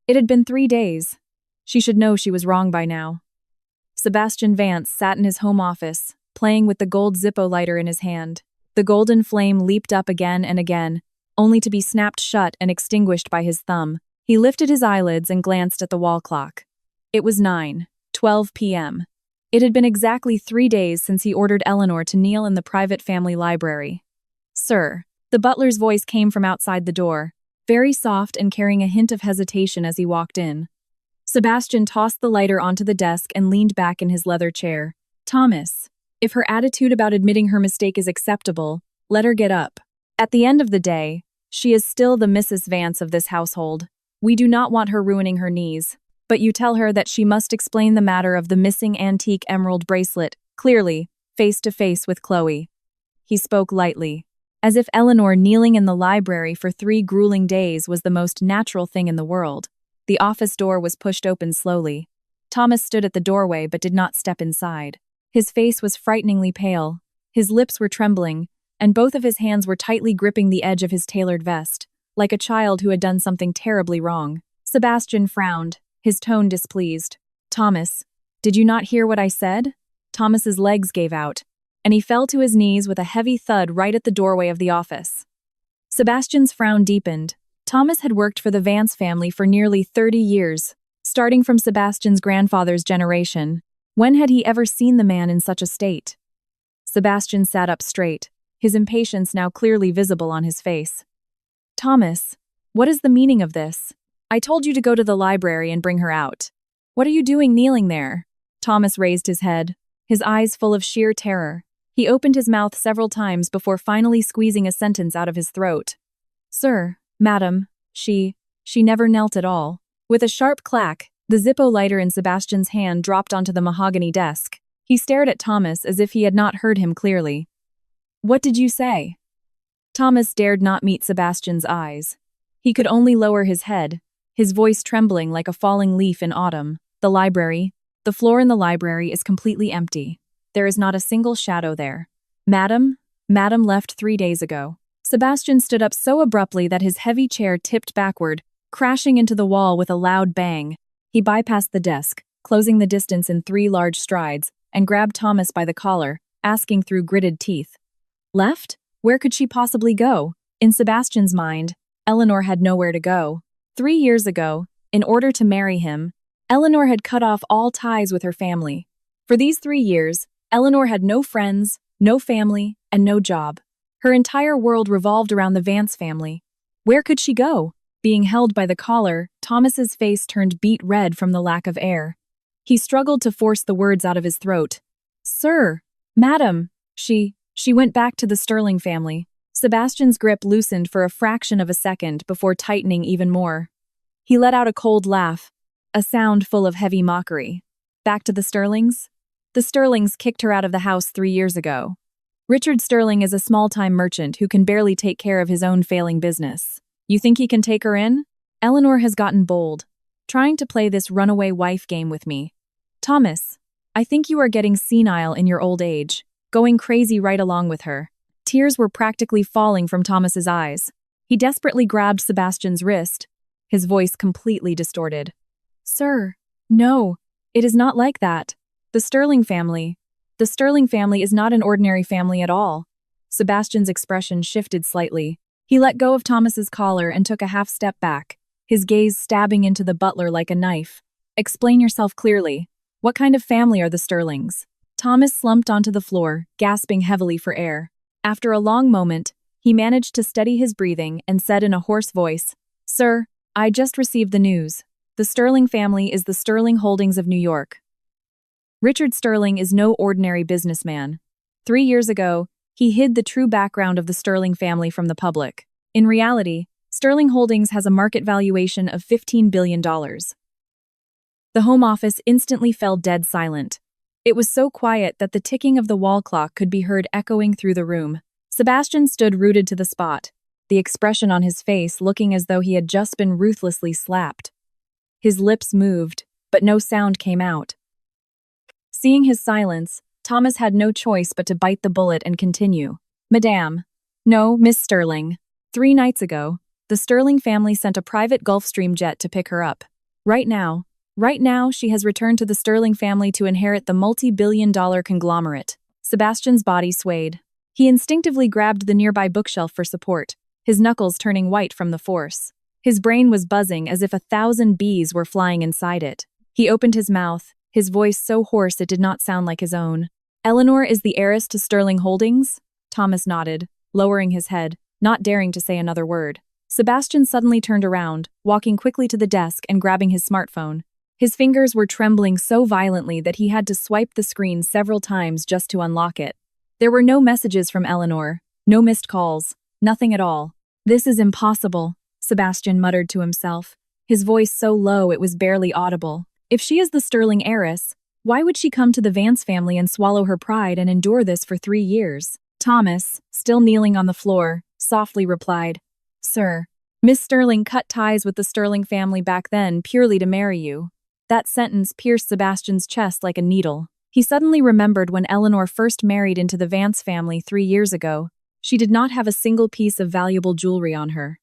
It had been 3 days. She should know she was wrong by now. Sebastian Vance sat in his home office, playing with the gold Zippo lighter in his hand. The golden flame leaped up again and again, only to be snapped shut and extinguished by his thumb. He lifted his eyelids and glanced at the wall clock. It was 9:12 p.m. It had been exactly 3 days since he ordered Eleanor to kneel in the private family library. "Sir," the butler's voice came from outside the door, very soft and carrying a hint of hesitation as he walked in. Sebastian tossed the lighter onto the desk and leaned back in his leather chair. "Thomas, if her attitude about admitting her mistake is acceptable, let her get up. At the end of the day, she is still the Mrs. Vance of this household. We do not want her ruining her knees. But you tell her that she must explain the matter of the missing antique emerald bracelet, clearly, face to face with Chloe." He spoke lightly, as if Eleanor kneeling in the library for 3 grueling days was the most natural thing in the world. The office door was pushed open slowly. Thomas stood at the doorway but did not step inside. His face was frighteningly pale, his lips were trembling, and both of his hands were tightly gripping the edge of his tailored vest, like a child who had done something terribly wrong. Sebastian frowned, his tone displeased. "Thomas, did you not hear what I said?" Thomas's legs gave out, and he fell to his knees with a heavy thud right at the doorway of the office. Sebastian's frown deepened. Thomas had worked for the Vance family for nearly 30 years, starting from Sebastian's grandfather's generation. When had he ever seen the man in such a state? Sebastian sat up straight, his impatience now clearly visible on his face. "Thomas, what is the meaning of this? I told you to go to the library and bring her out. What are you doing kneeling there?" Thomas raised his head, his eyes full of sheer terror. He opened his mouth several times before finally squeezing a sentence out of his throat. "Sir, madam, she never knelt at all." With a sharp clack, the Zippo lighter in Sebastian's hand dropped onto the mahogany desk. He stared at Thomas as if he had not heard him clearly. "What did you say?" Thomas dared not meet Sebastian's eyes. He could only lower his head, his voice trembling like a falling leaf in autumn. The floor in the library is completely empty. There is not a single shadow there. Madam left 3 days ago." Sebastian stood up so abruptly that his heavy chair tipped backward, crashing into the wall with a loud bang. He bypassed the desk, closing the distance in 3 large strides, and grabbed Thomas by the collar, asking through gritted teeth. "Left? Where could she possibly go?" In Sebastian's mind, Eleanor had nowhere to go. 3 years ago, in order to marry him, Eleanor had cut off all ties with her family. For these 3 years, Eleanor had no friends, no family, and no job. Her entire world revolved around the Vance family. Where could she go? Being held by the collar, Thomas's face turned beet red from the lack of air. He struggled to force the words out of his throat. "Sir, madam, she went back to the Sterling family." Sebastian's grip loosened for a fraction of a second before tightening even more. He let out a cold laugh, a sound full of heavy mockery. "Back to the Sterlings?" "The Sterlings kicked her out of the house 3 years ago. Richard Sterling is a small-time merchant who can barely take care of his own failing business. You think he can take her in?" Eleanor has gotten bold, trying to play this runaway wife game with me. "Thomas, I think you are getting senile in your old age, going crazy right along with her." Tears were practically falling from Thomas's eyes. He desperately grabbed Sebastian's wrist, his voice completely distorted. "Sir, no, it is not like that. The Sterling family is not an ordinary family at all." Sebastian's expression shifted slightly. He let go of Thomas's collar and took a half step back, his gaze stabbing into the butler like a knife. "Explain yourself clearly. What kind of family are the Sterlings?" Thomas slumped onto the floor, gasping heavily for air. After a long moment, he managed to steady his breathing and said in a hoarse voice, "Sir, I just received the news. The Sterling family is the Sterling Holdings of New York. Richard Sterling is no ordinary businessman. 3 years ago, he hid the true background of the Sterling family from the public. In reality, Sterling Holdings has a market valuation of $15 billion. The Home Office instantly fell dead silent. It was so quiet that the ticking of the wall clock could be heard echoing through the room. Sebastian stood rooted to the spot, the expression on his face looking as though he had just been ruthlessly slapped. His lips moved, but no sound came out. Seeing his silence, Thomas had no choice but to bite the bullet and continue. "Madame. No, Miss Sterling. 3 nights ago, the Sterling family sent a private Gulfstream jet to pick her up. Right now, she has returned to the Sterling family to inherit the multi-billion-dollar conglomerate. Sebastian's body swayed. He instinctively grabbed the nearby bookshelf for support, his knuckles turning white from the force. His brain was buzzing as if 1,000 bees were flying inside it. He opened his mouth, his voice so hoarse it did not sound like his own. "Eleanor is the heiress to Sterling Holdings?" Thomas nodded, lowering his head, not daring to say another word. Sebastian suddenly turned around, walking quickly to the desk and grabbing his smartphone. His fingers were trembling so violently that he had to swipe the screen several times just to unlock it. There were no messages from Eleanor, no missed calls, nothing at all. "This is impossible," Sebastian muttered to himself, his voice so low it was barely audible. If she is the Sterling heiress, why would she come to the Vance family and swallow her pride and endure this for 3 years? Thomas, still kneeling on the floor, softly replied, "Sir, Miss Sterling cut ties with the Sterling family back then purely to marry you." That sentence pierced Sebastian's chest like a needle. He suddenly remembered when Eleanor first married into the Vance family 3 years ago. She did not have a single piece of valuable jewelry on her.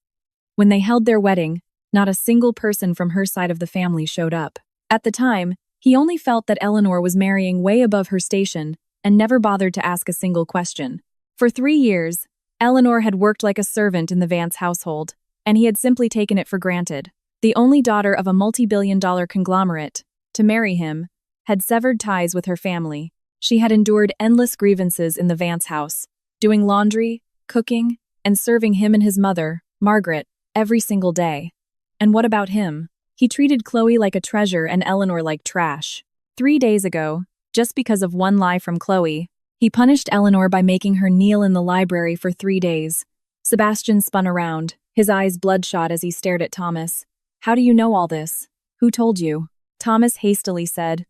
When they held their wedding, not a single person from her side of the family showed up. At the time, he only felt that Eleanor was marrying way above her station and never bothered to ask a single question. For 3 years, Eleanor had worked like a servant in the Vance household, and he had simply taken it for granted. The only daughter of a multi-billion-dollar conglomerate, to marry him, had severed ties with her family. She had endured endless grievances in the Vance house, doing laundry, cooking, and serving him and his mother, Margaret, every single day. And what about him? He treated Chloe like a treasure and Eleanor like trash. 3 days ago, just because of one lie from Chloe, he punished Eleanor by making her kneel in the library for 3 days. Sebastian spun around, his eyes bloodshot as he stared at Thomas. "How do you know all this? Who told you?" Thomas hastily said.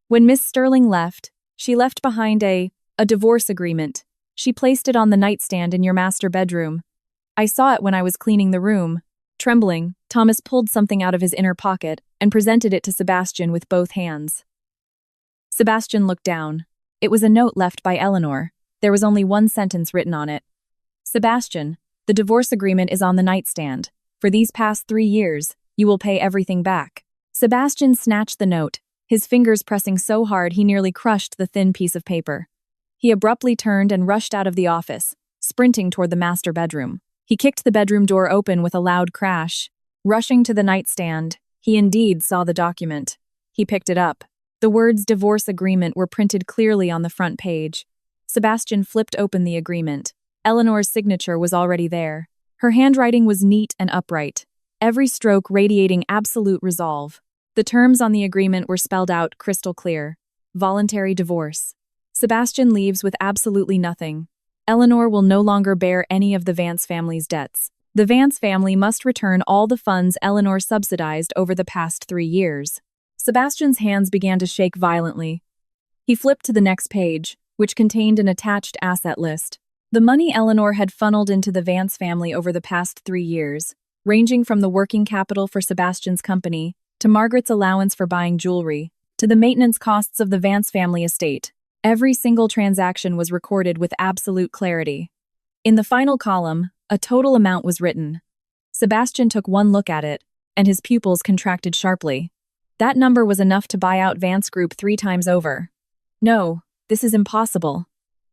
"When Miss Sterling left, she left behind a divorce agreement. She placed it on the nightstand in your master bedroom. I saw it when I was cleaning the room." Trembling, Thomas pulled something out of his inner pocket and presented it to Sebastian with both hands. Sebastian looked down. It was a note left by Eleanor. There was only one sentence written on it. "Sebastian, the divorce agreement is on the nightstand. For these past 3 years, you will pay everything back." Sebastian snatched the note, his fingers pressing so hard he nearly crushed the thin piece of paper. He abruptly turned and rushed out of the office, sprinting toward the master bedroom. He kicked the bedroom door open with a loud crash. Rushing to the nightstand, he indeed saw the document. He picked it up. The words "divorce agreement" were printed clearly on the front page. Sebastian flipped open the agreement. Eleanor's signature was already there. Her handwriting was neat and upright, every stroke radiating absolute resolve. The terms on the agreement were spelled out crystal clear. Voluntary divorce. Sebastian leaves with absolutely nothing. Eleanor will no longer bear any of the Vance family's debts. The Vance family must return all the funds Eleanor subsidized over the past 3 years. Sebastian's hands began to shake violently. He flipped to the next page, which contained an attached asset list. The money Eleanor had funneled into the Vance family over the past 3 years, ranging from the working capital for Sebastian's company, to Margaret's allowance for buying jewelry, to the maintenance costs of the Vance family estate. Every single transaction was recorded with absolute clarity. In the final column, a total amount was written. Sebastian took one look at it, and his pupils contracted sharply. That number was enough to buy out Vance Group 3 times over. "No, this is impossible."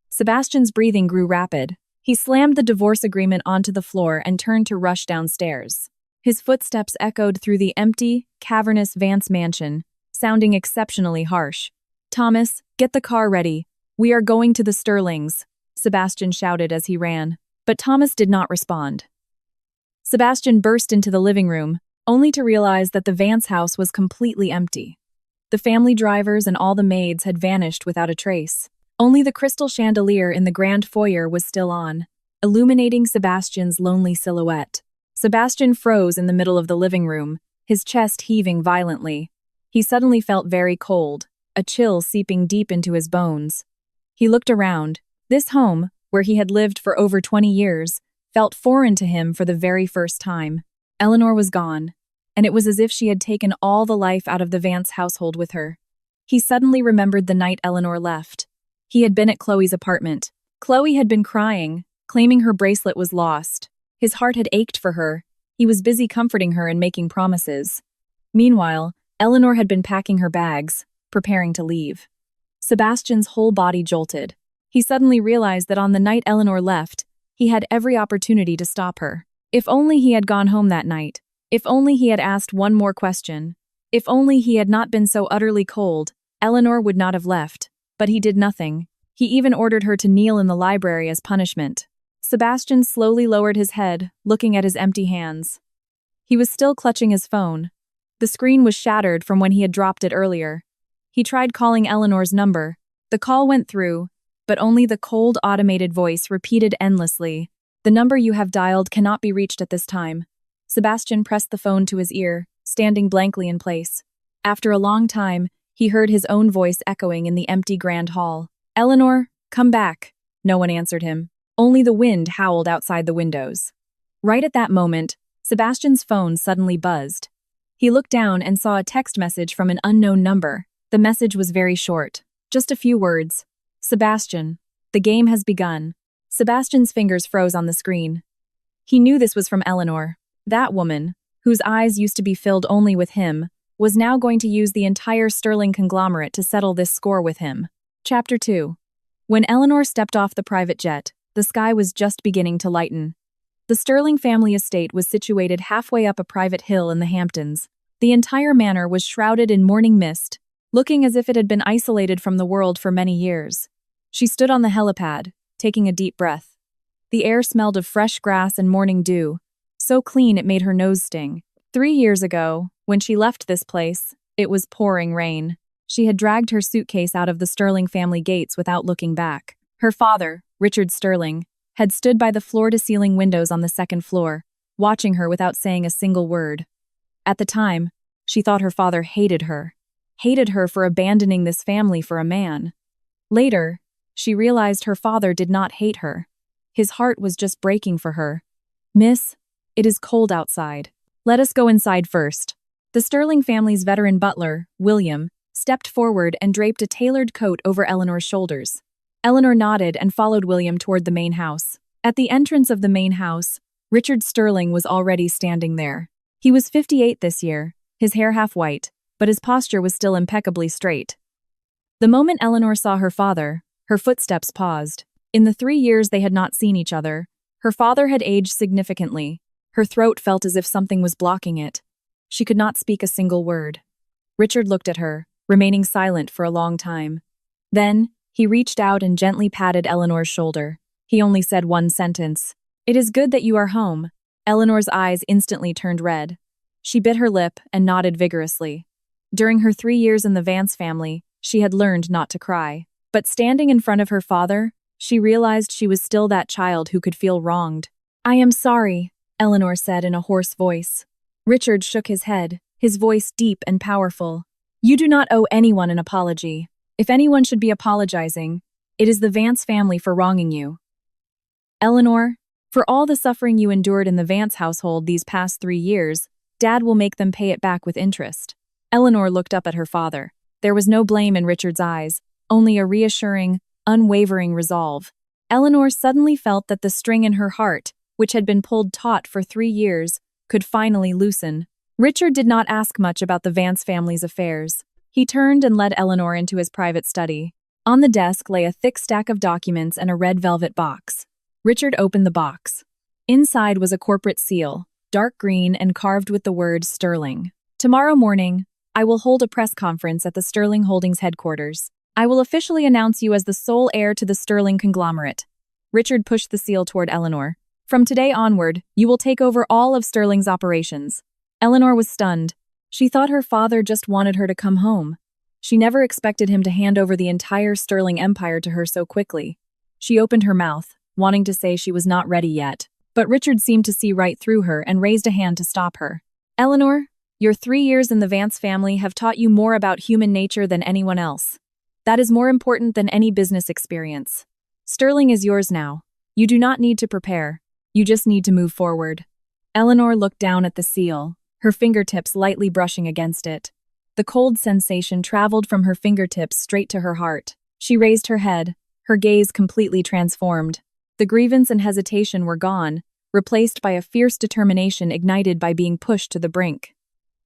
Sebastian's breathing grew rapid. He slammed the divorce agreement onto the floor and turned to rush downstairs. His footsteps echoed through the empty, cavernous Vance mansion, sounding exceptionally harsh. "Thomas, get the car ready. We are going to the Sterlings," Sebastian shouted as he ran. But Thomas did not respond. Sebastian burst into the living room, only to realize that the Vance house was completely empty. The family drivers and all the maids had vanished without a trace. Only the crystal chandelier in the grand foyer was still on, illuminating Sebastian's lonely silhouette. Sebastian froze in the middle of the living room, his chest heaving violently. He suddenly felt very cold, a chill seeping deep into his bones. He looked around. This home, where he had lived for over 20 years, felt foreign to him for the very first time. Eleanor was gone, and it was as if she had taken all the life out of the Vance household with her. He suddenly remembered the night Eleanor left. He had been at Chloe's apartment. Chloe had been crying, claiming her bracelet was lost. His heart had ached for her. He was busy comforting her and making promises. Meanwhile, Eleanor had been packing her bags, preparing to leave. Sebastian's whole body jolted. He suddenly realized that on the night Eleanor left, he had every opportunity to stop her. If only he had gone home that night. If only he had asked one more question. If only he had not been so utterly cold, Eleanor would not have left. But he did nothing. He even ordered her to kneel in the library as punishment. Sebastian slowly lowered his head, looking at his empty hands. He was still clutching his phone. The screen was shattered from when he had dropped it earlier. He tried calling Eleanor's number. The call went through, but only the cold automated voice repeated endlessly, "The number you have dialed cannot be reached at this time." Sebastian pressed the phone to his ear, standing blankly in place. After a long time, he heard his own voice echoing in the empty grand hall. "Eleanor, come back." No one answered him. Only the wind howled outside the windows. Right at that moment, Sebastian's phone suddenly buzzed. He looked down and saw a text message from an unknown number. The message was very short. Just a few words. "Sebastian, the game has begun." Sebastian's fingers froze on the screen. He knew this was from Eleanor. That woman, whose eyes used to be filled only with him, was now going to use the entire Sterling conglomerate to settle this score with him. Chapter 2. When Eleanor stepped off the private jet, the sky was just beginning to lighten. The Sterling family estate was situated halfway up a private hill in the Hamptons. The entire manor was shrouded in morning mist, looking as if it had been isolated from the world for many years. She stood on the helipad, taking a deep breath. The air smelled of fresh grass and morning dew, so clean it made her nose sting. 3 years ago, when she left this place, it was pouring rain. She had dragged her suitcase out of the Sterling family gates without looking back. Her father, Richard Sterling, had stood by the floor-to-ceiling windows on the second floor, watching her without saying a single word. At the time, she thought her father hated her for abandoning this family for a man. Later, she realized her father did not hate her. His heart was just breaking for her. "Miss, it is cold outside. Let us go inside first." The Sterling family's veteran butler, William, stepped forward and draped a tailored coat over Eleanor's shoulders. Eleanor nodded and followed William toward the main house. At the entrance of the main house, Richard Sterling was already standing there. He was 58 this year, his hair half white, but his posture was still impeccably straight. The moment Eleanor saw her father, her footsteps paused. In the 3 years they had not seen each other, her father had aged significantly. Her throat felt as if something was blocking it. She could not speak a single word. Richard looked at her, remaining silent for a long time. Then, he reached out and gently patted Eleanor's shoulder. He only said one sentence. "It is good that you are home." Eleanor's eyes instantly turned red. She bit her lip and nodded vigorously. During her 3 years in the Vance family, she had learned not to cry. But standing in front of her father, she realized she was still that child who could feel wronged. "I am sorry," Eleanor said in a hoarse voice. Richard shook his head, his voice deep and powerful. "You do not owe anyone an apology. If anyone should be apologizing, it is the Vance family for wronging you. Eleanor, for all the suffering you endured in the Vance household these past 3 years, Dad will make them pay it back with interest." Eleanor looked up at her father. There was no blame in Richard's eyes, only a reassuring, unwavering resolve. Eleanor suddenly felt that the string in her heart, which had been pulled taut for 3 years, could finally loosen. Richard did not ask much about the Vance family's affairs. He turned and led Eleanor into his private study. On the desk lay a thick stack of documents and a red velvet box. Richard opened the box. Inside was a corporate seal, dark green and carved with the word Sterling. "Tomorrow morning, I will hold a press conference at the Sterling Holdings headquarters. I will officially announce you as the sole heir to the Sterling conglomerate." Richard pushed the seal toward Eleanor. "From today onward, you will take over all of Sterling's operations." Eleanor was stunned. She thought her father just wanted her to come home. She never expected him to hand over the entire Sterling empire to her so quickly. She opened her mouth, wanting to say she was not ready yet, but Richard seemed to see right through her and raised a hand to stop her. "Eleanor, your 3 years in the Vance family have taught you more about human nature than anyone else. That is more important than any business experience. Sterling is yours now. You do not need to prepare. You just need to move forward." Eleanor looked down at the seal, her fingertips lightly brushing against it. The cold sensation traveled from her fingertips straight to her heart. She raised her head, her gaze completely transformed. The grievance and hesitation were gone, replaced by a fierce determination ignited by being pushed to the brink.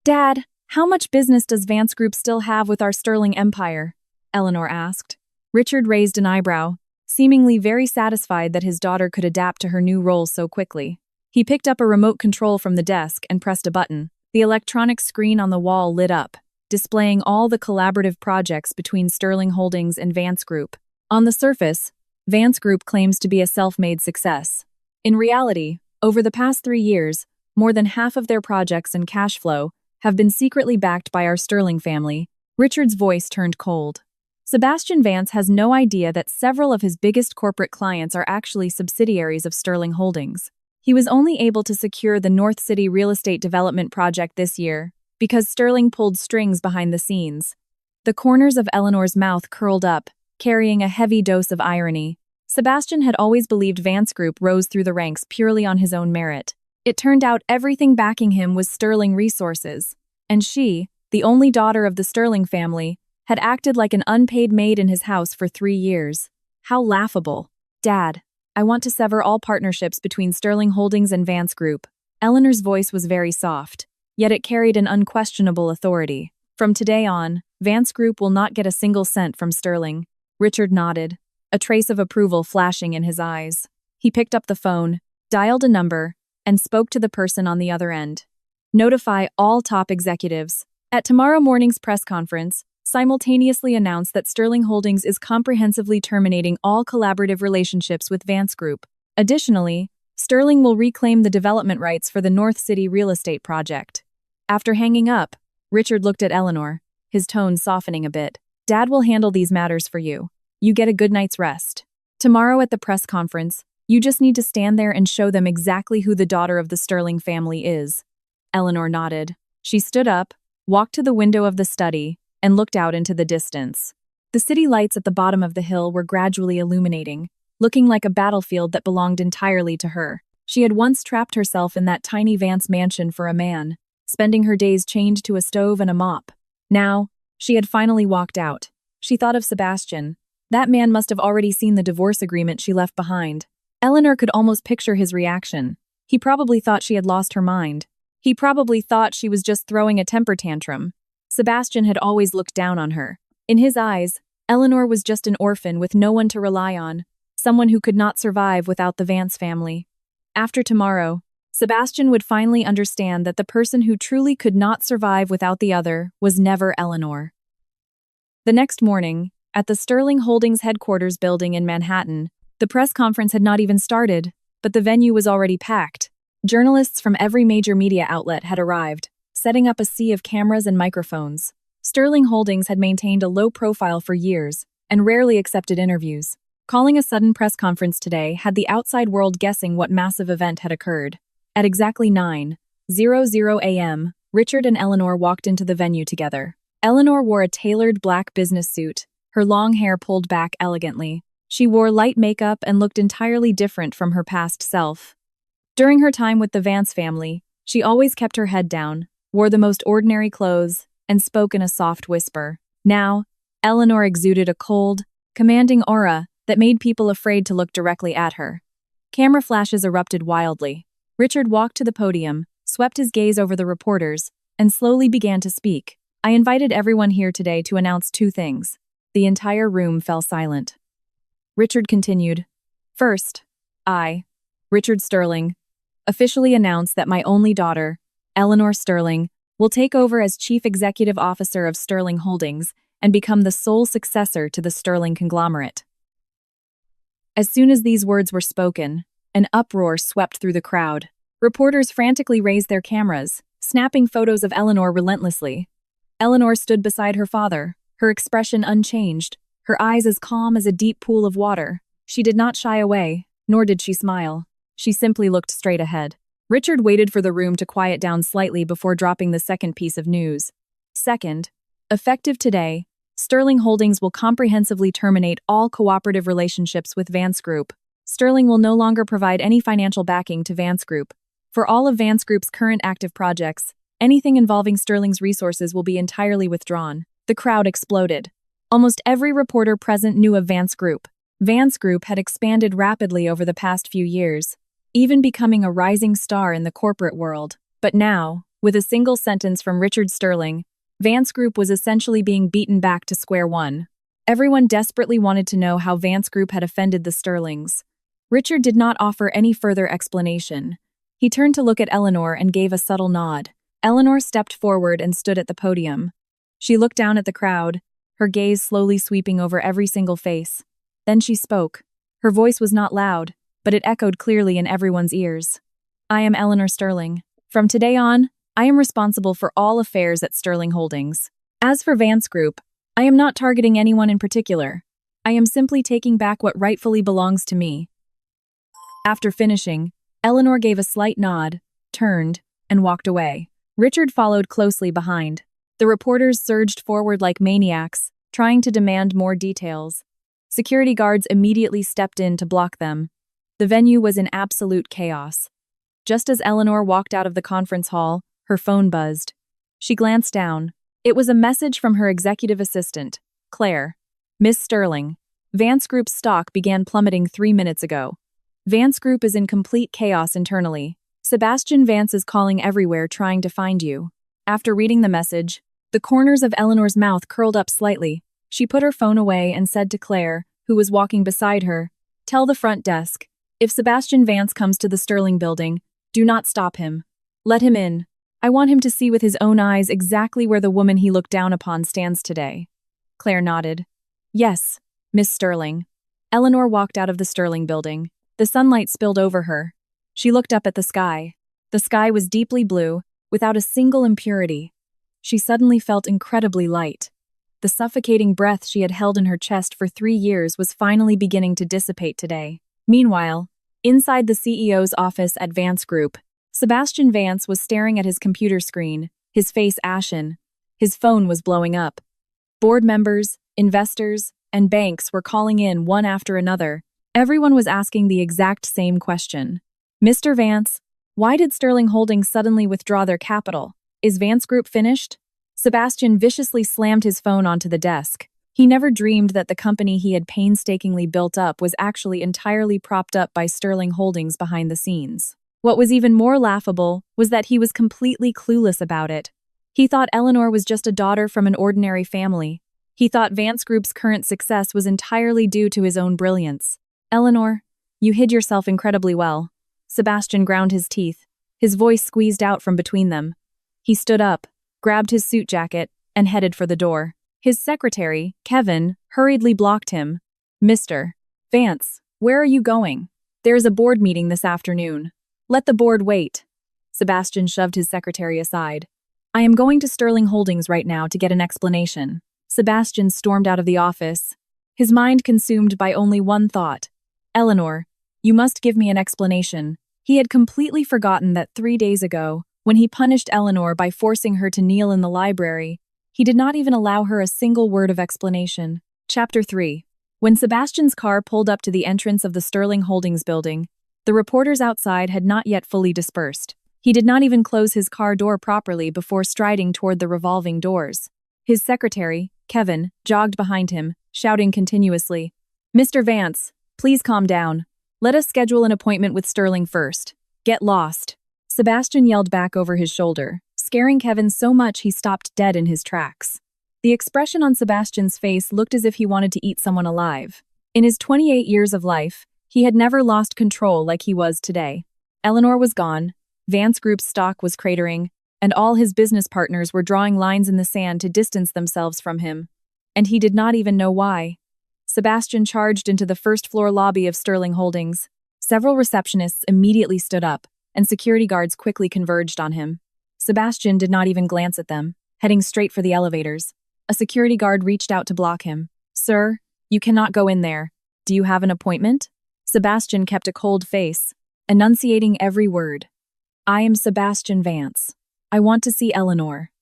"Dad, How much business does Vance Group still have with our Sterling empire? Eleanor asked. Richard raised an eyebrow, seemingly very satisfied that his daughter could adapt to her new role so quickly. He picked up a remote control from the desk and pressed a button. The electronic screen on the wall lit up, displaying all the collaborative projects between Sterling Holdings and Vance Group. On the surface, Vance Group claims to be a self-made success. In reality, over the past 3 years, more than half of their projects and cash flow have been secretly backed by our Sterling family. Richard's voice turned cold. Sebastian Vance has no idea that several of his biggest corporate clients are actually subsidiaries of Sterling Holdings. He was only able to secure the North City real estate development project this year because Sterling pulled strings behind the scenes. The corners of Eleanor's mouth curled up, carrying a heavy dose of irony. Sebastian had always believed Vance Group rose through the ranks purely on his own merit. It turned out everything backing him was Sterling resources, and she, the only daughter of the Sterling family, had acted like an unpaid maid in his house for 3 years. How laughable. Dad, I want to sever all partnerships between Sterling Holdings and Vance Group. Eleanor's voice was very soft, yet it carried an unquestionable authority. From today on, Vance Group will not get a single cent from Sterling. Richard nodded, a trace of approval flashing in his eyes. He picked up the phone, dialed a number, and spoke to the person on the other end. Notify all top executives. At tomorrow morning's press conference, simultaneously announced that Sterling Holdings is comprehensively terminating all collaborative relationships with Vance Group. Additionally, Sterling will reclaim the development rights for the North City real estate project. After hanging up, Richard looked at Eleanor, his tone softening a bit. Dad will handle these matters for you. You get a good night's rest. Tomorrow at the press conference, you just need to stand there and show them exactly who the daughter of the Sterling family is. Eleanor nodded. She stood up, walked to the window of the study, and looked out into the distance. The city lights at the bottom of the hill were gradually illuminating, looking like a battlefield that belonged entirely to her. She had once trapped herself in that tiny Vance mansion for a man, spending her days chained to a stove and a mop. Now, she had finally walked out. She thought of Sebastian. That man must have already seen the divorce agreement she left behind. Eleanor could almost picture his reaction. He probably thought she had lost her mind. He probably thought she was just throwing a temper tantrum. Sebastian had always looked down on her. In his eyes, Eleanor was just an orphan with no one to rely on, someone who could not survive without the Vance family. After tomorrow, Sebastian would finally understand that the person who truly could not survive without the other was never Eleanor. The next morning, at the Sterling Holdings headquarters building in Manhattan, the press conference had not even started, but the venue was already packed. Journalists from every major media outlet had arrived, setting up a sea of cameras and microphones. Sterling Holdings had maintained a low profile for years and rarely accepted interviews. Calling a sudden press conference today had the outside world guessing what massive event had occurred. At exactly 9:00 a.m., Richard and Eleanor walked into the venue together. Eleanor wore a tailored black business suit, her long hair pulled back elegantly. She wore light makeup and looked entirely different from her past self. During her time with the Vance family, she always kept her head down, wore the most ordinary clothes, and spoke in a soft whisper. Now, Eleanor exuded a cold, commanding aura that made people afraid to look directly at her. Camera flashes erupted wildly. Richard walked to the podium, swept his gaze over the reporters, and slowly began to speak. I invited everyone here today to announce 2 things. The entire room fell silent. Richard continued. First, I, Richard Sterling, officially announce that my only daughter, Eleanor Sterling, will take over as Chief Executive Officer of Sterling Holdings and become the sole successor to the Sterling conglomerate. As soon as these words were spoken, an uproar swept through the crowd. Reporters frantically raised their cameras, snapping photos of Eleanor relentlessly. Eleanor stood beside her father, her expression unchanged, her eyes as calm as a deep pool of water. She did not shy away, nor did she smile. She simply looked straight ahead. Richard waited for the room to quiet down slightly before dropping the second piece of news. Second, effective today, Sterling Holdings will comprehensively terminate all cooperative relationships with Vance Group. Sterling will no longer provide any financial backing to Vance Group. For all of Vance Group's current active projects, anything involving Sterling's resources will be entirely withdrawn. The crowd exploded. Almost every reporter present knew of Vance Group. Vance Group had expanded rapidly over the past few years, even becoming a rising star in the corporate world. But now, With a single sentence from Richard Sterling, Vance Group was essentially being beaten back to square one. Everyone desperately wanted to know how Vance Group had offended the Sterlings. Richard did not offer any further explanation. He turned to look at Eleanor and gave a subtle nod. Eleanor stepped forward and stood at the podium. She looked down at the crowd, her gaze slowly sweeping over every single face. Then she spoke. Her voice was not loud, but it echoed clearly in everyone's ears. I am Eleanor Sterling. From today on, I am responsible for all affairs at Sterling Holdings. As for Vance Group, I am not targeting anyone in particular. I am simply taking back what rightfully belongs to me. After finishing, Eleanor gave a slight nod, turned, and walked away. Richard followed closely behind. The reporters surged forward like maniacs, trying to demand more details. Security guards immediately stepped in to block them. The venue was in absolute chaos. Just as Eleanor walked out of the conference hall, her phone buzzed. She glanced down. It was a message from her executive assistant, Claire. Miss Sterling, Vance Group's stock began plummeting 3 minutes ago. Vance Group is in complete chaos internally. Sebastian Vance is calling everywhere trying to find you. After reading the message, the corners of Eleanor's mouth curled up slightly. She put her phone away and said to Claire, who was walking beside her, "Tell the front desk, if Sebastian Vance comes to the Sterling building, do not stop him. Let him in. I want him to see with his own eyes exactly where the woman he looked down upon stands today." Claire nodded. "Yes, Miss Sterling." Eleanor walked out of the Sterling building. The sunlight spilled over her. She looked up at the sky. The sky was deeply blue, without a single impurity. She suddenly felt incredibly light. The suffocating breath she had held in her chest for 3 years was finally beginning to dissipate today. Meanwhile, inside the CEO's office at Vance Group, Sebastian Vance was staring at his computer screen, his face ashen. His phone was blowing up. Board members, investors, and banks were calling in one after another. Everyone was asking the exact same question. Mr. Vance, why did Sterling Holdings suddenly withdraw their capital? Is Vance Group finished? Sebastian viciously slammed his phone onto the desk. He never dreamed that the company he had painstakingly built up was actually entirely propped up by Sterling Holdings behind the scenes. What was even more laughable was that he was completely clueless about it. He thought Eleanor was just a daughter from an ordinary family. He thought Vance Group's current success was entirely due to his own brilliance. Eleanor, you hid yourself incredibly well. Sebastian ground his teeth. His voice squeezed out from between them. He stood up, grabbed his suit jacket, and headed for the door. His secretary, Kevin, hurriedly blocked him. Mr. Vance, where are you going? There is a board meeting this afternoon. Let the board wait. Sebastian shoved his secretary aside. I am going to Sterling Holdings right now to get an explanation. Sebastian stormed out of the office, his mind consumed by only one thought. Eleanor, you must give me an explanation. He had completely forgotten that 3 days ago, when he punished Eleanor by forcing her to kneel in the library, he did not even allow her a single word of explanation. Chapter 3. When Sebastian's car pulled up to the entrance of the Sterling Holdings building, the reporters outside had not yet fully dispersed. He did not even close his car door properly before striding toward the revolving doors. His secretary, Kevin, jogged behind him, shouting continuously, Mr. Vance, please calm down. Let us schedule an appointment with Sterling first. Get lost. Sebastian yelled back over his shoulder, scaring Kevin so much he stopped dead in his tracks. The expression on Sebastian's face looked as if he wanted to eat someone alive. In his 28 years of life, he had never lost control like he was today. Eleanor was gone, Vance Group's stock was cratering, and all his business partners were drawing lines in the sand to distance themselves from him. And he did not even know why. Sebastian charged into the first-floor lobby of Sterling Holdings. Several receptionists immediately stood up, and security guards quickly converged on him. Sebastian did not even glance at them, heading straight for the elevators. A security guard reached out to block him. Sir, you cannot go in there. Do you have an appointment? Sebastian kept a cold face, enunciating every word. I am Sebastian Vance. I want to see Eleanor.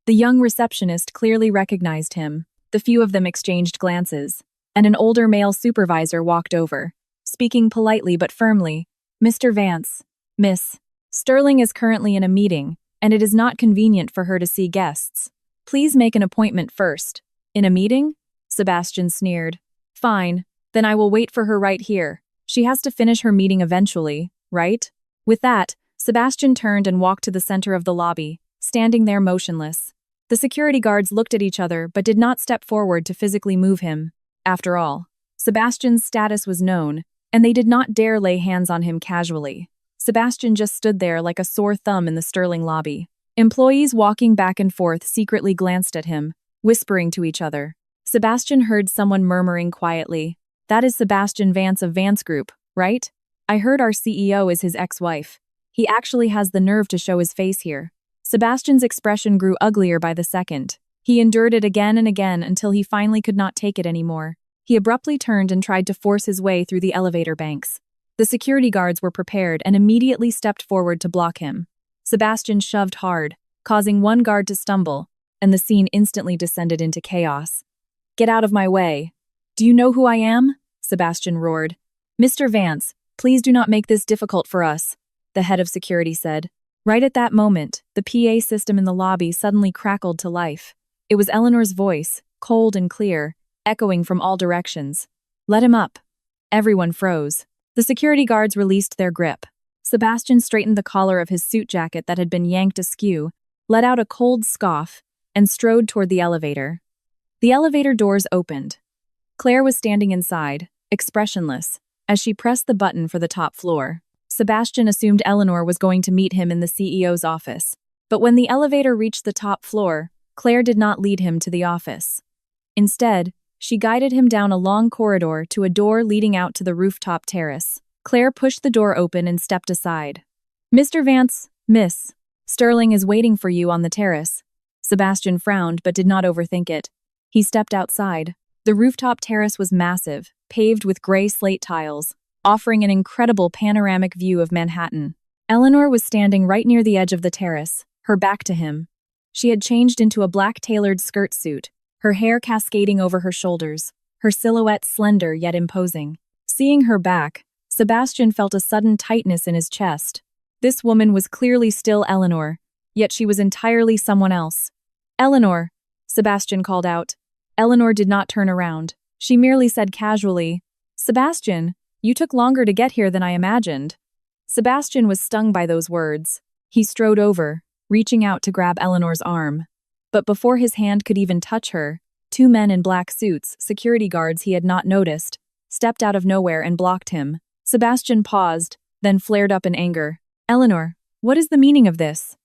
The young receptionist clearly recognized him. The few of them exchanged glances, and an older male supervisor walked over, speaking politely but firmly. Mr. Vance, Miss Sterling is currently in a meeting, and it is not convenient for her to see guests. Please make an appointment first. In a meeting? Sebastian sneered. Fine, then I will wait for her right here. She has to finish her meeting eventually, right? With that, Sebastian turned and walked to the center of the lobby. standing there motionless. The security guards looked at each other but did not step forward to physically move him. After all, Sebastian's status was known, and they did not dare lay hands on him casually. Sebastian just stood there like a sore thumb in the Sterling lobby. Employees walking back and forth secretly glanced at him, whispering to each other. Sebastian heard someone murmuring quietly, "That is Sebastian Vance of Vance Group, right? I heard our CEO is his ex-wife. He actually has the nerve to show his face here." Sebastian's expression grew uglier by the second. He endured it again and again until he finally could not take it anymore. He abruptly turned and tried to force his way through the elevator banks. The security guards were prepared and immediately stepped forward to block him. Sebastian shoved hard, causing one guard to stumble, and the scene instantly descended into chaos. "Get out of my way. Do you know who I am?" Sebastian roared. "Mr. Vance, please do not make this difficult for us," the head of security said. Right at that moment, the PA system in the lobby suddenly crackled to life. It was Eleanor's voice, cold and clear, echoing from all directions. "Let him up." Everyone froze. The security guards released their grip. Sebastian straightened the collar of his suit jacket that had been yanked askew, let out a cold scoff, and strode toward the elevator. The elevator doors opened. Claire was standing inside, expressionless, as she pressed the button for the top floor. Sebastian assumed Eleanor was going to meet him in the CEO's office. But when the elevator reached the top floor, Claire did not lead him to the office. Instead, she guided him down a long corridor to a door leading out to the rooftop terrace. Claire pushed the door open and stepped aside. "Mr. Vance, Miss, Sterling is waiting for you on the terrace." Sebastian frowned but did not overthink it. He stepped outside. The rooftop terrace was massive, paved with gray slate tiles, offering an incredible panoramic view of Manhattan. Eleanor was standing right near the edge of the terrace, her back to him. She had changed into a black tailored skirt suit, her hair cascading over her shoulders, her silhouette slender yet imposing. Seeing her back, Sebastian felt a sudden tightness in his chest. This woman was clearly still Eleanor, yet she was entirely someone else. "Eleanor," Sebastian called out. Eleanor did not turn around. She merely said casually, "Sebastian, you took longer to get here than I imagined." Sebastian was stung by those words. He strode over, reaching out to grab Eleanor's arm. But before his hand could even touch her, two men in black suits, security guards he had not noticed, stepped out of nowhere and blocked him. Sebastian paused, then flared up in anger. "Eleanor, what is the meaning of this?"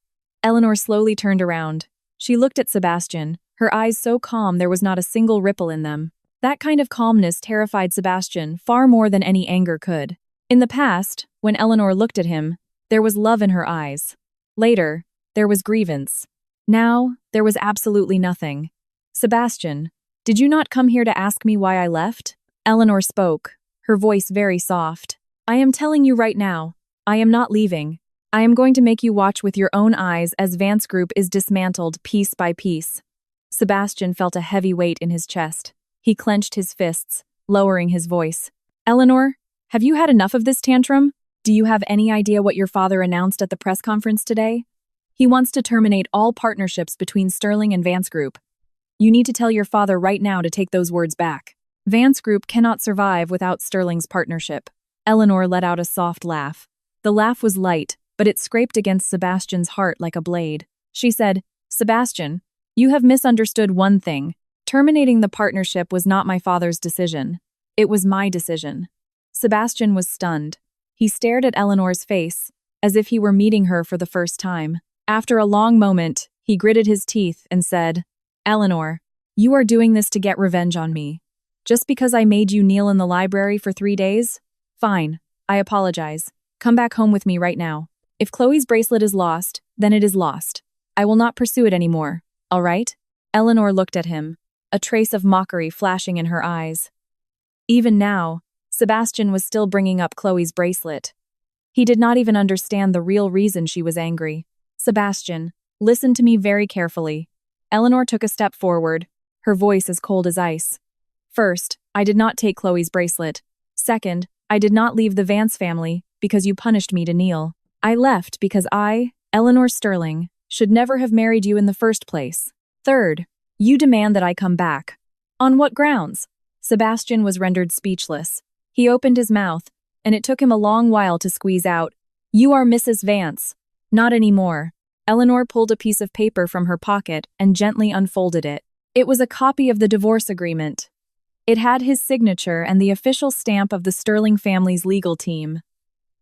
Eleanor slowly turned around. She looked at Sebastian, her eyes so calm there was not a single ripple in them. That kind of calmness terrified Sebastian far more than any anger could. In the past, when Eleanor looked at him, there was love in her eyes. Later, there was grievance. Now, there was absolutely nothing. "Sebastian, did you not come here to ask me why I left?" Eleanor spoke, her voice very soft. "I am telling you right now, I am not leaving. I am going to make you watch with your own eyes as Vance Group is dismantled piece by piece." Sebastian felt a heavy weight in his chest. He clenched his fists, lowering his voice. "Eleanor, have you had enough of this tantrum? Do you have any idea what your father announced at the press conference today? He wants to terminate all partnerships between Sterling and Vance Group. You need to tell your father right now to take those words back. Vance Group cannot survive without Sterling's partnership." Eleanor let out a soft laugh. The laugh was light, but it scraped against Sebastian's heart like a blade. She said, "Sebastian, you have misunderstood one thing. Terminating the partnership was not my father's decision. It was my decision." Sebastian was stunned. He stared at Eleanor's face, as if he were meeting her for the first time. After a long moment, he gritted his teeth and said, "Eleanor, you are doing this to get revenge on me. Just because I made you kneel in the library for 3 days? Fine, I apologize. Come back home with me right now. If Chloe's bracelet is lost, then it is lost. I will not pursue it anymore, all right?" Eleanor looked at him, a trace of mockery flashing in her eyes. Even now, Sebastian was still bringing up Chloe's bracelet. He did not even understand the real reason she was angry. "Sebastian, listen to me very carefully." Eleanor took a step forward, her voice as cold as ice. "First, I did not take Chloe's bracelet. Second, I did not leave the Vance family because you punished me to kneel. I left because I, Eleanor Sterling, should never have married you in the first place. Third, you demand that I come back. On what grounds?" Sebastian was rendered speechless. He opened his mouth, and it took him a long while to squeeze out, "You are Mrs. Vance." "Not anymore." Eleanor pulled a piece of paper from her pocket and gently unfolded it. It was a copy of the divorce agreement. It had his signature and the official stamp of the Sterling family's legal team.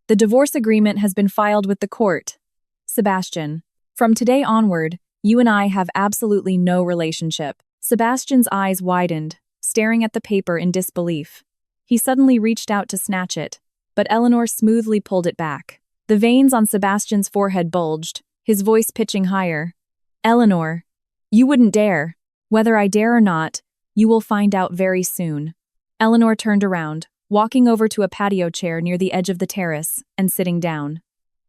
The divorce agreement has been filed with the court. Sebastian, from today onward, you and I have absolutely no relationship. Sebastian's eyes widened, staring at the paper in disbelief. He suddenly reached out to snatch it, but Eleanor smoothly pulled it back. The veins on Sebastian's forehead bulged, his voice pitching higher. Eleanor, you wouldn't dare. Whether I dare or not, you will find out very soon. Eleanor turned around, walking over to a patio chair near the edge of the terrace, and sitting down.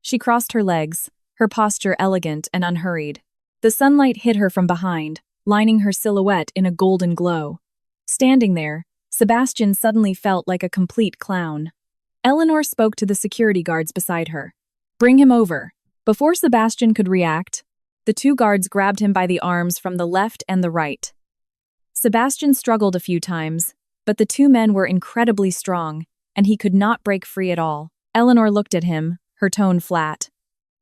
She crossed her legs, her posture elegant and unhurried. The sunlight hit her from behind, lining her silhouette in a golden glow. Standing there, Sebastian suddenly felt like a complete clown. Eleanor spoke to the security guards beside her. Bring him over. Before Sebastian could react, the two guards grabbed him by the arms from the left and the right. Sebastian struggled a few times, but the two men were incredibly strong, and he could not break free at all. Eleanor looked at him, her tone flat.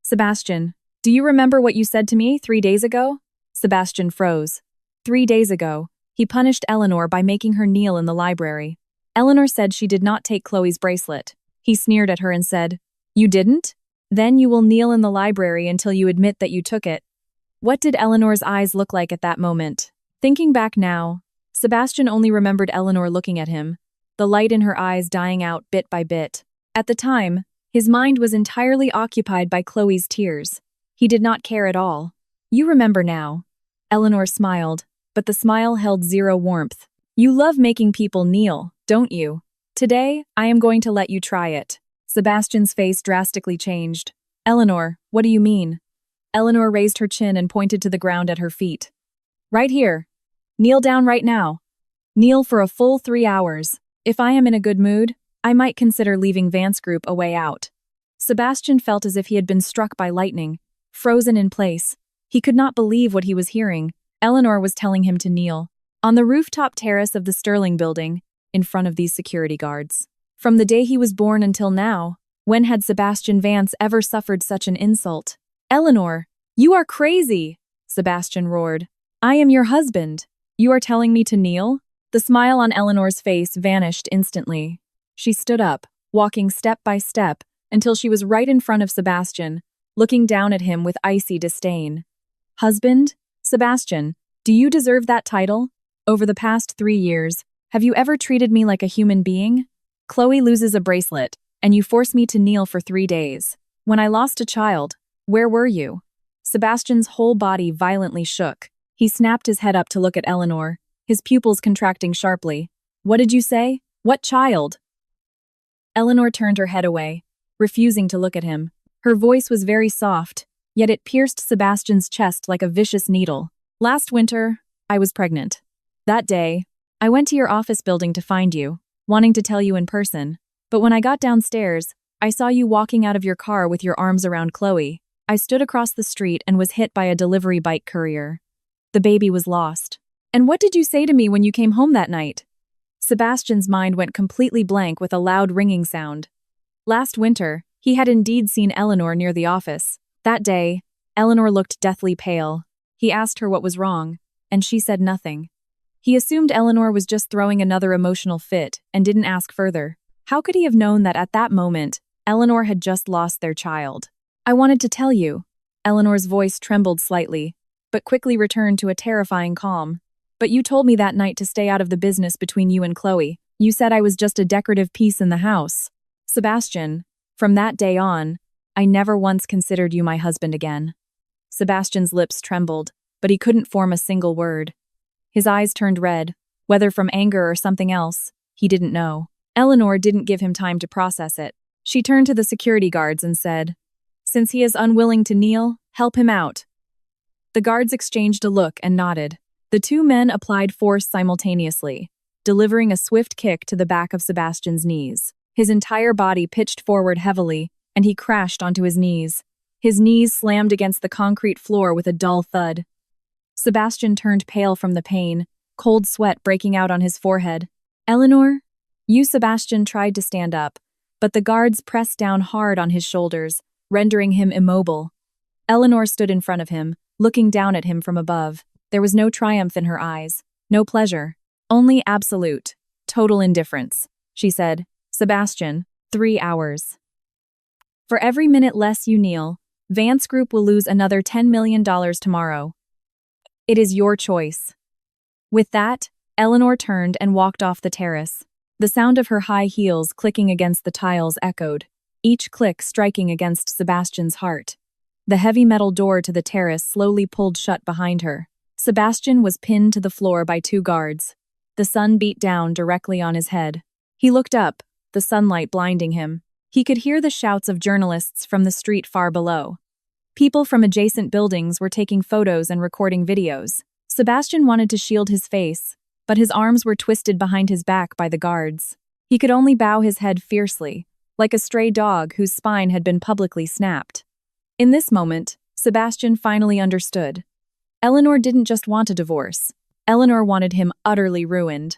Sebastian, do you remember what you said to me 3 days ago? Sebastian froze. 3 days ago, he punished Eleanor by making her kneel in the library. Eleanor said she did not take Chloe's bracelet. He sneered at her and said, You didn't? Then you will kneel in the library until you admit that you took it. What did Eleanor's eyes look like at that moment? Thinking back now, Sebastian only remembered Eleanor looking at him, the light in her eyes dying out bit by bit. At the time, his mind was entirely occupied by Chloe's tears. He did not care at all. You remember now. Eleanor smiled, but the smile held zero warmth. You love making people kneel, don't you? Today, I am going to let you try it. Sebastian's face drastically changed. Eleanor, what do you mean? Eleanor raised her chin and pointed to the ground at her feet. Right here. Kneel down right now. Kneel for a full 3 hours. If I am in a good mood, I might consider leaving Vance Group a way out. Sebastian felt as if he had been struck by lightning, frozen in place. He could not believe what he was hearing. Eleanor was telling him to kneel. On the rooftop terrace of the Sterling building, in front of these security guards. From the day he was born until now, when had Sebastian Vance ever suffered such an insult? Eleanor, you are crazy, Sebastian roared. I am your husband. You are telling me to kneel? The smile on Eleanor's face vanished instantly. She stood up, walking step by step, until she was right in front of Sebastian, looking down at him with icy disdain. Husband? Sebastian, do you deserve that title? Over the past 3 years, have you ever treated me like a human being? Chloe loses a bracelet, and you force me to kneel for 3 days. When I lost a child, where were you? Sebastian's whole body violently shook. He snapped his head up to look at Eleanor, his pupils contracting sharply. What did you say? What child? Eleanor turned her head away, refusing to look at him. Her voice was very soft, yet it pierced Sebastian's chest like a vicious needle. Last winter, I was pregnant. That day, I went to your office building to find you, wanting to tell you in person. But when I got downstairs, I saw you walking out of your car with your arms around Chloe. I stood across the street and was hit by a delivery bike courier. The baby was lost. And what did you say to me when you came home that night? Sebastian's mind went completely blank with a loud ringing sound. Last winter, he had indeed seen Eleanor near the office. That day, Eleanor looked deathly pale. He asked her what was wrong, and she said nothing. He assumed Eleanor was just throwing another emotional fit and didn't ask further. How could he have known that at that moment, Eleanor had just lost their child? I wanted to tell you. Eleanor's voice trembled slightly, but quickly returned to a terrifying calm. But you told me that night to stay out of the business between you and Chloe. You said I was just a decorative piece in the house. Sebastian, from that day on, I never once considered you my husband again. Sebastian's lips trembled, but he couldn't form a single word. His eyes turned red, whether from anger or something else, he didn't know. Eleanor didn't give him time to process it. She turned to the security guards and said, Since he is unwilling to kneel, help him out. The guards exchanged a look and nodded. The two men applied force simultaneously, delivering a swift kick to the back of Sebastian's knees. His entire body pitched forward heavily, and he crashed onto his knees. His knees slammed against the concrete floor with a dull thud. Sebastian turned pale from the pain, cold sweat breaking out on his forehead. Eleanor? Sebastian tried to stand up, but the guards pressed down hard on his shoulders, rendering him immobile. Eleanor stood in front of him, looking down at him from above. There was no triumph in her eyes, no pleasure, only absolute, total indifference. She said, "Sebastian, 3 hours. For every minute less you kneel, Vance Group will lose another $10 million tomorrow. It is your choice." With that, Eleanor turned and walked off the terrace. The sound of her high heels clicking against the tiles echoed, each click striking against Sebastian's heart. The heavy metal door to the terrace slowly pulled shut behind her. Sebastian was pinned to the floor by 2 guards. The sun beat down directly on his head. He looked up, the sunlight blinding him. He could hear the shouts of journalists from the street far below. People from adjacent buildings were taking photos and recording videos. Sebastian wanted to shield his face, but his arms were twisted behind his back by the guards. He could only bow his head fiercely, like a stray dog whose spine had been publicly snapped. In this moment, Sebastian finally understood. Eleanor didn't just want a divorce. Eleanor wanted him utterly ruined.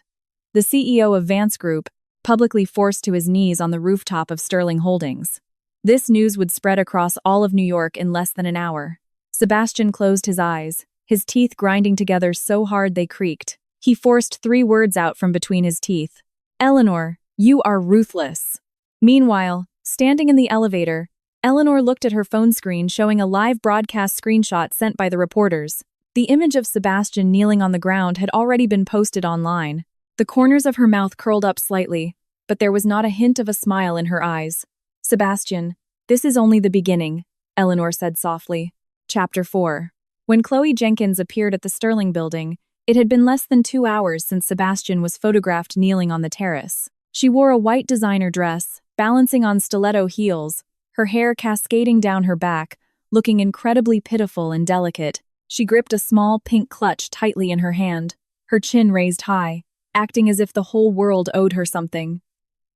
The CEO of Vance Group, publicly forced to his knees on the rooftop of Sterling Holdings. This news would spread across all of New York in less than an hour. Sebastian closed his eyes, his teeth grinding together so hard they creaked. He forced 3 words out from between his teeth. "Eleanor, you are ruthless." Meanwhile, standing in the elevator, Eleanor looked at her phone screen showing a live broadcast screenshot sent by the reporters. The image of Sebastian kneeling on the ground had already been posted online. The corners of her mouth curled up slightly, but there was not a hint of a smile in her eyes. "Sebastian, this is only the beginning," Eleanor said softly. Chapter 4. When Chloe Jenkins appeared at the Sterling building, it had been less than 2 hours since Sebastian was photographed kneeling on the terrace. She wore a white designer dress, balancing on stiletto heels, her hair cascading down her back, looking incredibly pitiful and delicate. She gripped a small pink clutch tightly in her hand, her chin raised high, acting as if the whole world owed her something.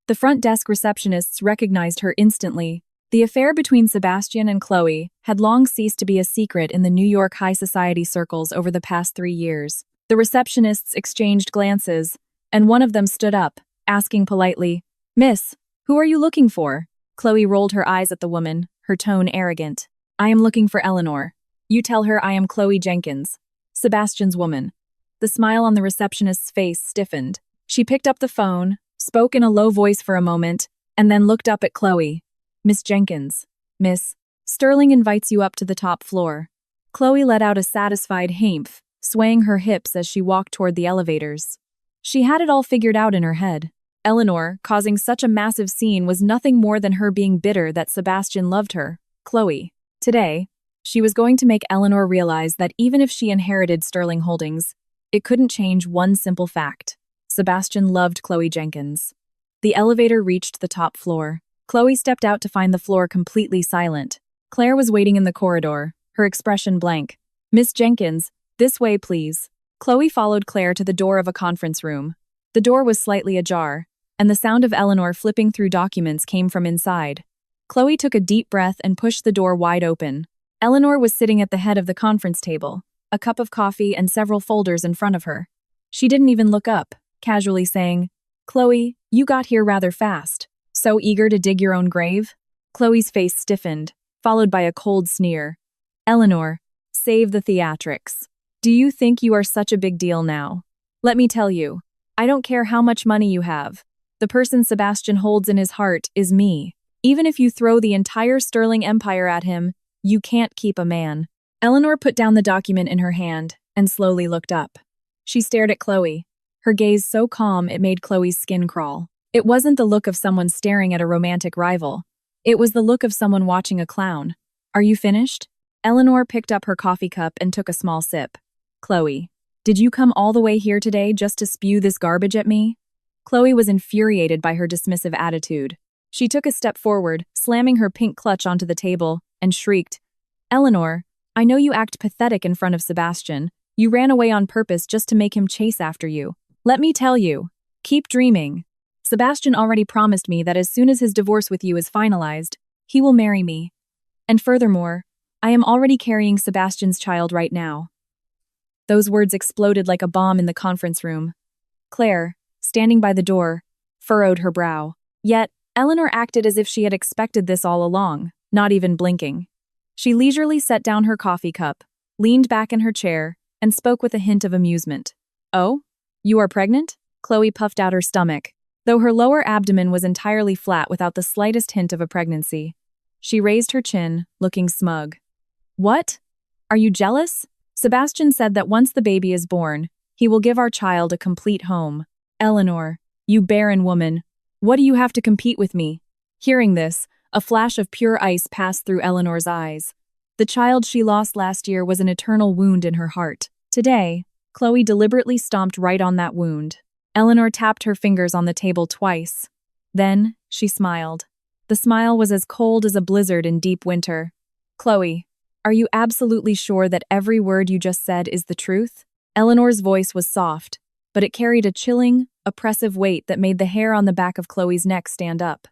The front desk receptionists recognized her instantly. The affair between Sebastian and Chloe had long ceased to be a secret in the New York high society circles over the past 3 years. The receptionists exchanged glances, and one of them stood up, asking politely, "Miss, who are you looking for?" Chloe rolled her eyes at the woman, her tone arrogant. "I am looking for Eleanor. You tell her I am Chloe Jenkins, Sebastian's woman." The smile on the receptionist's face stiffened. She picked up the phone, spoke in a low voice for a moment, and then looked up at Chloe. "Miss Jenkins, Miss Sterling invites you up to the top floor." Chloe let out a satisfied hamph, swaying her hips as she walked toward the elevators. She had it all figured out in her head. Eleanor, causing such a massive scene, was nothing more than her being bitter that Sebastian loved her, Chloe. Today, she was going to make Eleanor realize that even if she inherited Sterling Holdings, it couldn't change one simple fact. Sebastian loved Chloe Jenkins. The elevator reached the top floor. Chloe stepped out to find the floor completely silent. Claire was waiting in the corridor, her expression blank. "Miss Jenkins, this way, please." Chloe followed Claire to the door of a conference room. The door was slightly ajar, and the sound of Eleanor flipping through documents came from inside. Chloe took a deep breath and pushed the door wide open. Eleanor was sitting at the head of the conference table, a cup of coffee and several folders in front of her. She didn't even look up, casually saying, "Chloe, you got here rather fast. So eager to dig your own grave?" Chloe's face stiffened, followed by a cold sneer. "Eleanor, save the theatrics. Do you think you are such a big deal now? Let me tell you, I don't care how much money you have. The person Sebastian holds in his heart is me. Even if you throw the entire Sterling Empire at him, you can't keep a man." Eleanor put down the document in her hand and slowly looked up. She stared at Chloe, her gaze so calm it made Chloe's skin crawl. It wasn't the look of someone staring at a romantic rival. It was the look of someone watching a clown. "Are you finished?" Eleanor picked up her coffee cup and took a small sip. "Chloe, did you come all the way here today just to spew this garbage at me?" Chloe was infuriated by her dismissive attitude. She took a step forward, slamming her pink clutch onto the table, and shrieked, "Eleanor, I know you act pathetic in front of Sebastian. You ran away on purpose just to make him chase after you. Let me tell you, keep dreaming. Sebastian already promised me that as soon as his divorce with you is finalized, he will marry me. And furthermore, I am already carrying Sebastian's child right now." Those words exploded like a bomb in the conference room. Claire, standing by the door, furrowed her brow. Yet, Eleanor acted as if she had expected this all along, not even blinking. She leisurely set down her coffee cup, leaned back in her chair, and spoke with a hint of amusement. "Oh? You are pregnant?" Chloe puffed out her stomach, though her lower abdomen was entirely flat without the slightest hint of a pregnancy. She raised her chin, looking smug. "What? Are you jealous? Sebastian said that once the baby is born, he will give our child a complete home. Eleanor, you barren woman, what do you have to compete with me?" Hearing this, a flash of pure ice passed through Eleanor's eyes. The child she lost last year was an eternal wound in her heart. Today, Chloe deliberately stomped right on that wound. Eleanor tapped her fingers on the table twice. Then, she smiled. The smile was as cold as a blizzard in deep winter. "Chloe, are you absolutely sure that every word you just said is the truth?" Eleanor's voice was soft, but it carried a chilling, oppressive weight that made the hair on the back of Chloe's neck stand up.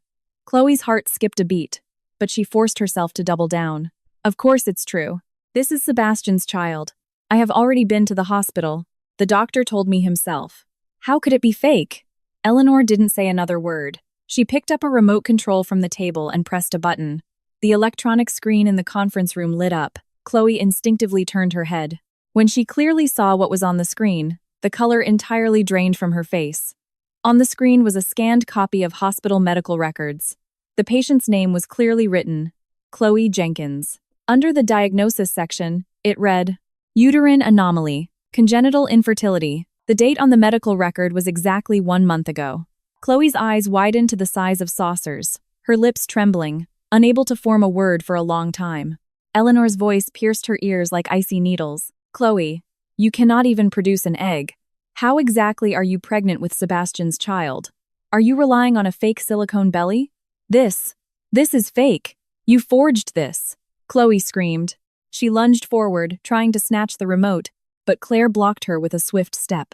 Chloe's heart skipped a beat, but she forced herself to double down. "Of course it's true. This is Sebastian's child. I have already been to the hospital. The doctor told me himself. How could it be fake?" Eleanor didn't say another word. She picked up a remote control from the table and pressed a button. The electronic screen in the conference room lit up. Chloe instinctively turned her head. When she clearly saw what was on the screen, the color entirely drained from her face. On the screen was a scanned copy of hospital medical records. The patient's name was clearly written, Chloe Jenkins. Under the diagnosis section, it read, uterine anomaly, congenital infertility. The date on the medical record was exactly 1 month ago. Chloe's eyes widened to the size of saucers, her lips trembling, unable to form a word for a long time. Eleanor's voice pierced her ears like icy needles. "Chloe, you cannot even produce an egg. How exactly are you pregnant with Sebastian's child? Are you relying on a fake silicone belly? This is fake. You forged this." Chloe screamed. She lunged forward, trying to snatch the remote, but Claire blocked her with a swift step.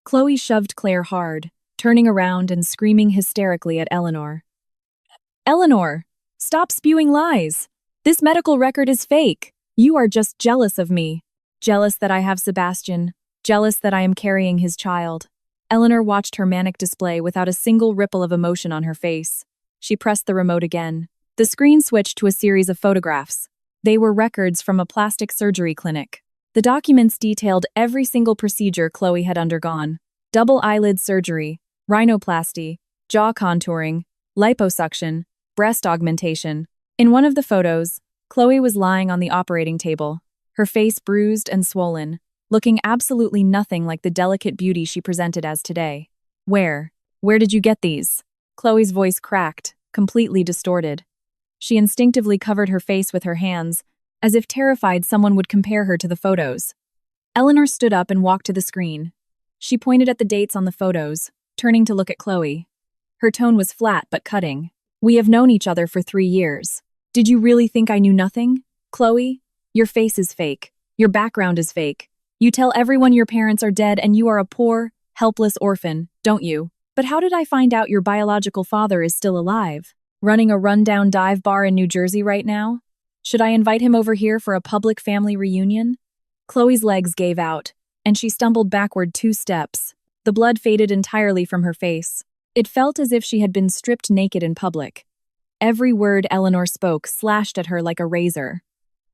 Chloe shoved Claire hard, turning around and screaming hysterically at Eleanor. "Eleanor, stop spewing lies. This medical record is fake. You are just jealous of me. Jealous that I have Sebastian. Jealous that I am carrying his child." Eleanor watched her manic display without a single ripple of emotion on her face. She pressed the remote again. The screen switched to a series of photographs. They were records from a plastic surgery clinic. The documents detailed every single procedure Chloe had undergone. Double eyelid surgery, rhinoplasty, jaw contouring, liposuction, breast augmentation. In one of the photos, Chloe was lying on the operating table, her face bruised and swollen, looking absolutely nothing like the delicate beauty she presented as today. Where did you get these?" Chloe's voice cracked, completely distorted. She instinctively covered her face with her hands, as if terrified someone would compare her to the photos. Eleanor stood up and walked to the screen. She pointed at the dates on the photos, turning to look at Chloe. Her tone was flat but cutting. "We have known each other for 3 years. Did you really think I knew nothing? Chloe, your face is fake. Your background is fake. You tell everyone your parents are dead and you are a poor, helpless orphan, don't you? But how did I find out your biological father is still alive? Running a rundown dive bar in New Jersey right now? Should I invite him over here for a public family reunion?" Chloe's legs gave out, and she stumbled backward 2 steps. The blood faded entirely from her face. It felt as if she had been stripped naked in public. Every word Eleanor spoke slashed at her like a razor.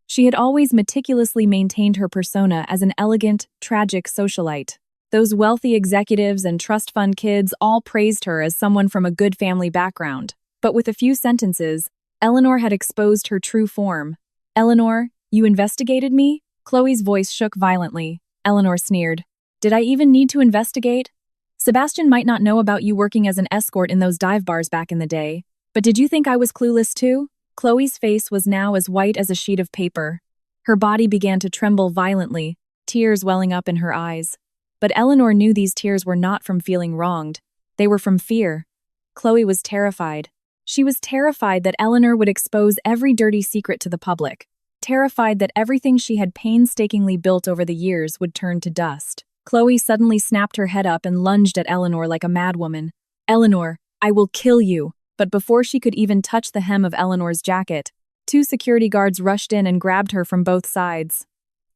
She had always meticulously maintained her persona as an elegant, tragic socialite. Those wealthy executives and trust fund kids all praised her as someone from a good family background. But with a few sentences, Eleanor had exposed her true form. "Eleanor, you investigated me?" Chloe's voice shook violently. Eleanor sneered. "Did I even need to investigate? Sebastian might not know about you working as an escort in those dive bars back in the day. But did you think I was clueless too?" Chloe's face was now as white as a sheet of paper. Her body began to tremble violently, tears welling up in her eyes. But Eleanor knew these tears were not from feeling wronged. They were from fear. Chloe was terrified. She was terrified that Eleanor would expose every dirty secret to the public. Terrified that everything she had painstakingly built over the years would turn to dust. Chloe suddenly snapped her head up and lunged at Eleanor like a madwoman. "Eleanor, I will kill you." But before she could even touch the hem of Eleanor's jacket, 2 security guards rushed in and grabbed her from both sides.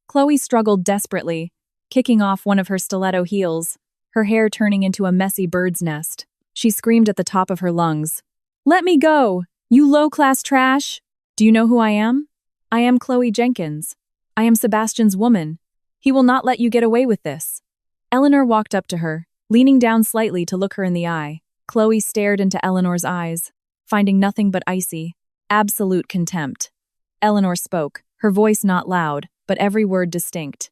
Chloe struggled desperately, kicking off one of her stiletto heels, her hair turning into a messy bird's nest. She screamed at the top of her lungs. "Let me go! You low-class trash! Do you know who I am? I am Chloe Jenkins. I am Sebastian's woman. He will not let you get away with this. Eleanor walked up to her, leaning down slightly to look her in the eye. Chloe stared into Eleanor's eyes, finding nothing but icy, absolute contempt. Eleanor spoke, her voice not loud, but every word distinct.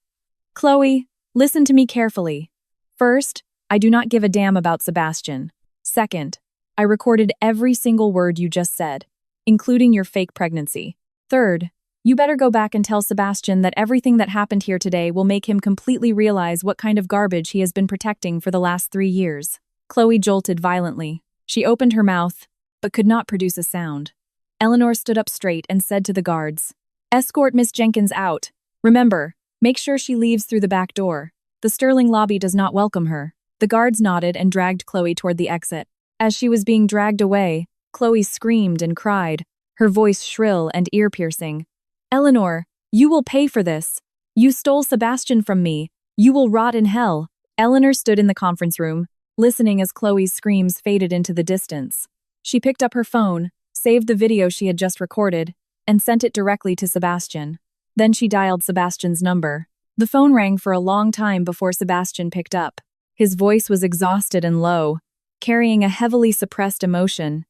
Chloe, listen to me carefully. First, I do not give a damn about Sebastian. Second, I recorded every single word you just said, including your fake pregnancy. Third, you better go back and tell Sebastian that everything that happened here today will make him completely realize what kind of garbage he has been protecting for the last 3 years. Chloe jolted violently. She opened her mouth, but could not produce a sound. Eleanor stood up straight and said to the guards, Escort Miss Jenkins out. Remember, make sure she leaves through the back door. The Sterling lobby does not welcome her. The guards nodded and dragged Chloe toward the exit. As she was being dragged away, Chloe screamed and cried, her voice shrill and ear-piercing. Eleanor, you will pay for this. You stole Sebastian from me. You will rot in hell. Eleanor stood in the conference room, listening as Chloe's screams faded into the distance. She picked up her phone, saved the video she had just recorded, and sent it directly to Sebastian. Then she dialed Sebastian's number. The phone rang for a long time before Sebastian picked up. His voice was exhausted and low, carrying a heavily suppressed emotion.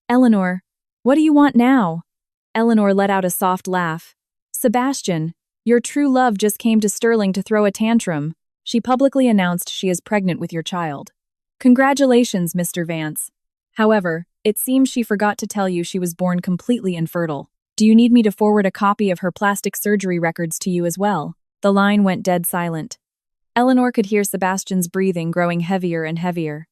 Eleanor, what do you want now? Eleanor let out a soft laugh. Sebastian, your true love just came to Sterling to throw a tantrum. She publicly announced she is pregnant with your child. Congratulations, Mr. Vance. However, it seems she forgot to tell you she was born completely infertile. Do you need me to forward a copy of her plastic surgery records to you as well? The line went dead silent. Eleanor could hear Sebastian's breathing growing heavier and heavier.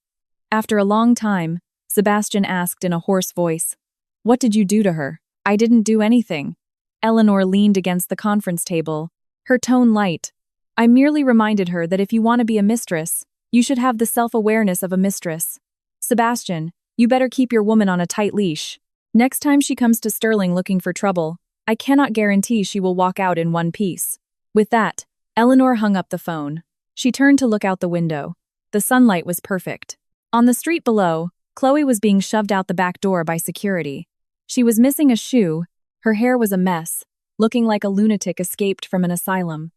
After a long time, Sebastian asked in a hoarse voice, What did you do to her? I didn't do anything. Eleanor leaned against the conference table, her tone light. I merely reminded her that if you want to be a mistress, you should have the self-awareness of a mistress. Sebastian, you better keep your woman on a tight leash. Next time she comes to Sterling looking for trouble, I cannot guarantee she will walk out in one piece. With that, Eleanor hung up the phone. She turned to look out the window. The sunlight was perfect. On the street below, Chloe was being shoved out the back door by security. She was missing a shoe, her hair was a mess, looking like a lunatic escaped from an asylum.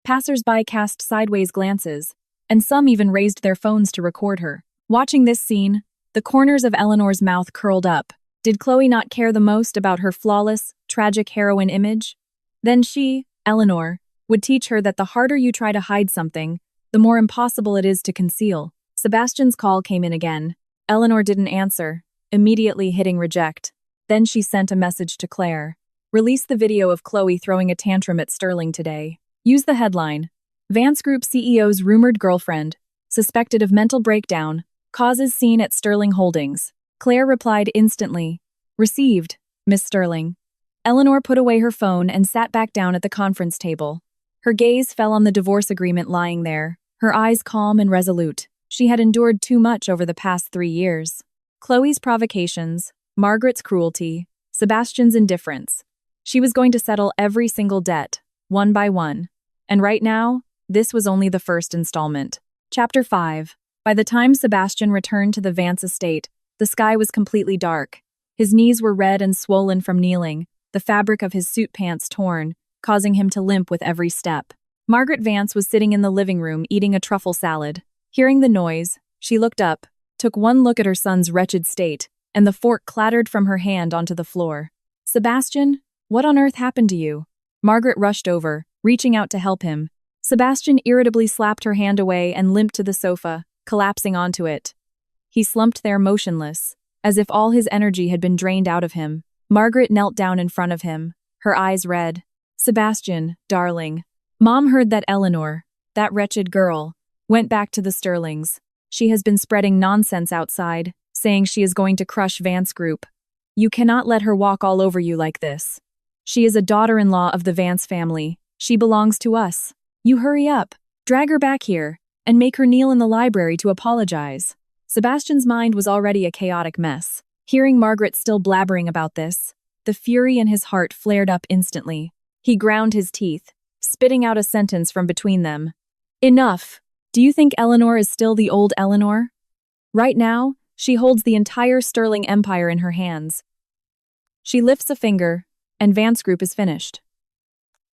Passers-by cast sideways glances, and some even raised their phones to record her. Watching this scene, the corners of Eleanor's mouth curled up. Did Chloe not care the most about her flawless, tragic heroine image? Then she, Eleanor, would teach her that the harder you try to hide something, the more impossible it is to conceal. Sebastian's call came in again. Eleanor didn't answer, immediately hitting reject. Then she sent a message to Claire. Release the video of Chloe throwing a tantrum at Sterling today. Use the headline, Vance Group CEO's rumored girlfriend, suspected of mental breakdown, causes scene at Sterling Holdings. Claire replied instantly, Received, Miss Sterling. Eleanor put away her phone and sat back down at the conference table. Her gaze fell on the divorce agreement lying there, her eyes calm and resolute. She had endured too much over the past 3 years. Chloe's provocations, Margaret's cruelty, Sebastian's indifference. She was going to settle every single debt, one by one. And right now, this was only the first installment. Chapter 5. By the time Sebastian returned to the Vance estate, the sky was completely dark. His knees were red and swollen from kneeling, the fabric of his suit pants torn, causing him to limp with every step. Margaret Vance was sitting in the living room eating a truffle salad. Hearing the noise, she looked up, took one look at her son's wretched state, and the fork clattered from her hand onto the floor. Sebastian, what on earth happened to you? Margaret rushed over, reaching out to help him. Sebastian irritably slapped her hand away and limped to the sofa, collapsing onto it. He slumped there motionless, as if all his energy had been drained out of him. Margaret knelt down in front of him, her eyes red. Sebastian, darling. Mom heard that Eleanor, that wretched girl, went back to the Sterlings. She has been spreading nonsense outside, saying she is going to crush Vance Group. You cannot let her walk all over you like this. She is a daughter-in-law of the Vance family. She belongs to us. You hurry up, drag her back here, and make her kneel in the library to apologize. Sebastian's mind was already a chaotic mess. Hearing Margaret still blabbering about this, the fury in his heart flared up instantly. He ground his teeth, spitting out a sentence from between them. Enough! Do you think Eleanor is still the old Eleanor? Right now, she holds the entire Sterling Empire in her hands. She lifts a finger, and Vance Group is finished.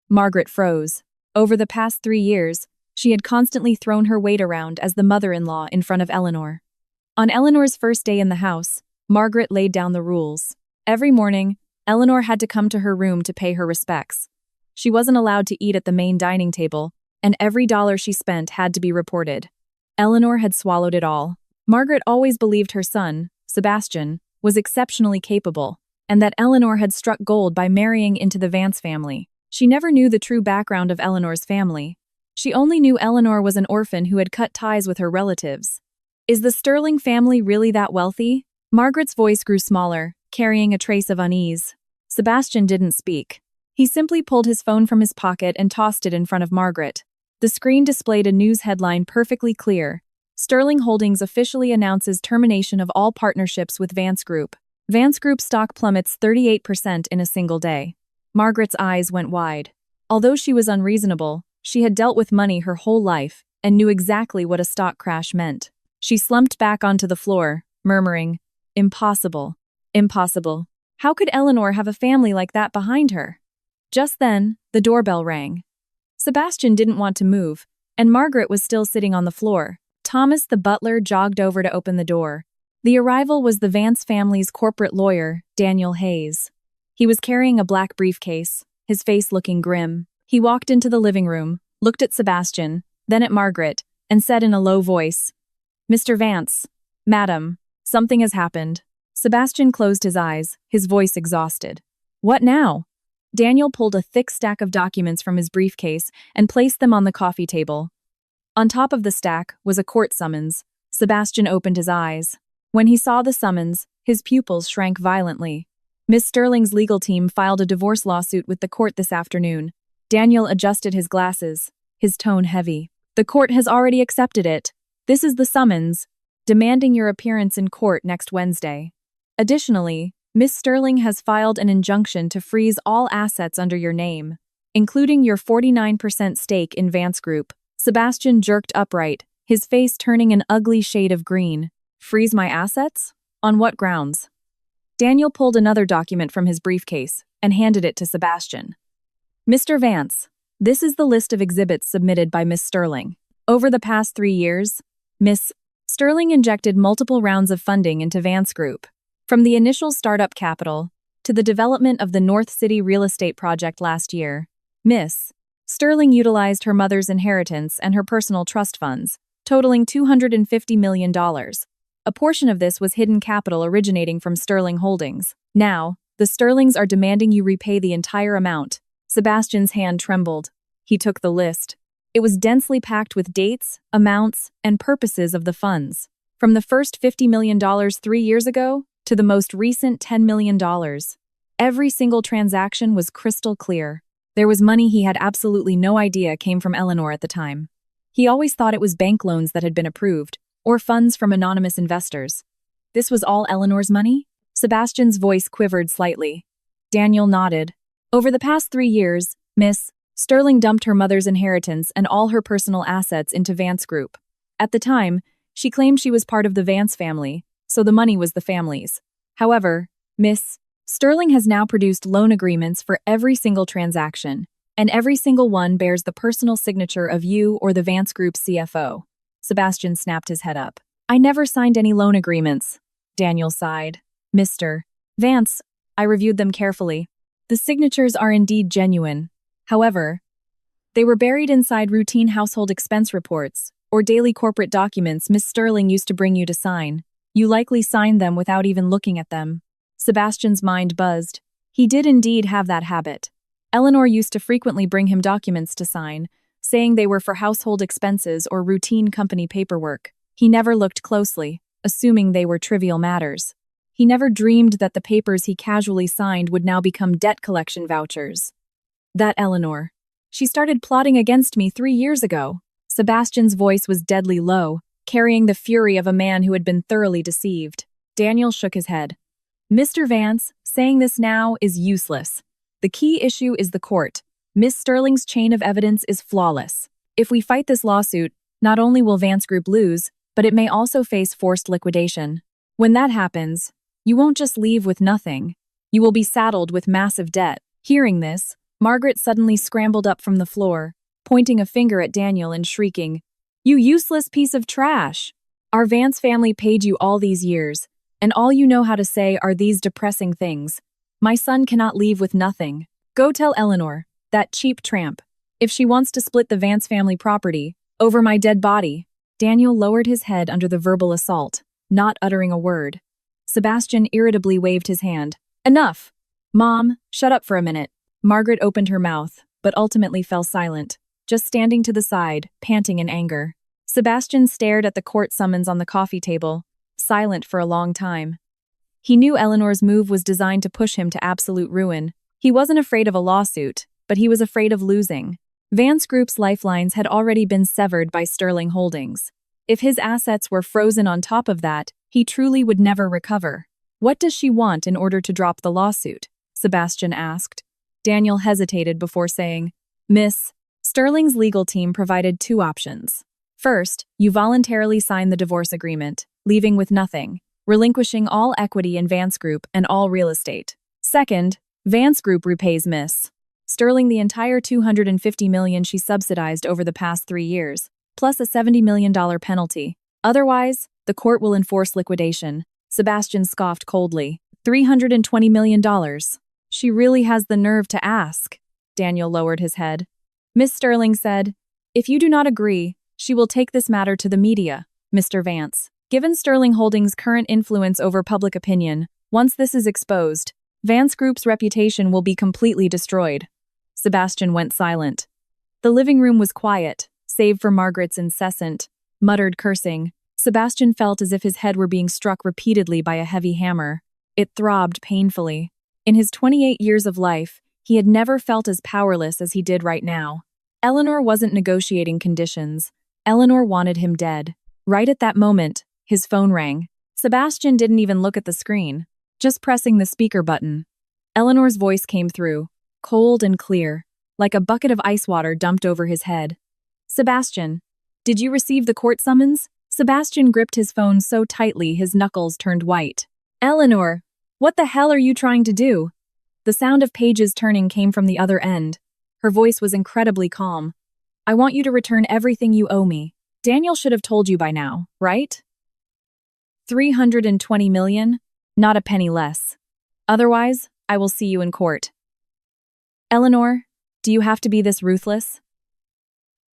Margaret froze. Over the past 3 years, she had constantly thrown her weight around as the mother-in-law in front of Eleanor. On Eleanor's first day in the house, Margaret laid down the rules. Every morning, Eleanor had to come to her room to pay her respects. She wasn't allowed to eat at the main dining table, and every dollar she spent had to be reported. Eleanor had swallowed it all. Margaret always believed her son, Sebastian, was exceptionally capable, and that Eleanor had struck gold by marrying into the Vance family. She never knew the true background of Eleanor's family. She only knew Eleanor was an orphan who had cut ties with her relatives. Is the Sterling family really that wealthy? Margaret's voice grew smaller, carrying a trace of unease. Sebastian didn't speak. He simply pulled his phone from his pocket and tossed it in front of Margaret. The screen displayed a news headline perfectly clear. Sterling Holdings officially announces termination of all partnerships with Vance Group. Vance Group stock plummets 38% in a single day. Margaret's eyes went wide. Although she was unreasonable, she had dealt with money her whole life and knew exactly what a stock crash meant. She slumped back onto the floor, murmuring, "Impossible. Impossible. How could Eleanor have a family like that behind her?" Just then, the doorbell rang. Sebastian didn't want to move, and Margaret was still sitting on the floor. Thomas the butler jogged over to open the door. The arrival was the Vance family's corporate lawyer, Daniel Hayes. He was carrying a black briefcase, his face looking grim. He walked into the living room, looked at Sebastian, then at Margaret, and said in a low voice, "Mr. Vance, Madam, something has happened." Sebastian closed his eyes, his voice exhausted. "What now?" Daniel pulled a thick stack of documents from his briefcase and placed them on the coffee table. On top of the stack was a court summons. Sebastian opened his eyes. When he saw the summons, his pupils shrank violently. Miss Sterling's legal team filed a divorce lawsuit with the court this afternoon. Daniel adjusted his glasses, his tone heavy. "The court has already accepted it. This is the summons, demanding your appearance in court next Wednesday. Additionally, Miss Sterling has filed an injunction to freeze all assets under your name, including your 49% stake in Vance Group." Sebastian jerked upright, his face turning an ugly shade of green. "Freeze my assets? On what grounds?" Daniel pulled another document from his briefcase and handed it to Sebastian. "Mr. Vance, this is the list of exhibits submitted by Miss Sterling. Over the past 3 years, Miss Sterling injected multiple rounds of funding into Vance Group. From the initial startup capital to the development of the North City real estate project last year, Miss Sterling utilized her mother's inheritance and her personal trust funds, totaling $250 million. A portion of this was hidden capital originating from Sterling Holdings. Now, the Sterlings are demanding you repay the entire amount." Sebastian's hand trembled. He took the list. It was densely packed with dates, amounts, and purposes of the funds. From the first $50 million 3 years ago to the most recent $10 million. Every single transaction was crystal clear. There was money he had absolutely no idea came from Eleanor at the time. He always thought it was bank loans that had been approved, or funds from anonymous investors. This was all Eleanor's money? Sebastian's voice quivered slightly. Daniel nodded. Over the past 3 years, Miss Sterling dumped her mother's inheritance and all her personal assets into Vance Group. At the time, she claimed she was part of the Vance family, so the money was the family's. However, Miss Sterling has now produced loan agreements for every single transaction, and every single one bears the personal signature of you or the Vance Group CFO. Sebastian snapped his head up. "I never signed any loan agreements." Daniel sighed. "Mr. Vance, I reviewed them carefully. The signatures are indeed genuine. However, they were buried inside routine household expense reports or daily corporate documents Miss Sterling used to bring you to sign. You likely signed them without even looking at them." Sebastian's mind buzzed. He did indeed have that habit. Eleanor used to frequently bring him documents to sign, saying they were for household expenses or routine company paperwork. He never looked closely, assuming they were trivial matters. He never dreamed that the papers he casually signed would now become debt collection vouchers. That Eleanor. She started plotting against me 3 years ago. Sebastian's voice was deadly low, carrying the fury of a man who had been thoroughly deceived. Daniel shook his head. "Mr. Vance, saying this now is useless. The key issue is the court. Miss Sterling's chain of evidence is flawless. If we fight this lawsuit, not only will Vance Group lose, but it may also face forced liquidation. When that happens, you won't just leave with nothing. You will be saddled with massive debt." Hearing this, Margaret suddenly scrambled up from the floor, pointing a finger at Daniel and shrieking, "You useless piece of trash! Our Vance family paid you all these years, and all you know how to say are these depressing things. My son cannot leave with nothing. Go tell Eleanor, that cheap tramp, if she wants to split the Vance family property, over my dead body." Daniel lowered his head under the verbal assault, not uttering a word. Sebastian irritably waved his hand. "Enough! Mom, shut up for a minute." Margaret opened her mouth, but ultimately fell silent, just standing to the side, panting in anger. Sebastian stared at the court summons on the coffee table, silent for a long time. He knew Eleanor's move was designed to push him to absolute ruin. He wasn't afraid of a lawsuit, but he was afraid of losing. Vance Group's lifelines had already been severed by Sterling Holdings. If his assets were frozen on top of that, he truly would never recover. "What does she want in order to drop the lawsuit?" Sebastian asked. Daniel hesitated before saying, "Miss, Sterling's legal team provided two options. First, you voluntarily sign the divorce agreement, leaving with nothing, relinquishing all equity in Vance Group and all real estate. Second, Vance Group repays Miss Sterling the entire $250 million she subsidized over the past 3 years, plus a $70 million penalty. Otherwise, the court will enforce liquidation." Sebastian scoffed coldly. $320 million. She really has the nerve to ask. Daniel lowered his head. Miss Sterling said, "If you do not agree, she will take this matter to the media, Mr. Vance. Given Sterling Holdings' current influence over public opinion, once this is exposed, Vance Group's reputation will be completely destroyed." Sebastian went silent. The living room was quiet, save for Margaret's incessant, muttered cursing. Sebastian felt as if his head were being struck repeatedly by a heavy hammer. It throbbed painfully. In his 28 years of life, he had never felt as powerless as he did right now. Eleanor wasn't negotiating conditions. Eleanor wanted him dead. Right at that moment, his phone rang. Sebastian didn't even look at the screen, just pressing the speaker button. Eleanor's voice came through, cold and clear, like a bucket of ice water dumped over his head. "Sebastian, did you receive the court summons?" Sebastian gripped his phone so tightly his knuckles turned white. "Eleanor, what the hell are you trying to do?" The sound of pages turning came from the other end. Her voice was incredibly calm. "I want you to return everything you owe me. Daniel should have told you by now, right? 320 million? Not a penny less. Otherwise, I will see you in court." "Eleanor, do you have to be this ruthless?"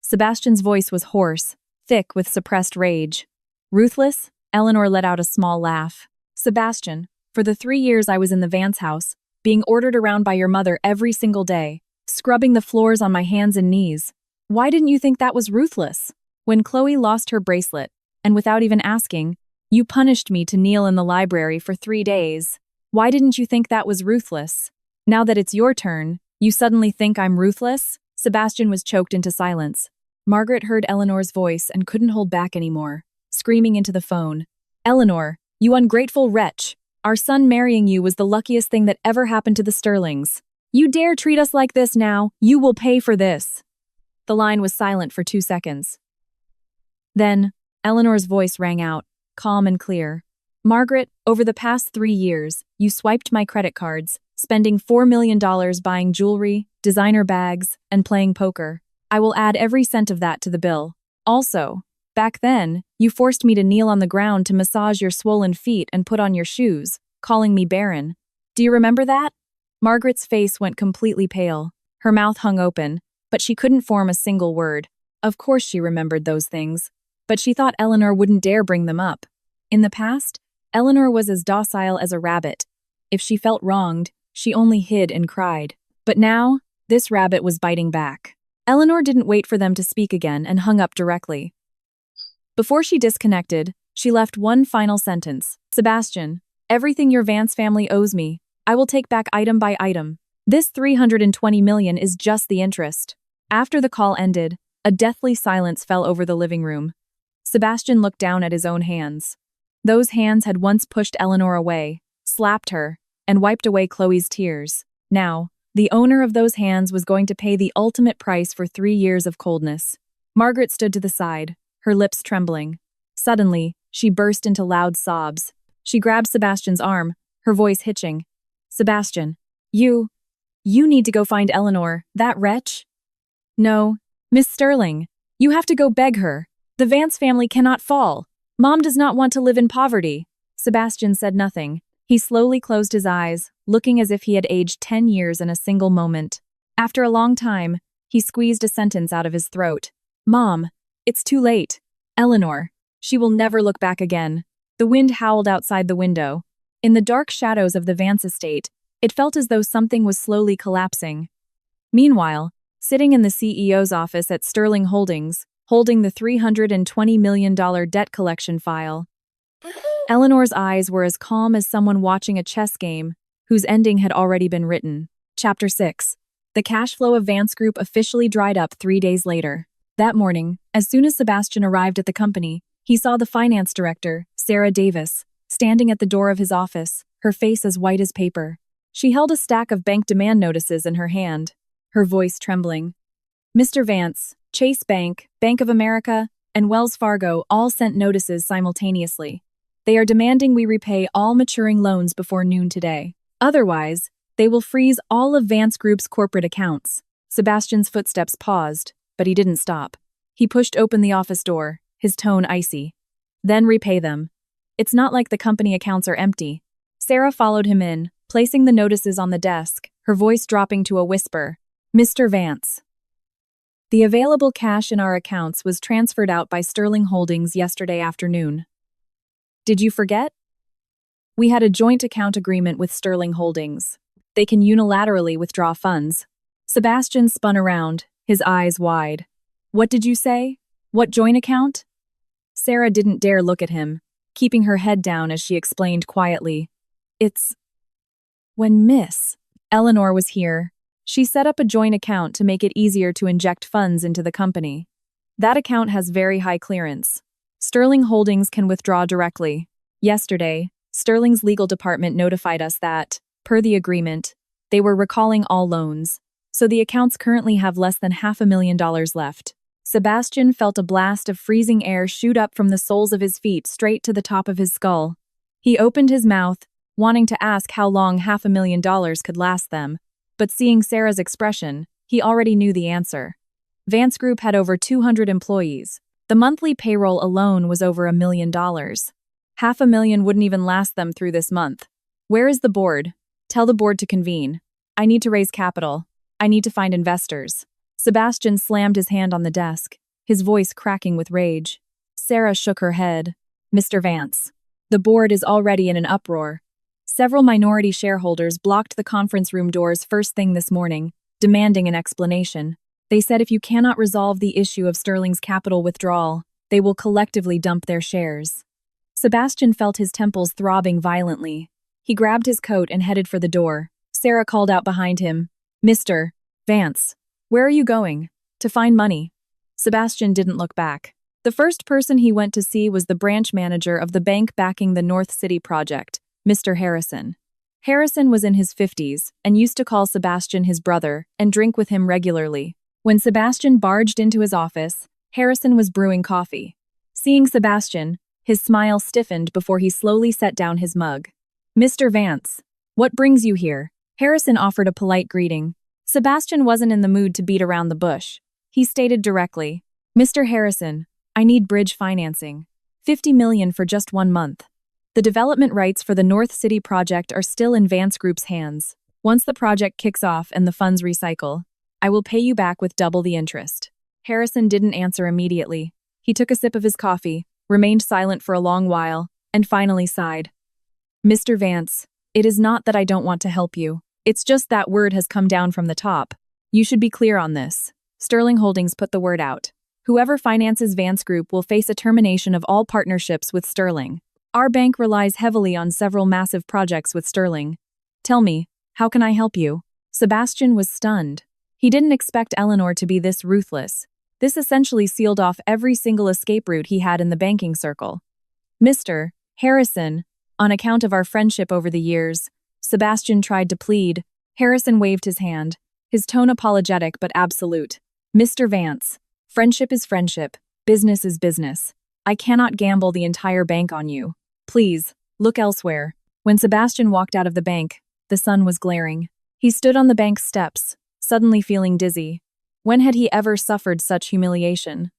Sebastian's voice was hoarse, thick with suppressed rage. "Ruthless?" Eleanor let out a small laugh. "Sebastian, for the 3 years I was in the Vance house, being ordered around by your mother every single day, scrubbing the floors on my hands and knees. Why didn't you think that was ruthless? When Chloe lost her bracelet, and without even asking, you punished me to kneel in the library for 3 days. Why didn't you think that was ruthless? Now that it's your turn, you suddenly think I'm ruthless?" Sebastian was choked into silence. Margaret heard Eleanor's voice and couldn't hold back anymore, screaming into the phone. "Eleanor, you ungrateful wretch! Our son marrying you was the luckiest thing that ever happened to the Sterlings. You dare treat us like this now, you will pay for this." The line was silent for 2 seconds. Then, Eleanor's voice rang out, calm and clear. "Margaret, over the past 3 years, you swiped my credit cards, spending $4 million buying jewelry, designer bags, and playing poker. I will add every cent of that to the bill. Also, back then, you forced me to kneel on the ground to massage your swollen feet and put on your shoes, calling me barren. Do you remember that?" Margaret's face went completely pale. Her mouth hung open, but she couldn't form a single word. Of course she remembered those things, but she thought Eleanor wouldn't dare bring them up. In the past, Eleanor was as docile as a rabbit. If she felt wronged, she only hid and cried. But now, this rabbit was biting back. Eleanor didn't wait for them to speak again and hung up directly. Before she disconnected, she left one final sentence. "Sebastian, everything your Vance family owes me, I will take back item by item. This 320 million is just the interest." After the call ended, a deathly silence fell over the living room. Sebastian looked down at his own hands. Those hands had once pushed Eleanor away, slapped her, and wiped away Chloe's tears. Now, the owner of those hands was going to pay the ultimate price for 3 years of coldness. Margaret stood to the side, her lips trembling. Suddenly, she burst into loud sobs. She grabbed Sebastian's arm, her voice hitching. "Sebastian, you..." You need to go find Eleanor, that wretch. No, Miss Sterling. You have to go beg her. The Vance family cannot fall. Mom does not want to live in poverty. Sebastian said nothing. He slowly closed his eyes, looking as if he had aged 10 years in a single moment. After a long time, he squeezed a sentence out of his throat. Mom, it's too late. Eleanor, she will never look back again. The wind howled outside the window. In the dark shadows of the Vance estate, it felt as though something was slowly collapsing. Meanwhile, sitting in the CEO's office at Sterling Holdings, holding the $320 million debt collection file, Eleanor's eyes were as calm as someone watching a chess game whose ending had already been written. Chapter 6. The cash flow of Vance Group officially dried up 3 days later. That morning, as soon as Sebastian arrived at the company, he saw the finance director, Sarah Davis, standing at the door of his office, her face as white as paper. She held a stack of bank demand notices in her hand, her voice trembling. Mr. Vance, Chase Bank, Bank of America, and Wells Fargo all sent notices simultaneously. They are demanding we repay all maturing loans before noon today. Otherwise, they will freeze all of Vance Group's corporate accounts. Sebastian's footsteps paused, but he didn't stop. He pushed open the office door, his tone icy. Then repay them. It's not like the company accounts are empty. Sarah followed him in, placing the notices on the desk, her voice dropping to a whisper. Mr. Vance. The available cash in our accounts was transferred out by Sterling Holdings yesterday afternoon. Did you forget? We had a joint account agreement with Sterling Holdings. They can unilaterally withdraw funds. Sebastian spun around, his eyes wide. What did you say? What joint account? Sarah didn't dare look at him, keeping her head down as she explained quietly. It's when Miss Eleanor was here, she set up a joint account to make it easier to inject funds into the company. That account has very high clearance. Sterling Holdings can withdraw directly. Yesterday, Sterling's legal department notified us that, per the agreement, they were recalling all loans, so the accounts currently have less than $500,000 left. Sebastian felt a blast of freezing air shoot up from the soles of his feet straight to the top of his skull. He opened his mouth, wanting to ask how long $500,000 could last them, but seeing Sarah's expression, he already knew the answer. Vance Group had over 200 employees. The monthly payroll alone was over $1 million. $500,000 wouldn't even last them through this month. Where is the board? Tell the board to convene. I need to raise capital. I need to find investors. Sebastian slammed his hand on the desk, his voice cracking with rage. Sarah shook her head. Mr. Vance. The board is already in an uproar. Several minority shareholders blocked the conference room doors first thing this morning, demanding an explanation. They said if you cannot resolve the issue of Sterling's capital withdrawal, they will collectively dump their shares. Sebastian felt his temples throbbing violently. He grabbed his coat and headed for the door. Sarah called out behind him, Mr. Vance, where are you going? To find money. Sebastian didn't look back. The first person he went to see was the branch manager of the bank backing the North City project, Mr. Harrison. Harrison was in his 50s and used to call Sebastian his brother and drink with him regularly. When Sebastian barged into his office, Harrison was brewing coffee. Seeing Sebastian, his smile stiffened before he slowly set down his mug. Mr. Vance, what brings you here? Harrison offered a polite greeting. Sebastian wasn't in the mood to beat around the bush. He stated directly, Mr. Harrison, I need bridge financing. $50 million for just 1 month. The development rights for the North City project are still in Vance Group's hands. Once the project kicks off and the funds recycle, I will pay you back with double the interest. Harrison didn't answer immediately. He took a sip of his coffee, remained silent for a long while, and finally sighed. Mr. Vance, it is not that I don't want to help you. It's just that word has come down from the top. You should be clear on this. Sterling Holdings put the word out. Whoever finances Vance Group will face a termination of all partnerships with Sterling. Our bank relies heavily on several massive projects with Sterling. Tell me, how can I help you? Sebastian was stunned. He didn't expect Eleanor to be this ruthless. This essentially sealed off every single escape route he had in the banking circle. Mr. Harrison, on account of our friendship over the years, Sebastian tried to plead. Harrison waved his hand, his tone apologetic but absolute. Mr. Vance, friendship is friendship, business is business. I cannot gamble the entire bank on you. Please, look elsewhere. When Sebastian walked out of the bank, the sun was glaring. He stood on the bank's steps, suddenly feeling dizzy. When had he ever suffered such humiliation?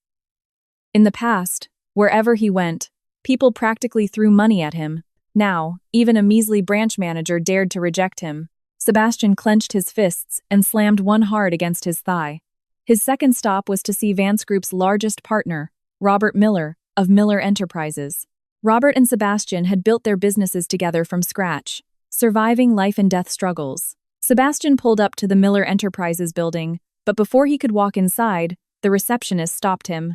In the past, wherever he went, people practically threw money at him. Now, even a measly branch manager dared to reject him. Sebastian clenched his fists and slammed one hard against his thigh. His second stop was to see Vance Group's largest partner, Robert Miller, of Miller Enterprises. Robert and Sebastian had built their businesses together from scratch, surviving life and death struggles. Sebastian pulled up to the Miller Enterprises building, but before he could walk inside, the receptionist stopped him.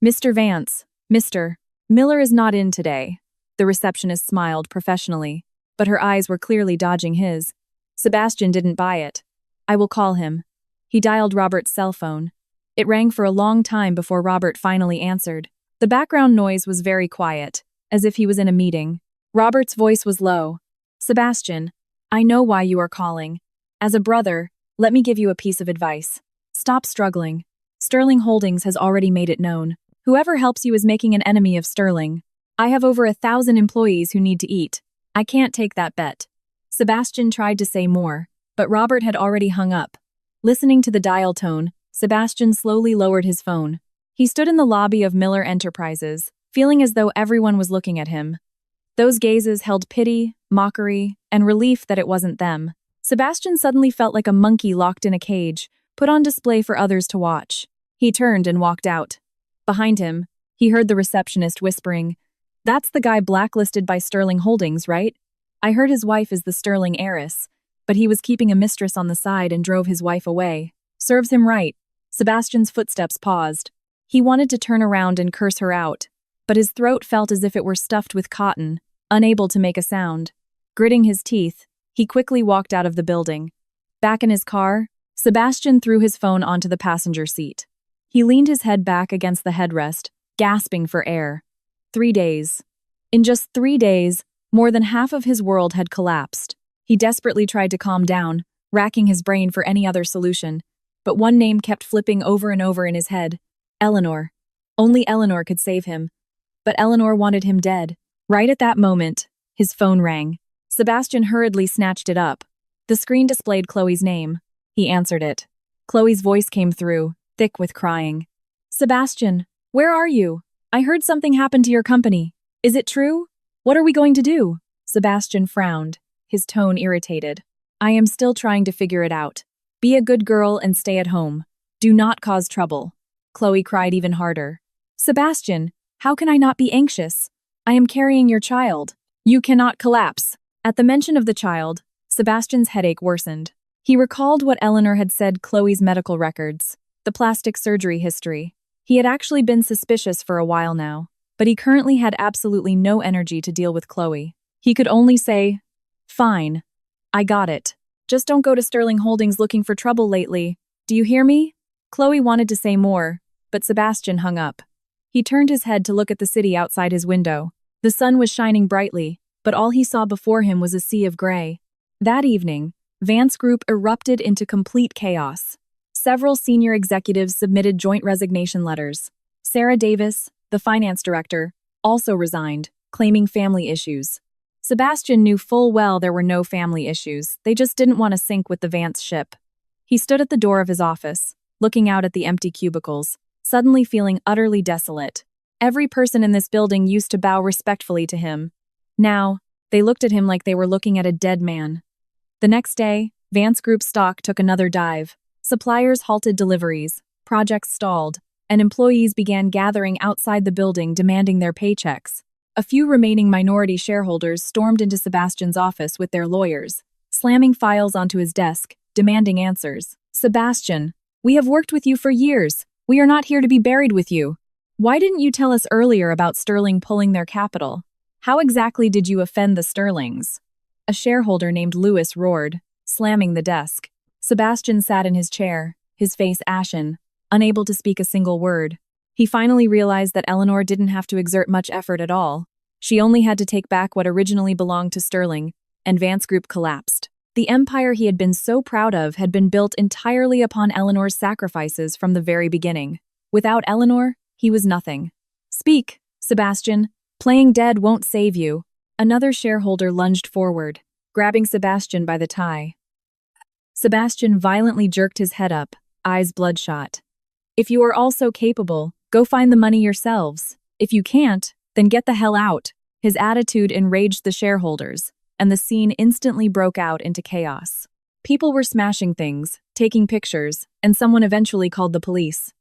"Mr. Vance, Mr. Miller is not in today." The receptionist smiled professionally, but her eyes were clearly dodging his. Sebastian didn't buy it. "I will call him." He dialed Robert's cell phone. It rang for a long time before Robert finally answered. The background noise was very quiet, as if he was in a meeting. Robert's voice was low. "Sebastian, I know why you are calling. As a brother, let me give you a piece of advice. Stop struggling. Sterling Holdings has already made it known. Whoever helps you is making an enemy of Sterling. I have over 1,000 employees who need to eat. I can't take that bet." Sebastian tried to say more, but Robert had already hung up. Listening to the dial tone, Sebastian slowly lowered his phone. He stood in the lobby of Miller Enterprises, feeling as though everyone was looking at him. Those gazes held pity, mockery, and relief that it wasn't them. Sebastian suddenly felt like a monkey locked in a cage, put on display for others to watch. He turned and walked out. Behind him, he heard the receptionist whispering, "That's the guy blacklisted by Sterling Holdings, right? I heard his wife is the Sterling heiress, but he was keeping a mistress on the side and drove his wife away. Serves him right." Sebastian's footsteps paused. He wanted to turn around and curse her out, but his throat felt as if it were stuffed with cotton, unable to make a sound. Gritting his teeth, he quickly walked out of the building. Back in his car, Sebastian threw his phone onto the passenger seat. He leaned his head back against the headrest, gasping for air. 3 days. In just 3 days, more than half of his world had collapsed. He desperately tried to calm down, racking his brain for any other solution, but one name kept flipping over and over in his head. Eleanor. Only Eleanor could save him. But Eleanor wanted him dead. Right at that moment, his phone rang. Sebastian hurriedly snatched it up. The screen displayed Chloe's name. He answered it. Chloe's voice came through, thick with crying. "Sebastian, where are you? I heard something happened to your company. Is it true? What are we going to do?" Sebastian frowned, his tone irritated. "I am still trying to figure it out. Be a good girl and stay at home. Do not cause trouble." Chloe cried even harder. "Sebastian, how can I not be anxious? I am carrying your child. You cannot collapse." At the mention of the child, Sebastian's headache worsened. He recalled what Eleanor had said, Chloe's medical records, the plastic surgery history. He had actually been suspicious for a while now, but he currently had absolutely no energy to deal with Chloe. He could only say, "Fine. I got it. Just don't go to Sterling Holdings looking for trouble lately. Do you hear me?" Chloe wanted to say more, but Sebastian hung up. He turned his head to look at the city outside his window. The sun was shining brightly, but all he saw before him was a sea of gray. That evening, Vance Group erupted into complete chaos. Several senior executives submitted joint resignation letters. Sarah Davis, the finance director, also resigned, claiming family issues. Sebastian knew full well there were no family issues, they just didn't want to sink with the Vance ship. He stood at the door of his office, looking out at the empty cubicles, suddenly feeling utterly desolate. Every person in this building used to bow respectfully to him. Now, they looked at him like they were looking at a dead man. The next day, Vance Group stock took another dive. Suppliers halted deliveries, projects stalled, and employees began gathering outside the building demanding their paychecks. A few remaining minority shareholders stormed into Sebastian's office with their lawyers, slamming files onto his desk, demanding answers. "Sebastian, we have worked with you for years. We are not here to be buried with you. Why didn't you tell us earlier about Sterling pulling their capital? How exactly did you offend the Sterlings?" A shareholder named Lewis roared, slamming the desk. Sebastian sat in his chair, his face ashen, unable to speak a single word. He finally realized that Eleanor didn't have to exert much effort at all. She only had to take back what originally belonged to Sterling, and Vance Group collapsed. The empire he had been so proud of had been built entirely upon Eleanor's sacrifices from the very beginning. Without Eleanor, he was nothing. "Speak, Sebastian. Playing dead won't save you." Another shareholder lunged forward, grabbing Sebastian by the tie. Sebastian violently jerked his head up, eyes bloodshot. If you are also capable, go find the money yourselves. If you can't, then get the hell out. His attitude enraged the shareholders, and the scene instantly broke out into chaos. People were smashing things, taking pictures, and someone eventually called the police.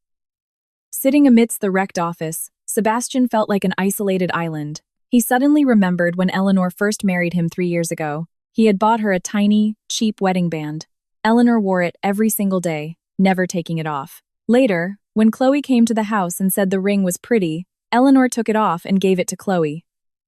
Sitting amidst the wrecked office, Sebastian felt like an isolated island. He suddenly remembered when Eleanor first married him 3 years ago. He had bought her a tiny, cheap wedding band. Eleanor wore it every single day, never taking it off. Later, when Chloe came to the house and said the ring was pretty, Eleanor took it off and gave it to Chloe.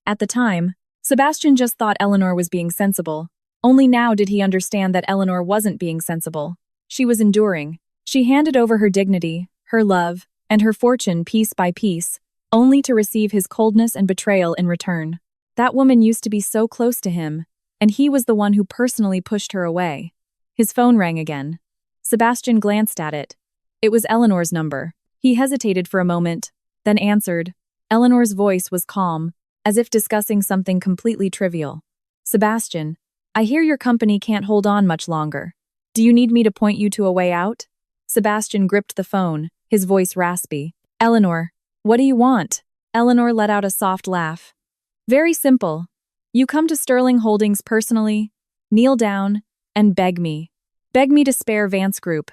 At the time, Sebastian just thought Eleanor was being sensible. Only now did he understand that Eleanor wasn't being sensible. She was enduring. She handed over her dignity, her love, and her fortune piece by piece, only to receive his coldness and betrayal in return. That woman used to be so close to him, and he was the one who personally pushed her away. His phone rang again. Sebastian glanced at it. It was Eleanor's number. He hesitated for a moment, then answered. Eleanor's voice was calm, as if discussing something completely trivial. Sebastian, I hear your company can't hold on much longer. Do you need me to point you to a way out? Sebastian gripped the phone, his voice raspy. Eleanor, what do you want? Eleanor let out a soft laugh. Very simple. You come to Sterling Holdings personally, kneel down, and beg me. Beg me to spare Vance Group.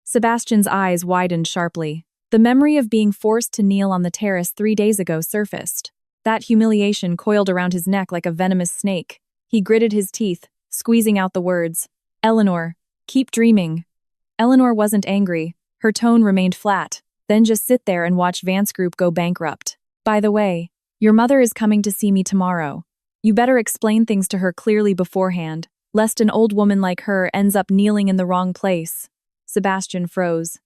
Sebastian's eyes widened sharply. The memory of being forced to kneel on the terrace 3 days ago surfaced. That humiliation coiled around his neck like a venomous snake. He gritted his teeth, squeezing out the words. Eleanor, keep dreaming. Eleanor wasn't angry. Her tone remained flat. Then just sit there and watch Vance Group go bankrupt. By the way, your mother is coming to see me tomorrow. You better explain things to her clearly beforehand, lest an old woman like her ends up kneeling in the wrong place. Sebastian froze.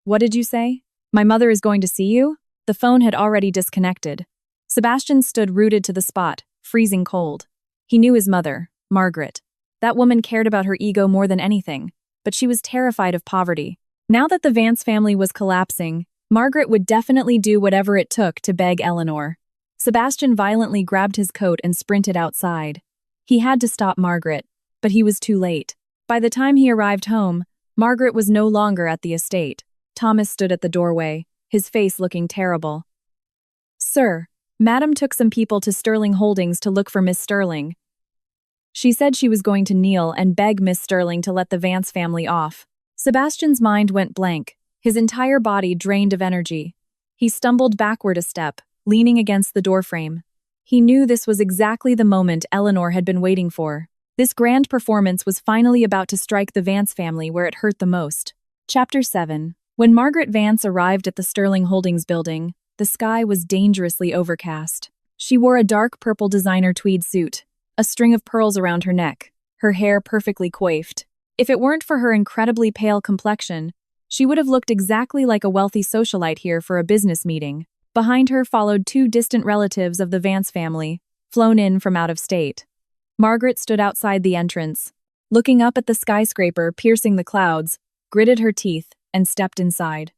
What did you say? My mother is going to see you? The phone had already disconnected. Sebastian stood rooted to the spot, freezing cold. He knew his mother, Margaret. That woman cared about her ego more than anything, but she was terrified of poverty. Now that the Vance family was collapsing, Margaret would definitely do whatever it took to beg Eleanor. Sebastian violently grabbed his coat and sprinted outside. He had to stop Margaret, but he was too late. By the time he arrived home, Margaret was no longer at the estate. Thomas stood at the doorway, his face looking terrible. Sir, Madam took some people to Sterling Holdings to look for Miss Sterling. She said she was going to kneel and beg Miss Sterling to let the Vance family off. Sebastian's mind went blank, his entire body drained of energy. He stumbled backward a step, leaning against the doorframe. He knew this was exactly the moment Eleanor had been waiting for. This grand performance was finally about to strike the Vance family where it hurt the most. Chapter 7. When Margaret Vance arrived at the Sterling Holdings building, the sky was dangerously overcast. She wore a dark purple designer tweed suit, a string of pearls around her neck, her hair perfectly coiffed. If it weren't for her incredibly pale complexion, she would have looked exactly like a wealthy socialite here for a business meeting. Behind her followed 2 distant relatives of the Vance family, flown in from out of state. Margaret stood outside the entrance, looking up at the skyscraper piercing the clouds, gritted her teeth, and stepped inside.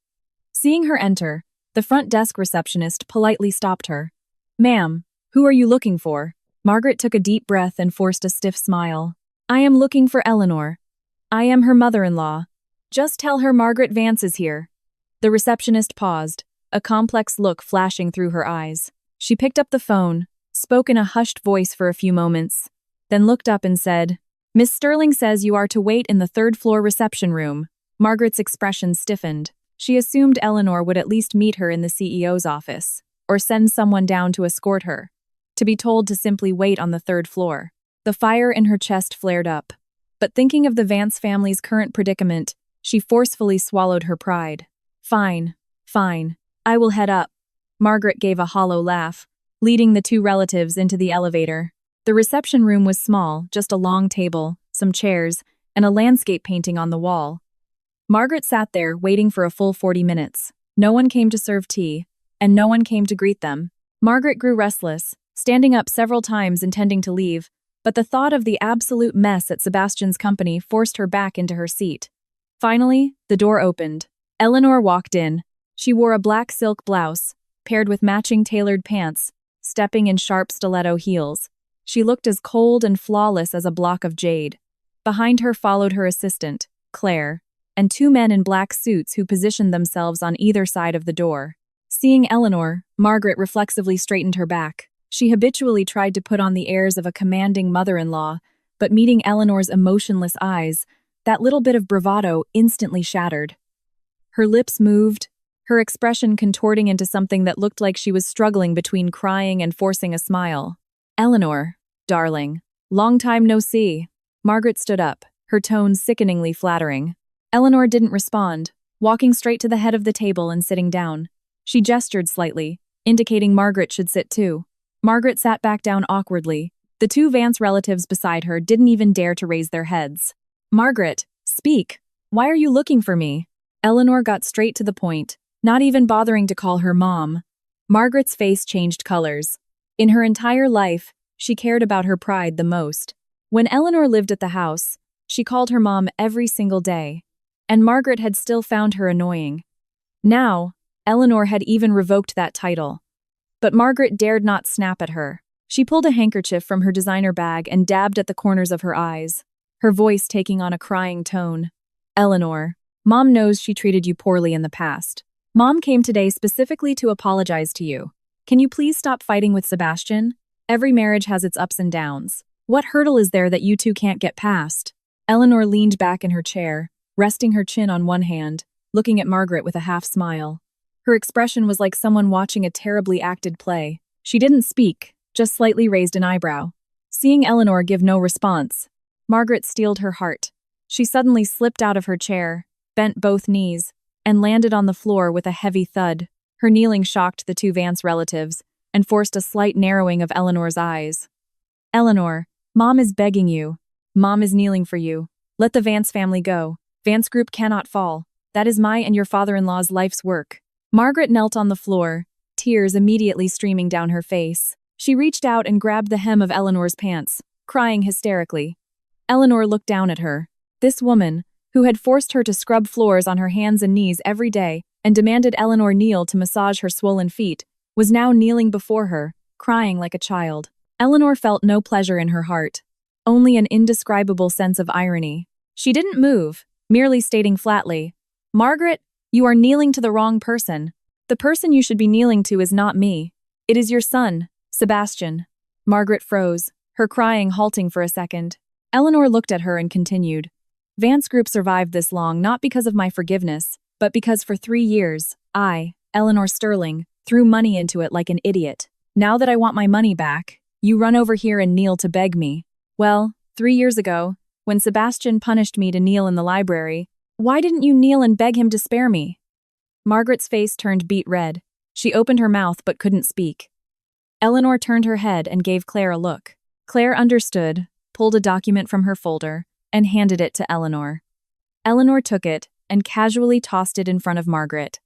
Seeing her enter, the front desk receptionist politely stopped her. Ma'am, who are you looking for? Margaret took a deep breath and forced a stiff smile. I am looking for Eleanor. I am her mother-in-law. Just tell her Margaret Vance is here. The receptionist paused, a complex look flashing through her eyes. She picked up the phone, spoke in a hushed voice for a few moments, then looked up and said, Miss Sterling says you are to wait in the 3rd-floor reception room. Margaret's expression stiffened. She assumed Eleanor would at least meet her in the CEO's office, or send someone down to escort her. To be told to simply wait on the 3rd floor. The fire in her chest flared up. But thinking of the Vance family's current predicament, she forcefully swallowed her pride. Fine. I will head up. Margaret gave a hollow laugh, leading the 2 relatives into the elevator. The reception room was small, just a long table, some chairs, and a landscape painting on the wall. Margaret sat there, waiting for a full 40 minutes. No one came to serve tea, and no one came to greet them. Margaret grew restless, standing up several times intending to leave, but the thought of the absolute mess at Sebastian's company forced her back into her seat. Finally, the door opened. Eleanor walked in. She wore a black silk blouse, paired with matching tailored pants, stepping in sharp stiletto heels. She looked as cold and flawless as a block of jade. Behind her followed her assistant, Claire, and two men in black suits who positioned themselves on either side of the door. Seeing Eleanor, Margaret reflexively straightened her back. She habitually tried to put on the airs of a commanding mother-in-law, but meeting Eleanor's emotionless eyes, that little bit of bravado instantly shattered. Her lips moved, her expression contorting into something that looked like she was struggling between crying and forcing a smile. "Eleanor, darling, long time no see." Margaret stood up, her tone sickeningly flattering. Eleanor didn't respond, walking straight to the head of the table and sitting down. She gestured slightly, indicating Margaret should sit too. Margaret sat back down awkwardly. The two Vance relatives beside her didn't even dare to raise their heads. "Margaret, speak. Why are you looking for me?" Eleanor got straight to the point, not even bothering to call her mom. Margaret's face changed colors. In her entire life, she cared about her pride the most. When Eleanor lived at the house, she called her mom every single day, and Margaret had still found her annoying. Now, Eleanor had even revoked that title. But Margaret dared not snap at her. She pulled a handkerchief from her designer bag and dabbed at the corners of her eyes, her voice taking on a crying tone. "Eleanor, Mom knows she treated you poorly in the past. Mom came today specifically to apologize to you. Can you please stop fighting with Sebastian? Every marriage has its ups and downs. What hurdle is there that you two can't get past?" Eleanor leaned back in her chair, resting her chin on one hand, looking at Margaret with a half smile. Her expression was like someone watching a terribly acted play. She didn't speak, just slightly raised an eyebrow. Seeing Eleanor give no response, Margaret steeled her heart. She suddenly slipped out of her chair, bent both knees, and landed on the floor with a heavy thud. Her kneeling shocked the two Vance relatives and forced a slight narrowing of Eleanor's eyes. "Eleanor, Mom is begging you. Mom is kneeling for you. Let the Vance family go. Vance Group cannot fall. That is my and your father-in-law's life's work." Margaret knelt on the floor, tears immediately streaming down her face. She reached out and grabbed the hem of Eleanor's pants, crying hysterically. Eleanor looked down at her. This woman, who had forced her to scrub floors on her hands and knees every day and demanded Eleanor kneel to massage her swollen feet, was now kneeling before her, crying like a child. Eleanor felt no pleasure in her heart, only an indescribable sense of irony. She didn't move, merely stating flatly, "Margaret, you are kneeling to the wrong person. The person you should be kneeling to is not me. It is your son, Sebastian." Margaret froze, her crying halting for a second. Eleanor looked at her and continued, "Vance Group survived this long not because of my forgiveness, but because for 3 years, I, Eleanor Sterling, threw money into it like an idiot. Now that I want my money back, you run over here and kneel to beg me. Well, 3 years ago, when Sebastian punished me to kneel in the library, why didn't you kneel and beg him to spare me?" Margaret's face turned beet red. She opened her mouth but couldn't speak. Eleanor turned her head and gave Claire a look. Claire understood, pulled a document from her folder, and handed it to Eleanor. Eleanor took it and casually tossed it in front of Margaret.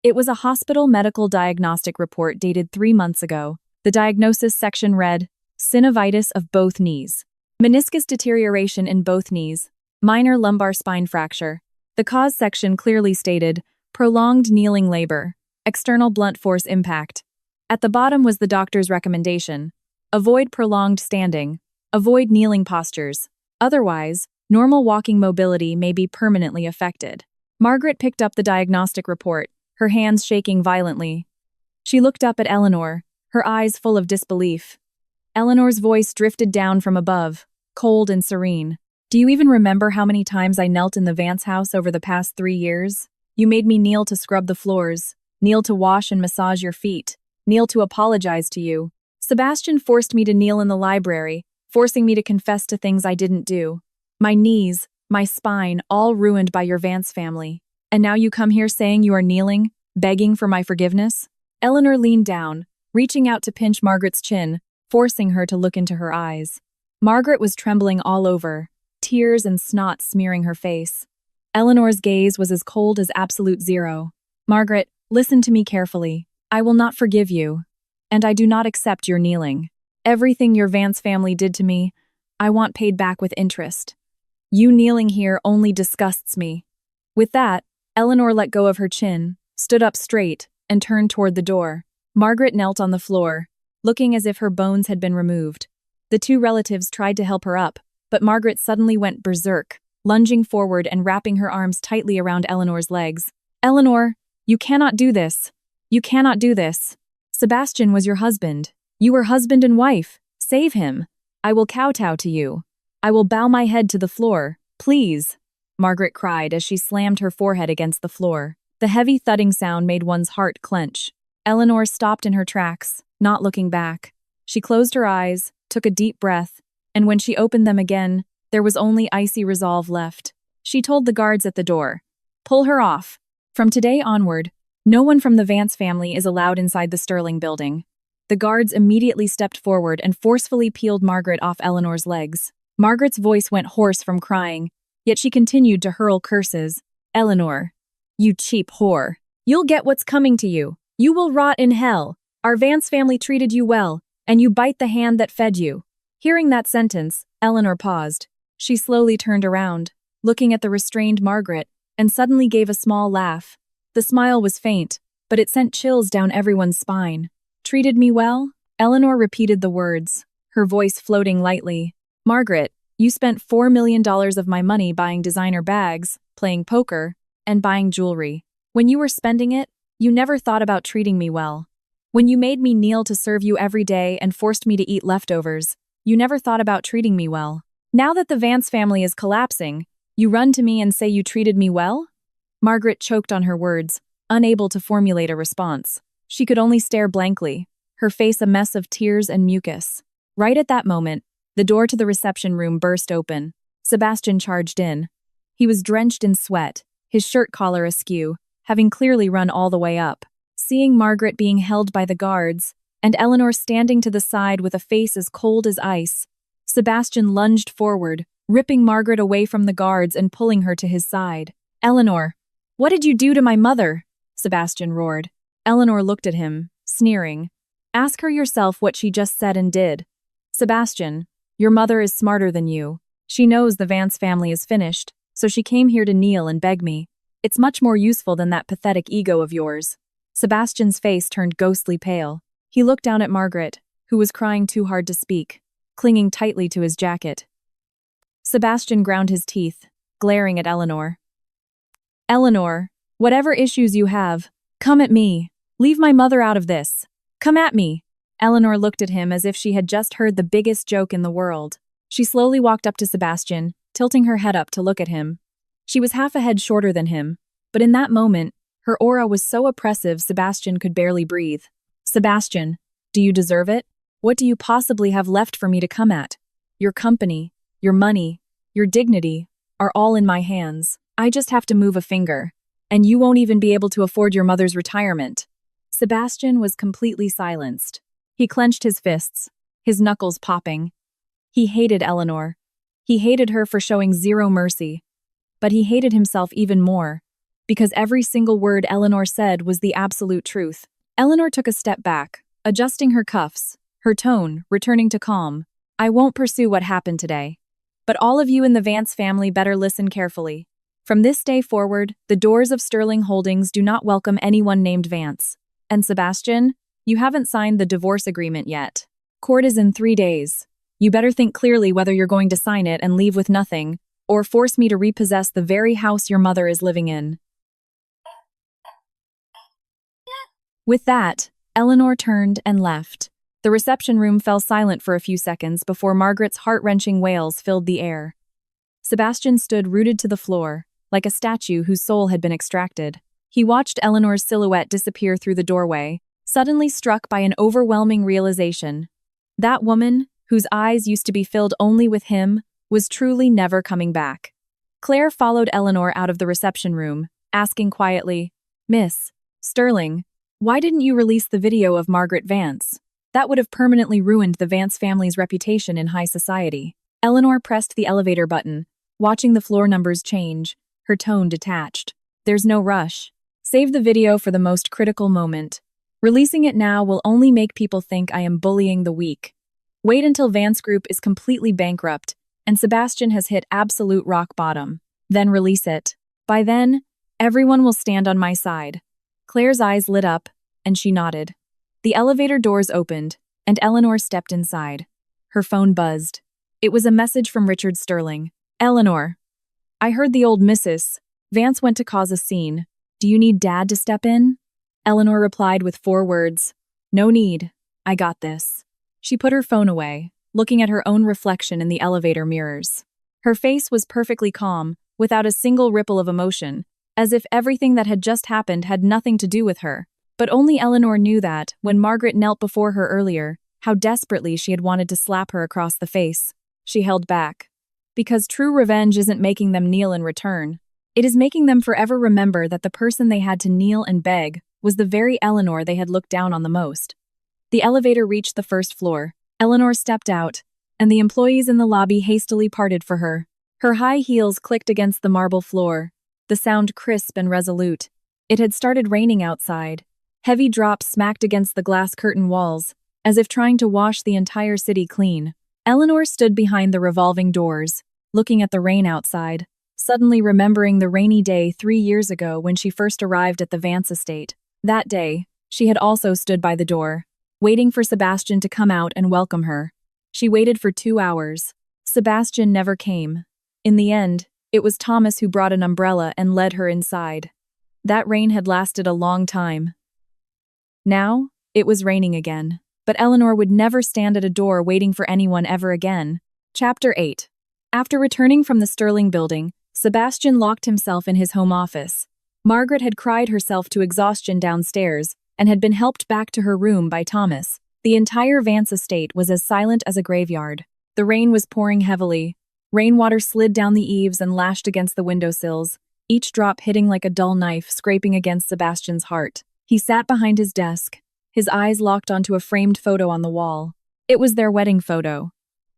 It was a hospital medical diagnostic report dated 3 months ago. The diagnosis section read, "Synovitis of both knees. Meniscus deterioration in both knees. Minor lumbar spine fracture." The cause section clearly stated, "Prolonged kneeling labor. External blunt force impact." At the bottom was the doctor's recommendation. Avoid prolonged standing. Avoid kneeling postures. Otherwise, normal walking mobility may be permanently affected. Margaret picked up the diagnostic report, her hands shaking violently. She looked up at Eleanor, her eyes full of disbelief. Eleanor's voice drifted down from above, cold and serene. "Do you even remember how many times I knelt in the Vance house over the past 3 years? You made me kneel to scrub the floors, kneel to wash and massage your feet, kneel to apologize to you. Sebastian forced me to kneel in the library, forcing me to confess to things I didn't do. My knees, my spine, all ruined by your Vance family. And now you come here saying you are kneeling, begging for my forgiveness?" Eleanor leaned down, reaching out to pinch Margaret's chin, forcing her to look into her eyes. Margaret was trembling all over, tears and snot smearing her face. Eleanor's gaze was as cold as absolute zero. "Margaret, listen to me carefully. I will not forgive you, and I do not accept your kneeling. Everything your Vance family did to me, I want paid back with interest. You kneeling here only disgusts me." With that, Eleanor let go of her chin, stood up straight, and turned toward the door. Margaret knelt on the floor, looking as if her bones had been removed. The two relatives tried to help her up, but Margaret suddenly went berserk, lunging forward and wrapping her arms tightly around Eleanor's legs. "Eleanor, you cannot do this. You cannot do this. Sebastian was your husband. You were husband and wife. Save him. I will kowtow to you. I will bow my head to the floor. Please," Margaret cried as she slammed her forehead against the floor. The heavy thudding sound made one's heart clench. Eleanor stopped in her tracks, not looking back. She closed her eyes, took a deep breath, and when she opened them again, there was only icy resolve left. She told the guards at the door, "Pull her off. From today onward, no one from the Vance family is allowed inside the Sterling building." The guards immediately stepped forward and forcefully peeled Margaret off Eleanor's legs. Margaret's voice went hoarse from crying, yet she continued to hurl curses. "Eleanor, you cheap whore. You'll get what's coming to you. You will rot in hell. Our Vance family treated you well, and you bite the hand that fed you." Hearing that sentence, Eleanor paused. She slowly turned around, looking at the restrained Margaret, and suddenly gave a small laugh. The smile was faint, but it sent chills down everyone's spine. "Treated me well?" Eleanor repeated the words, her voice floating lightly. "Margaret, you spent $4 million of my money buying designer bags, playing poker, and buying jewelry. When you were spending it, you never thought about treating me well. When you made me kneel to serve you every day and forced me to eat leftovers, you never thought about treating me well. Now that the Vance family is collapsing, you run to me and say you treated me well?" Margaret choked on her words, unable to formulate a response. She could only stare blankly, her face a mess of tears and mucus. Right at that moment, the door to the reception room burst open. Sebastian charged in. He was drenched in sweat, his shirt collar askew, having clearly run all the way up. Seeing Margaret being held by the guards, and Eleanor standing to the side with a face as cold as ice, Sebastian lunged forward, ripping Margaret away from the guards and pulling her to his side. "Eleanor, what did you do to my mother?" Sebastian roared. Eleanor looked at him, sneering. "Ask her yourself what she just said and did. Sebastian, your mother is smarter than you. She knows the Vance family is finished, so she came here to kneel and beg me. It's much more useful than that pathetic ego of yours." Sebastian's face turned ghostly pale. He looked down at Margaret, who was crying too hard to speak, clinging tightly to his jacket. Sebastian ground his teeth, glaring at Eleanor. "Eleanor, whatever issues you have, come at me. Leave my mother out of this. Come at me." Eleanor looked at him as if she had just heard the biggest joke in the world. She slowly walked up to Sebastian, tilting her head up to look at him. She was half a head shorter than him, but in that moment, her aura was so oppressive Sebastian could barely breathe. "Sebastian, do you deserve it? What do you possibly have left for me to come at? Your company, your money, your dignity, are all in my hands. I just have to move a finger, and you won't even be able to afford your mother's retirement." Sebastian was completely silenced. He clenched his fists, his knuckles popping. He hated Eleanor. He hated her for showing zero mercy. But he hated himself even more, because every single word Eleanor said was the absolute truth. Eleanor took a step back, adjusting her cuffs, her tone returning to calm. "I won't pursue what happened today. But all of you in the Vance family better listen carefully. From this day forward, the doors of Sterling Holdings do not welcome anyone named Vance. And Sebastian, you haven't signed the divorce agreement yet. Court is in 3 days. You better think clearly whether you're going to sign it and leave with nothing, or force me to repossess the very house your mother is living in." With that, Eleanor turned and left. The reception room fell silent for a few seconds before Margaret's heart-wrenching wails filled the air. Sebastian stood rooted to the floor, like a statue whose soul had been extracted. He watched Eleanor's silhouette disappear through the doorway, suddenly struck by an overwhelming realization. That woman, whose eyes used to be filled only with him, was truly never coming back. Claire followed Eleanor out of the reception room, asking quietly, "Miss Sterling, why didn't you release the video of Margaret Vance? That would have permanently ruined the Vance family's reputation in high society." Eleanor pressed the elevator button, watching the floor numbers change, her tone detached. "There's no rush. Save the video for the most critical moment. Releasing it now will only make people think I am bullying the weak. Wait until Vance Group is completely bankrupt and Sebastian has hit absolute rock bottom. Then release it. By then, everyone will stand on my side." Claire's eyes lit up, and she nodded. The elevator doors opened, and Eleanor stepped inside. Her phone buzzed. It was a message from Richard Sterling. Eleanor, I heard the old Mrs. Vance went to cause a scene. Do you need Dad to step in? Eleanor replied with 4 words. No need. I got this. She put her phone away, looking at her own reflection in the elevator mirrors. Her face was perfectly calm, without a single ripple of emotion, as if everything that had just happened had nothing to do with her. But only Eleanor knew that, when Margaret knelt before her earlier, how desperately she had wanted to slap her across the face. She held back. Because true revenge isn't making them kneel in return. It is making them forever remember that the person they had to kneel and beg was the very Eleanor they had looked down on the most. The elevator reached the first floor. Eleanor stepped out, and the employees in the lobby hastily parted for her. Her high heels clicked against the marble floor, the sound crisp and resolute. It had started raining outside. Heavy drops smacked against the glass curtain walls, as if trying to wash the entire city clean. Eleanor stood behind the revolving doors, looking at the rain outside, suddenly remembering the rainy day 3 years ago when she first arrived at the Vance estate. That day, she had also stood by the door, waiting for Sebastian to come out and welcome her. She waited for 2 hours. Sebastian never came. In the end, it was Thomas who brought an umbrella and led her inside. That rain had lasted a long time. Now, it was raining again. But Eleanor would never stand at a door waiting for anyone ever again. Chapter 8. After returning from the Sterling building, Sebastian locked himself in his home office. Margaret had cried herself to exhaustion downstairs and had been helped back to her room by Thomas. The entire Vance estate was as silent as a graveyard. The rain was pouring heavily. Rainwater slid down the eaves and lashed against the windowsills, each drop hitting like a dull knife scraping against Sebastian's heart. He sat behind his desk, his eyes locked onto a framed photo on the wall. It was their wedding photo.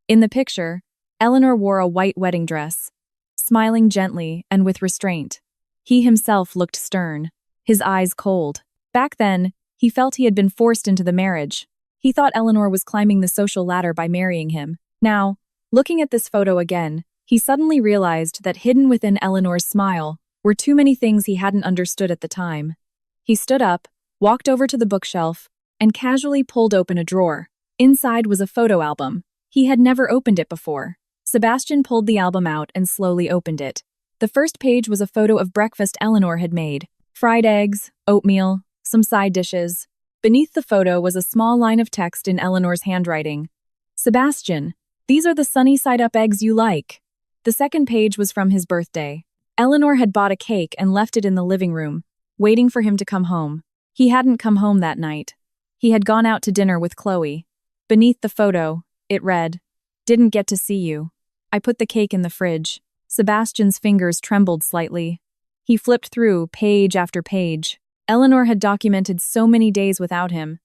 In the picture, Eleanor wore a white wedding dress, smiling gently and with restraint. He himself looked stern, his eyes cold. Back then, he felt he had been forced into the marriage. He thought Eleanor was climbing the social ladder by marrying him. Now, looking at this photo again, he suddenly realized that hidden within Eleanor's smile were too many things he hadn't understood at the time. He stood up, walked over to the bookshelf, and casually pulled open a drawer. Inside was a photo album. He had never opened it before. Sebastian pulled the album out and slowly opened it. The first page was a photo of breakfast Eleanor had made. Fried eggs, oatmeal, some side dishes. Beneath the photo was a small line of text in Eleanor's handwriting. Sebastian, these are the sunny-side-up eggs you like. The second page was from his birthday. Eleanor had bought a cake and left it in the living room, waiting for him to come home. He hadn't come home that night. He had gone out to dinner with Chloe. Beneath the photo, it read, "Didn't get to see you. I put the cake in the fridge." Sebastian's fingers trembled slightly. He flipped through page after page. Eleanor had documented so many days without him.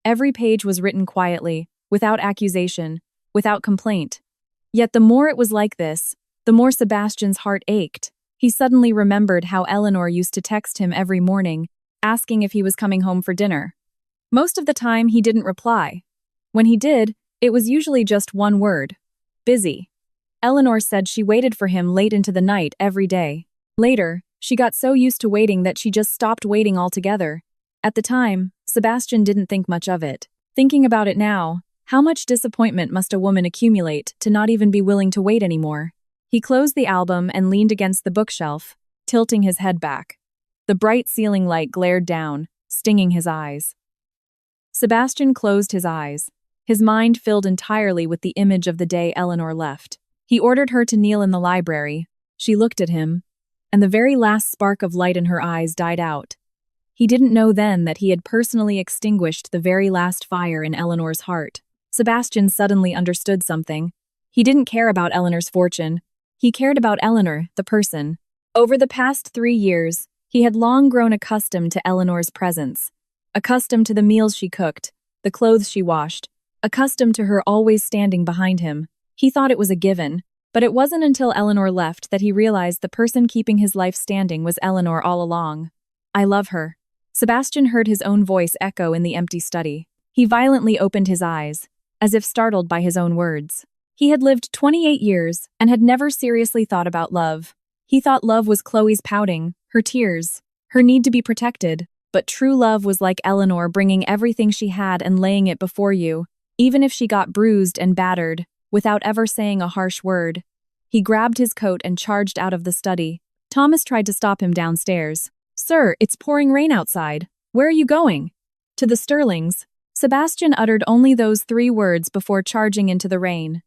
Every page was written quietly, without accusation, without complaint. Yet the more it was like this, the more Sebastian's heart ached. He suddenly remembered how Eleanor used to text him every morning, asking if he was coming home for dinner. Most of the time, he didn't reply. When he did, it was usually just one word: busy. Eleanor said she waited for him late into the night every day. Later, she got so used to waiting that she just stopped waiting altogether. At the time, Sebastian didn't think much of it. Thinking about it now, how much disappointment must a woman accumulate to not even be willing to wait anymore? He closed the album and leaned against the bookshelf, tilting his head back. The bright ceiling light glared down, stinging his eyes. Sebastian closed his eyes, his mind filled entirely with the image of the day Eleanor left. He ordered her to kneel in the library. She looked at him, and the very last spark of light in her eyes died out. He didn't know then that he had personally extinguished the very last fire in Eleanor's heart. Sebastian suddenly understood something. He didn't care about Eleanor's fortune. He cared about Eleanor, the person. Over the past 3 years, he had long grown accustomed to Eleanor's presence, accustomed to the meals she cooked, the clothes she washed, accustomed to her always standing behind him. He thought it was a given, but it wasn't until Eleanor left that he realized the person keeping his life standing was Eleanor all along. "I love her." Sebastian heard his own voice echo in the empty study. He violently opened his eyes, as if startled by his own words. He had lived 28 years and had never seriously thought about love. He thought love was Chloe's pouting, her tears, her need to be protected. But true love was like Eleanor bringing everything she had and laying it before you, even if she got bruised and battered. without ever saying a harsh word. He grabbed his coat and charged out of the study. Thomas tried to stop him downstairs. "Sir, it's pouring rain outside. Where are you going?" "To the Sterlings." Sebastian uttered only those 3 words before charging into the rain.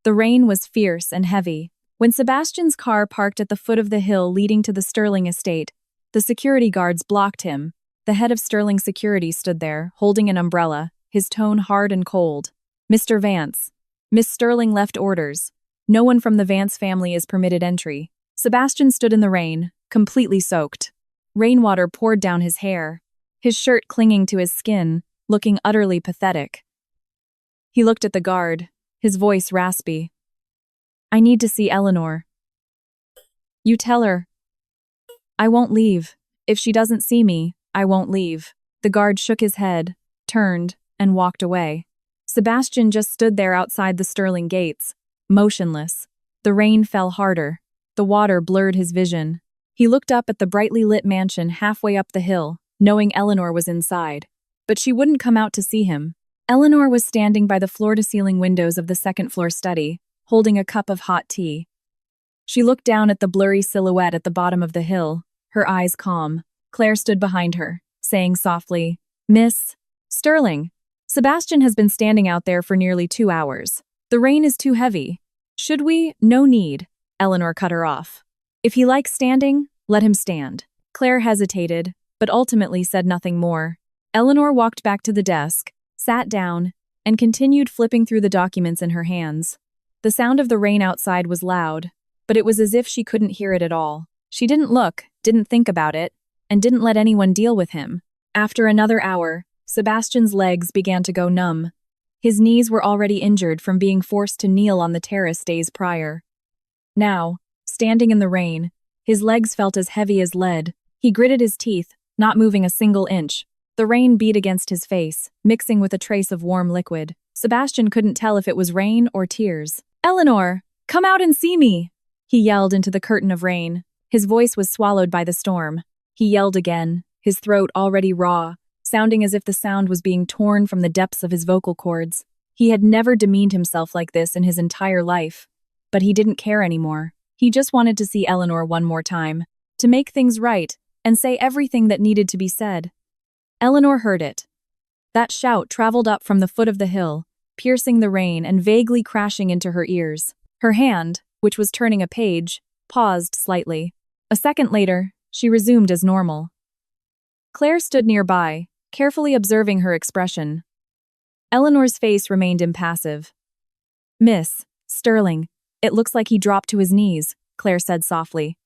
The rain was fierce and heavy. When Sebastian's car parked at the foot of the hill leading to the Sterling estate, the security guards blocked him. The head of Sterling Security stood there, holding an umbrella, his tone hard and cold. "Mr. Vance. Miss Sterling left orders. No one from the Vance family is permitted entry." Sebastian stood in the rain, completely soaked. Rainwater poured down his hair, his shirt clinging to his skin, looking utterly pathetic. He looked at the guard, his voice raspy. "I need to see Eleanor." "You tell her. I won't leave. If she doesn't see me, I won't leave." The guard shook his head, turned, and walked away. Sebastian just stood there outside the Sterling gates, motionless. The rain fell harder. The water blurred his vision. He looked up at the brightly lit mansion halfway up the hill, knowing Eleanor was inside. But she wouldn't come out to see him. Eleanor was standing by the floor-to-ceiling windows of the second-floor study, holding a cup of hot tea. She looked down at the blurry silhouette at the bottom of the hill, her eyes calm. Claire stood behind her, saying softly, "Miss Sterling, Sebastian has been standing out there for nearly 2 hours. The rain is too heavy. Should we? No need." Eleanor cut her off. "If he likes standing, let him stand." Claire hesitated, but ultimately said nothing more. Eleanor walked back to the desk, sat down, and continued flipping through the documents in her hands. The sound of the rain outside was loud, but it was as if she couldn't hear it at all. She didn't look, didn't think about it, and didn't let anyone deal with him. After another hour, Sebastian's legs began to go numb. His knees were already injured from being forced to kneel on the terrace days prior. Now, standing in the rain, his legs felt as heavy as lead. He gritted his teeth, not moving a single inch. The rain beat against his face, mixing with a trace of warm liquid. Sebastian couldn't tell if it was rain or tears. "Eleanor, come out and see me!" he yelled into the curtain of rain. His voice was swallowed by the storm. He yelled again, his throat already raw, sounding as if the sound was being torn from the depths of his vocal cords. He had never demeaned himself like this in his entire life. But he didn't care anymore. He just wanted to see Eleanor one more time, to make things right, and say everything that needed to be said. Eleanor heard it. That shout traveled up from the foot of the hill, piercing the rain and vaguely crashing into her ears. Her hand, which was turning a page, paused slightly. A second later, she resumed as normal. Claire stood nearby, carefully observing her expression. Eleanor's face remained impassive. "Miss Sterling, it looks like he dropped to his knees," Claire said softly.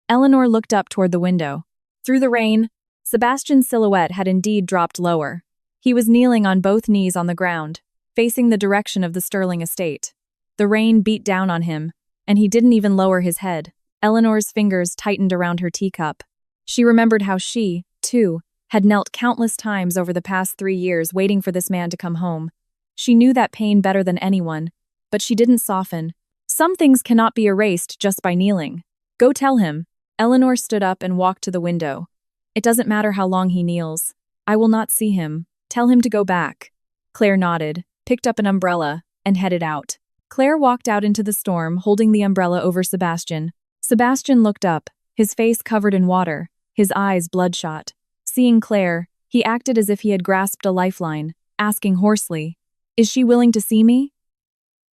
Eleanor looked up toward the window. Through the rain, Sebastian's silhouette had indeed dropped lower. He was kneeling on both knees on the ground, facing the direction of the Sterling estate. The rain beat down on him, and he didn't even lower his head. Eleanor's fingers tightened around her teacup. She remembered how she, too, had knelt countless times over the past 3 years waiting for this man to come home. She knew that pain better than anyone, but she didn't soften. Some things cannot be erased just by kneeling. "Go tell him." Eleanor stood up and walked to the window. "It doesn't matter how long he kneels. I will not see him. Tell him to go back." Claire nodded, picked up an umbrella, and headed out. Claire walked out into the storm, holding the umbrella over Sebastian. Sebastian looked up, his face covered in water, his eyes bloodshot. Seeing Claire, he acted as if he had grasped a lifeline, asking hoarsely, "Is she willing to see me?"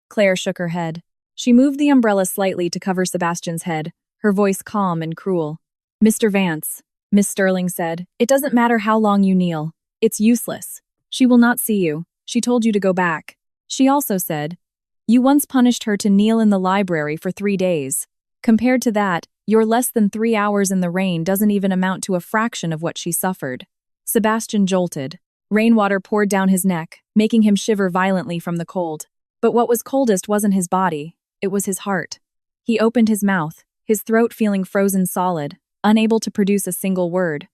Claire shook her head. She moved the umbrella slightly to cover Sebastian's head, her voice calm and cruel. "Mr. Vance," Miss Sterling said, "it doesn't matter how long you kneel. It's useless. She will not see you. She told you to go back. She also said, you once punished her to kneel in the library for 3 days. Compared to that, your less than 3 hours in the rain doesn't even amount to a fraction of what she suffered." Sebastian jolted. Rainwater poured down his neck, making him shiver violently from the cold. But what was coldest wasn't his body, it was his heart. He opened his mouth, his throat feeling frozen solid, unable to produce a single word.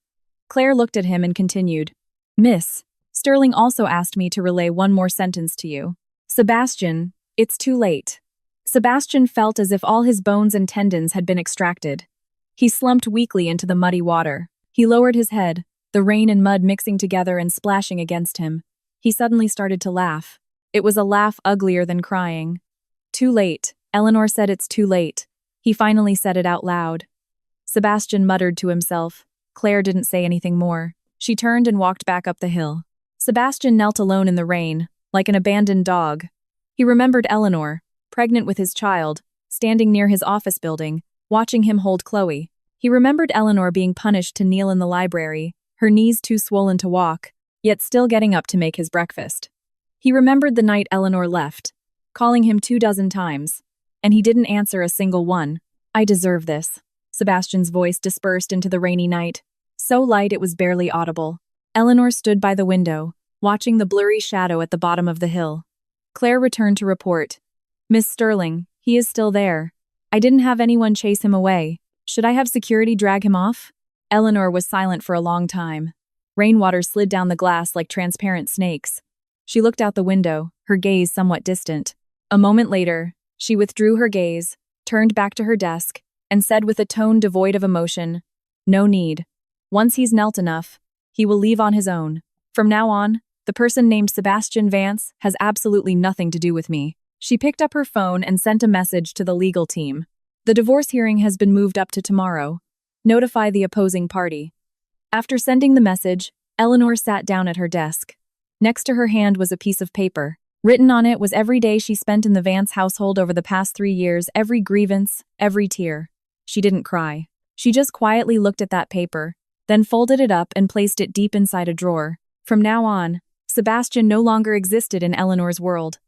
Claire looked at him and continued, "Miss Sterling also asked me to relay one more sentence to you. Sebastian, it's too late." Sebastian felt as if all his bones and tendons had been extracted. He slumped weakly into the muddy water. He lowered his head, the rain and mud mixing together and splashing against him. He suddenly started to laugh. It was a laugh uglier than crying. Too late. Eleanor said it's too late. He finally said it out loud. Sebastian muttered to himself. Claire didn't say anything more. She turned and walked back up the hill. Sebastian knelt alone in the rain, like an abandoned dog. He remembered Eleanor, pregnant with his child, standing near his office building, watching him hold Chloe. He remembered Eleanor being punished to kneel in the library, her knees too swollen to walk, yet still getting up to make his breakfast. He remembered the night Eleanor left, calling him 24 times, and he didn't answer a single one. I deserve this. Sebastian's voice dispersed into the rainy night, so light it was barely audible. Eleanor stood by the window, watching the blurry shadow at the bottom of the hill. Claire returned to report. Miss Sterling, he is still there. I didn't have anyone chase him away. Should I have security drag him off? Eleanor was silent for a long time. Rainwater slid down the glass like transparent snakes. She looked out the window, her gaze somewhat distant. A moment later, she withdrew her gaze, turned back to her desk, and said with a tone devoid of emotion, No need. Once he's knelt enough, he will leave on his own. From now on, the person named Sebastian Vance has absolutely nothing to do with me. She picked up her phone and sent a message to the legal team. The divorce hearing has been moved up to tomorrow. Notify the opposing party. After sending the message, Eleanor sat down at her desk. Next to her hand was a piece of paper. Written on it was every day she spent in the Vance household over the past 3 years, every grievance, every tear. She didn't cry. She just quietly looked at that paper, then folded it up and placed it deep inside a drawer. From now on, Sebastian no longer existed in Eleanor's world.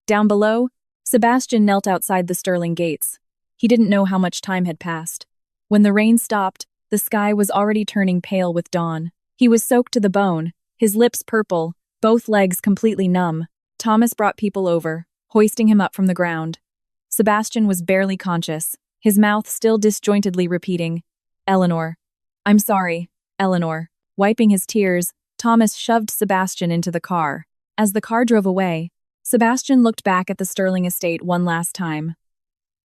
Down below, Sebastian knelt outside the Sterling gates. He didn't know how much time had passed. When the rain stopped, the sky was already turning pale with dawn. He was soaked to the bone, his lips purple, both legs completely numb. Thomas brought people over, hoisting him up from the ground. Sebastian was barely conscious, his mouth still disjointedly repeating, Eleanor. I'm sorry, Eleanor. Wiping his tears, Thomas shoved Sebastian into the car. As the car drove away, Sebastian looked back at the Sterling estate one last time.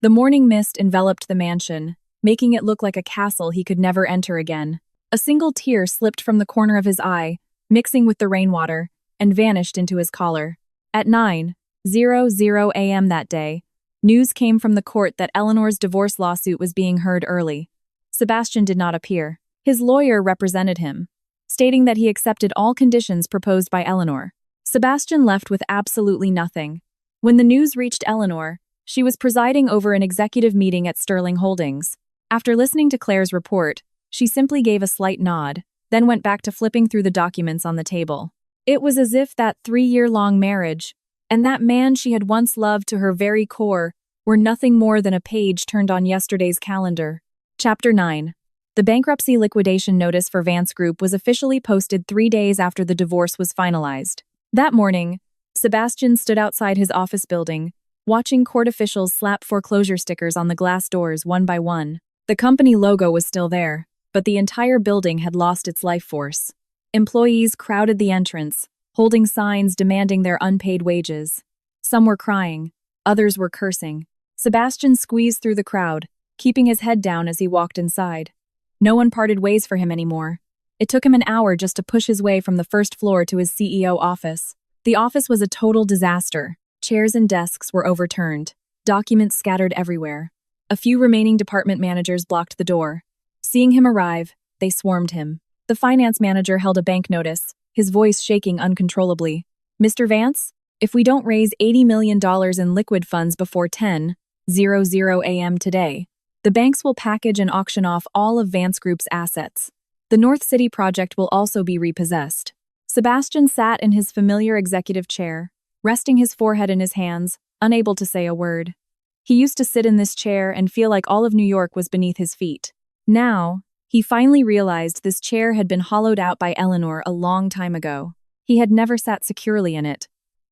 The morning mist enveloped the mansion, making it look like a castle he could never enter again. A single tear slipped from the corner of his eye, mixing with the rainwater, and vanished into his collar. At 9:00 a.m. that day, news came from the court that Eleanor's divorce lawsuit was being heard early. Sebastian did not appear. His lawyer represented him, stating that he accepted all conditions proposed by Eleanor. Sebastian left with absolutely nothing. When the news reached Eleanor, she was presiding over an executive meeting at Sterling Holdings. After listening to Claire's report, she simply gave a slight nod, then went back to flipping through the documents on the table. It was as if that 3-year-long marriage, and that man she had once loved to her very core, were nothing more than a page turned on yesterday's calendar. Chapter 9. The bankruptcy liquidation notice for Vance Group was officially posted 3 days after the divorce was finalized. That morning, Sebastian stood outside his office building, watching court officials slap foreclosure stickers on the glass doors one by one. The company logo was still there, but the entire building had lost its life force. Employees crowded the entrance, holding signs demanding their unpaid wages. Some were crying, others were cursing. Sebastian squeezed through the crowd, keeping his head down as he walked inside. No one parted ways for him anymore. It took him an hour just to push his way from the first floor to his CEO office. The office was a total disaster. Chairs and desks were overturned, documents scattered everywhere. A few remaining department managers blocked the door. Seeing him arrive, they swarmed him. The finance manager held a bank notice, his voice shaking uncontrollably. Mr. Vance, if we don't raise $80 million in liquid funds before 10:00 a.m. today, the banks will package and auction off all of Vance Group's assets. The North City project will also be repossessed. Sebastian sat in his familiar executive chair, resting his forehead in his hands, unable to say a word. He used to sit in this chair and feel like all of New York was beneath his feet. Now, he finally realized this chair had been hollowed out by Eleanor a long time ago. He had never sat securely in it.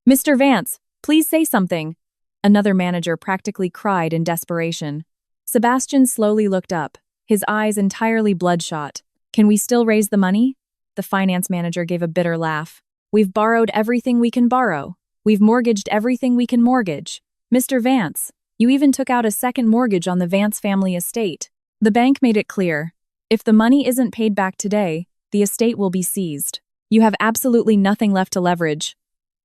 Mr. Vance, please say something. Another manager practically cried in desperation. Sebastian slowly looked up, his eyes entirely bloodshot. Can we still raise the money? The finance manager gave a bitter laugh. We've borrowed everything we can borrow. We've mortgaged everything we can mortgage. Mr. Vance, you even took out a second mortgage on the Vance family estate. The bank made it clear. If the money isn't paid back today, the estate will be seized. You have absolutely nothing left to leverage.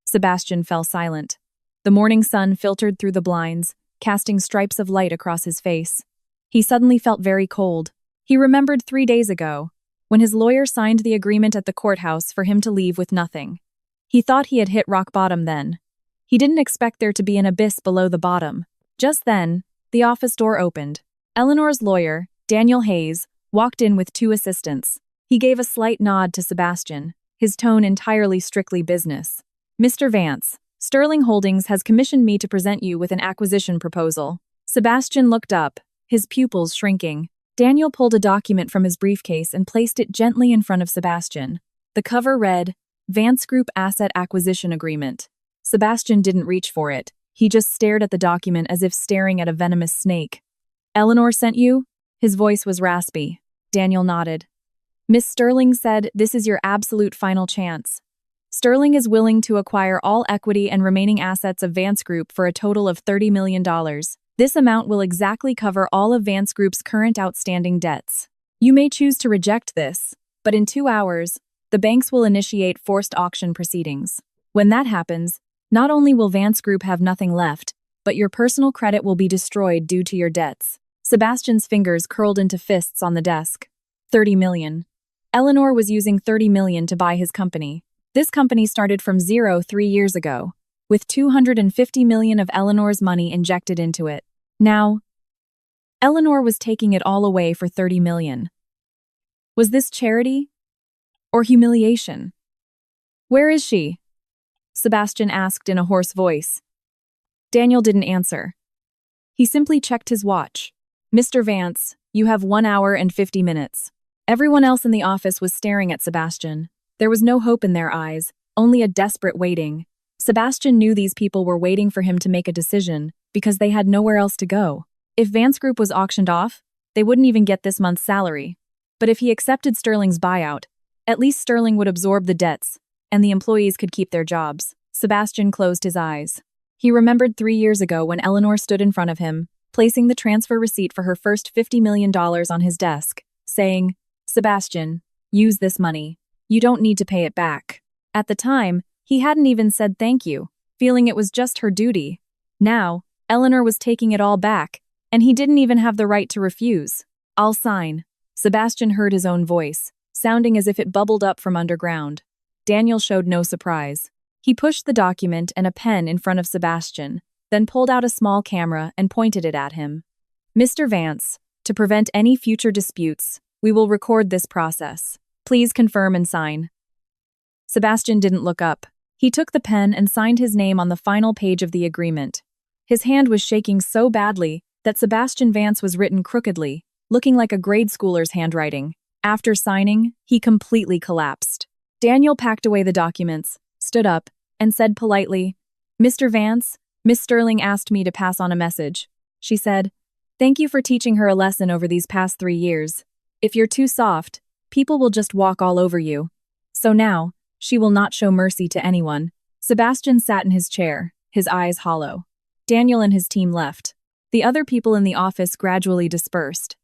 Sebastian fell silent. The morning sun filtered through the blinds, casting stripes of light across his face. He suddenly felt very cold. He remembered 3 days ago, when his lawyer signed the agreement at the courthouse for him to leave with nothing. He thought he had hit rock bottom then. He didn't expect there to be an abyss below the bottom. Just then, the office door opened. Eleanor's lawyer, Daniel Hayes, walked in with 2 assistants. He gave a slight nod to Sebastian, his tone entirely strictly business. "Mr. Vance, Sterling Holdings has commissioned me to present you with an acquisition proposal." Sebastian looked up, his pupils shrinking. Daniel pulled a document from his briefcase and placed it gently in front of Sebastian. The cover read, "Vance Group Asset Acquisition Agreement." Sebastian didn't reach for it. He just stared at the document as if staring at a venomous snake. "Eleanor sent you?" His voice was raspy. Daniel nodded. "Miss Sterling said this is your absolute final chance. Sterling is willing to acquire all equity and remaining assets of Vance Group for a total of $30 million. This amount will exactly cover all of Vance Group's current outstanding debts. You may choose to reject this, but in 2 hours, the banks will initiate forced auction proceedings. When that happens, not only will Vance Group have nothing left, but your personal credit will be destroyed due to your debts." Sebastian's fingers curled into fists on the desk. 30 million. Eleanor was using 30 million to buy his company. This company started from zero 3 years ago, with 250 million of Eleanor's money injected into it. Now, Eleanor was taking it all away for 30 million. Was this charity? Or humiliation? "Where is she?" Sebastian asked in a hoarse voice. Daniel didn't answer. He simply checked his watch. "Mr. Vance, you have 1 hour and 50 minutes. Everyone else in the office was staring at Sebastian. There was no hope in their eyes, only a desperate waiting. Sebastian knew these people were waiting for him to make a decision, because they had nowhere else to go. If Vance Group was auctioned off, they wouldn't even get this month's salary. But if he accepted Sterling's buyout, at least Sterling would absorb the debts, and the employees could keep their jobs. Sebastian closed his eyes. He remembered 3 years ago when Eleanor stood in front of him, placing the transfer receipt for her first $50 million on his desk, saying, "Sebastian, use this money. You don't need to pay it back." At the time, he hadn't even said thank you, feeling it was just her duty. Now, Eleanor was taking it all back, and he didn't even have the right to refuse. "I'll sign." Sebastian heard his own voice, sounding as if it bubbled up from underground. Daniel showed no surprise. He pushed the document and a pen in front of Sebastian, then pulled out a small camera and pointed it at him. "Mr. Vance, to prevent any future disputes, we will record this process. Please confirm and sign." Sebastian didn't look up. He took the pen and signed his name on the final page of the agreement. His hand was shaking so badly that Sebastian Vance was written crookedly, looking like a grade schooler's handwriting. After signing, he completely collapsed. Daniel packed away the documents, stood up, and said politely, "Mr. Vance, Miss Sterling asked me to pass on a message." She said, "Thank you for teaching her a lesson over these past 3 years. If you're too soft, people will just walk all over you. So now, she will not show mercy to anyone." Sebastian sat in his chair, his eyes hollow. Daniel and his team left. The other people in the office gradually dispersed.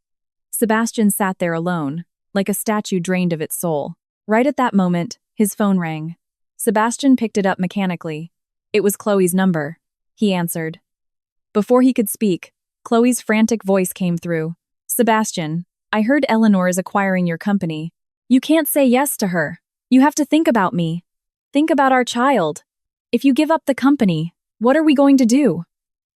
Sebastian sat there alone, like a statue drained of its soul. Right at that moment, his phone rang. Sebastian picked it up mechanically. It was Chloe's number. He answered. Before he could speak, Chloe's frantic voice came through. "Sebastian, I heard Eleanor is acquiring your company. You can't say yes to her. You have to think about me. Think about our child. If you give up the company, what are we going to do?"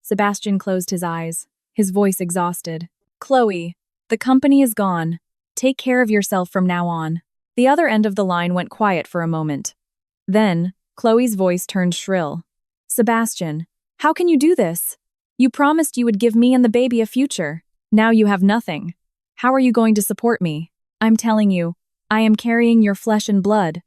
Sebastian closed his eyes, his voice exhausted. "Chloe, the company is gone. Take care of yourself from now on." The other end of the line went quiet for a moment. Then, Chloe's voice turned shrill. "Sebastian, how can you do this? You promised you would give me and the baby a future. Now you have nothing. How are you going to support me? I'm telling you, I am carrying your flesh and blood."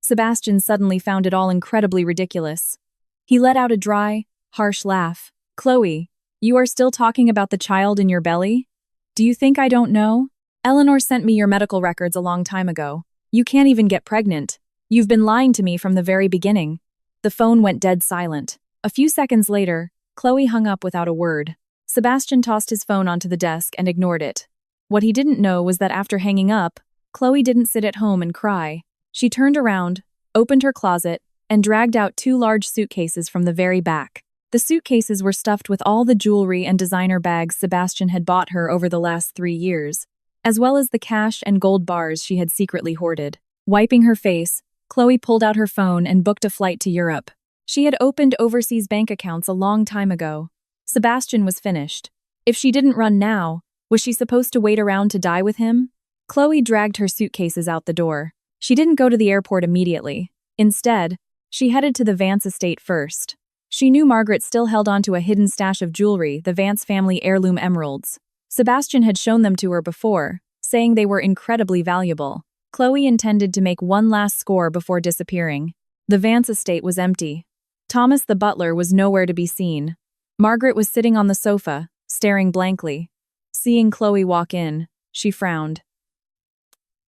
Sebastian suddenly found it all incredibly ridiculous. He let out a dry, harsh laugh. "Chloe, you are still talking about the child in your belly? Do you think I don't know? Eleanor sent me your medical records a long time ago. You can't even get pregnant. You've been lying to me from the very beginning." The phone went dead silent. A few seconds later, Chloe hung up without a word. Sebastian tossed his phone onto the desk and ignored it. What he didn't know was that after hanging up, Chloe didn't sit at home and cry. She turned around, opened her closet, and dragged out 2 large suitcases from the very back. The suitcases were stuffed with all the jewelry and designer bags Sebastian had bought her over the last 3 years, as well as the cash and gold bars she had secretly hoarded. Wiping her face, Chloe pulled out her phone and booked a flight to Europe. She had opened overseas bank accounts a long time ago. Sebastian was finished. If she didn't run now, was she supposed to wait around to die with him? Chloe dragged her suitcases out the door. She didn't go to the airport immediately. Instead, she headed to the Vance estate first. She knew Margaret still held onto a hidden stash of jewelry, the Vance family heirloom emeralds. Sebastian had shown them to her before, saying they were incredibly valuable. Chloe intended to make one last score before disappearing. The Vance estate was empty. Thomas the butler was nowhere to be seen. Margaret was sitting on the sofa, staring blankly. Seeing Chloe walk in, she frowned.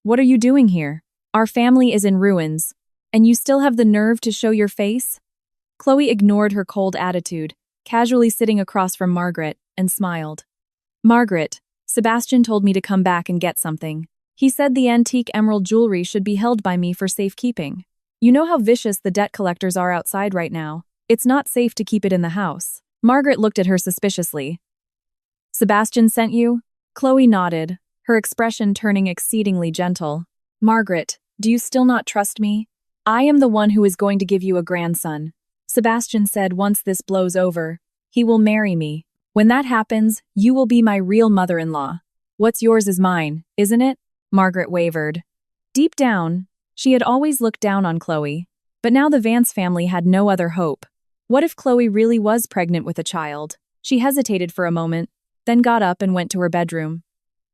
"What are you doing here? Our family is in ruins, and you still have the nerve to show your face?" Chloe ignored her cold attitude, casually sitting across from Margaret, and smiled. "Margaret, Sebastian told me to come back and get something. He said the antique emerald jewelry should be held by me for safekeeping. You know how vicious the debt collectors are outside right now. It's not safe to keep it in the house." Margaret looked at her suspiciously. "Sebastian sent you?" Chloe nodded, her expression turning exceedingly gentle. "Margaret, do you still not trust me? I am the one who is going to give you a grandson. Sebastian said once this blows over, he will marry me. When that happens, you will be my real mother-in-law. What's yours is mine, isn't it?" Margaret wavered. Deep down, she had always looked down on Chloe, but now the Vance family had no other hope. What if Chloe really was pregnant with a child? She hesitated for a moment, then got up and went to her bedroom.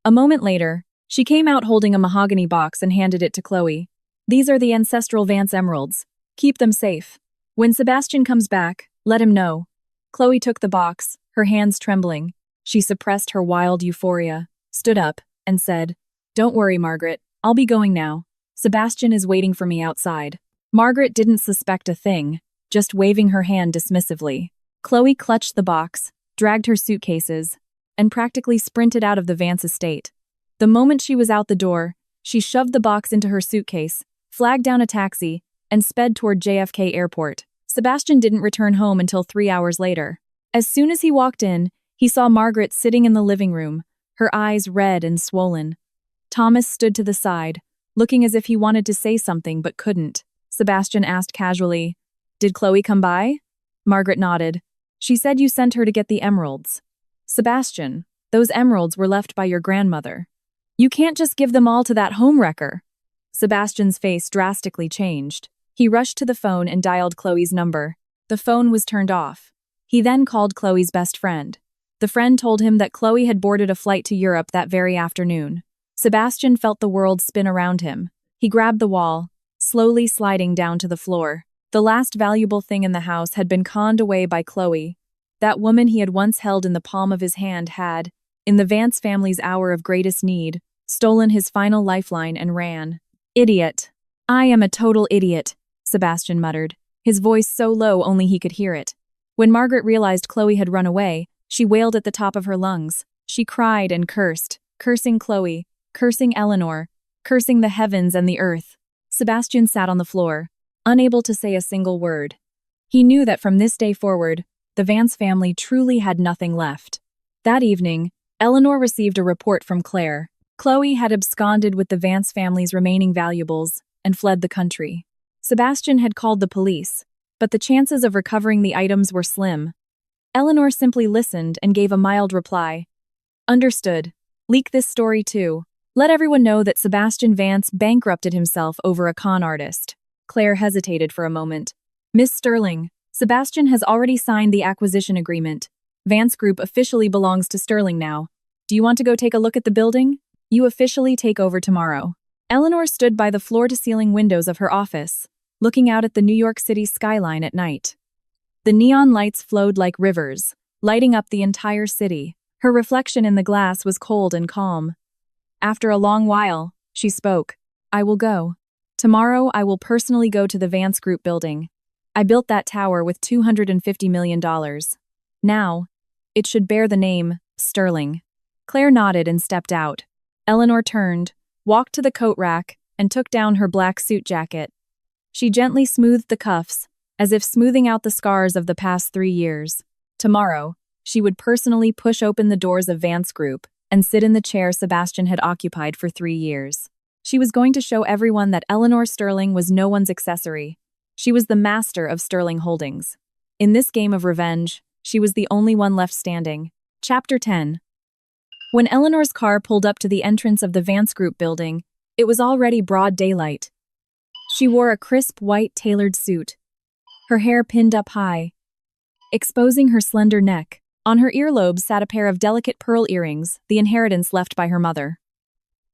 A moment later, she came out holding a mahogany box and handed it to Chloe. "These are the ancestral Vance emeralds. Keep them safe. When Sebastian comes back, let him know." Chloe took the box, her hands trembling. She suppressed her wild euphoria, stood up, and said, "Don't worry, Margaret. I'll be going now. Sebastian is waiting for me outside." Margaret didn't suspect a thing, just waving her hand dismissively. Chloe clutched the box, dragged her suitcases, and practically sprinted out of the Vance estate. The moment she was out the door, she shoved the box into her suitcase, flagged down a taxi, and sped toward JFK Airport. Sebastian didn't return home until 3 hours later. As soon as he walked in, he saw Margaret sitting in the living room, her eyes red and swollen. Thomas stood to the side, looking as if he wanted to say something but couldn't. Sebastian asked casually, "Did Chloe come by?" Margaret nodded. "She said you sent her to get the emeralds." "Sebastian, those emeralds were left by your grandmother. You can't just give them all to that homewrecker." Sebastian's face drastically changed. He rushed to the phone and dialed Chloe's number. The phone was turned off. He then called Chloe's best friend. The friend told him that Chloe had boarded a flight to Europe that very afternoon. Sebastian felt the world spin around him. He grabbed the wall, slowly sliding down to the floor. The last valuable thing in the house had been conned away by Chloe. That woman he had once held in the palm of his hand had, in the Vance family's hour of greatest need, stolen his final lifeline and ran. "Idiot. I am a total idiot," Sebastian muttered, his voice so low only he could hear it. When Margaret realized Chloe had run away, she wailed at the top of her lungs. She cried and cursed, cursing Chloe, cursing Eleanor, cursing the heavens and the earth. Sebastian sat on the floor, unable to say a single word. He knew that from this day forward, the Vance family truly had nothing left. That evening, Eleanor received a report from Claire. Chloe had absconded with the Vance family's remaining valuables and fled the country. Sebastian had called the police, but the chances of recovering the items were slim. Eleanor simply listened and gave a mild reply. "Understood. Leak this story too. Let everyone know that Sebastian Vance bankrupted himself over a con artist." Claire hesitated for a moment. "Miss Sterling, Sebastian has already signed the acquisition agreement. Vance Group officially belongs to Sterling now. Do you want to go take a look at the building? You officially take over tomorrow." Eleanor stood by the floor-to-ceiling windows of her office, looking out at the New York City skyline at night. The neon lights flowed like rivers, lighting up the entire city. Her reflection in the glass was cold and calm. After a long while, she spoke. "I will go. Tomorrow I will personally go to the Vance Group building. I built that tower with $250 million. Now, it should bear the name Sterling." Claire nodded and stepped out. Eleanor turned, walked to the coat rack, and took down her black suit jacket. She gently smoothed the cuffs, as if smoothing out the scars of the past 3 years. Tomorrow, she would personally push open the doors of Vance Group and sit in the chair Sebastian had occupied for 3 years. She was going to show everyone that Eleanor Sterling was no one's accessory. She was the master of Sterling Holdings. In this game of revenge, she was the only one left standing. Chapter 10. When Eleanor's car pulled up to the entrance of the Vance Group building, it was already broad daylight. She wore a crisp white tailored suit, her hair pinned up high, exposing her slender neck. On her earlobes sat a pair of delicate pearl earrings, the inheritance left by her mother.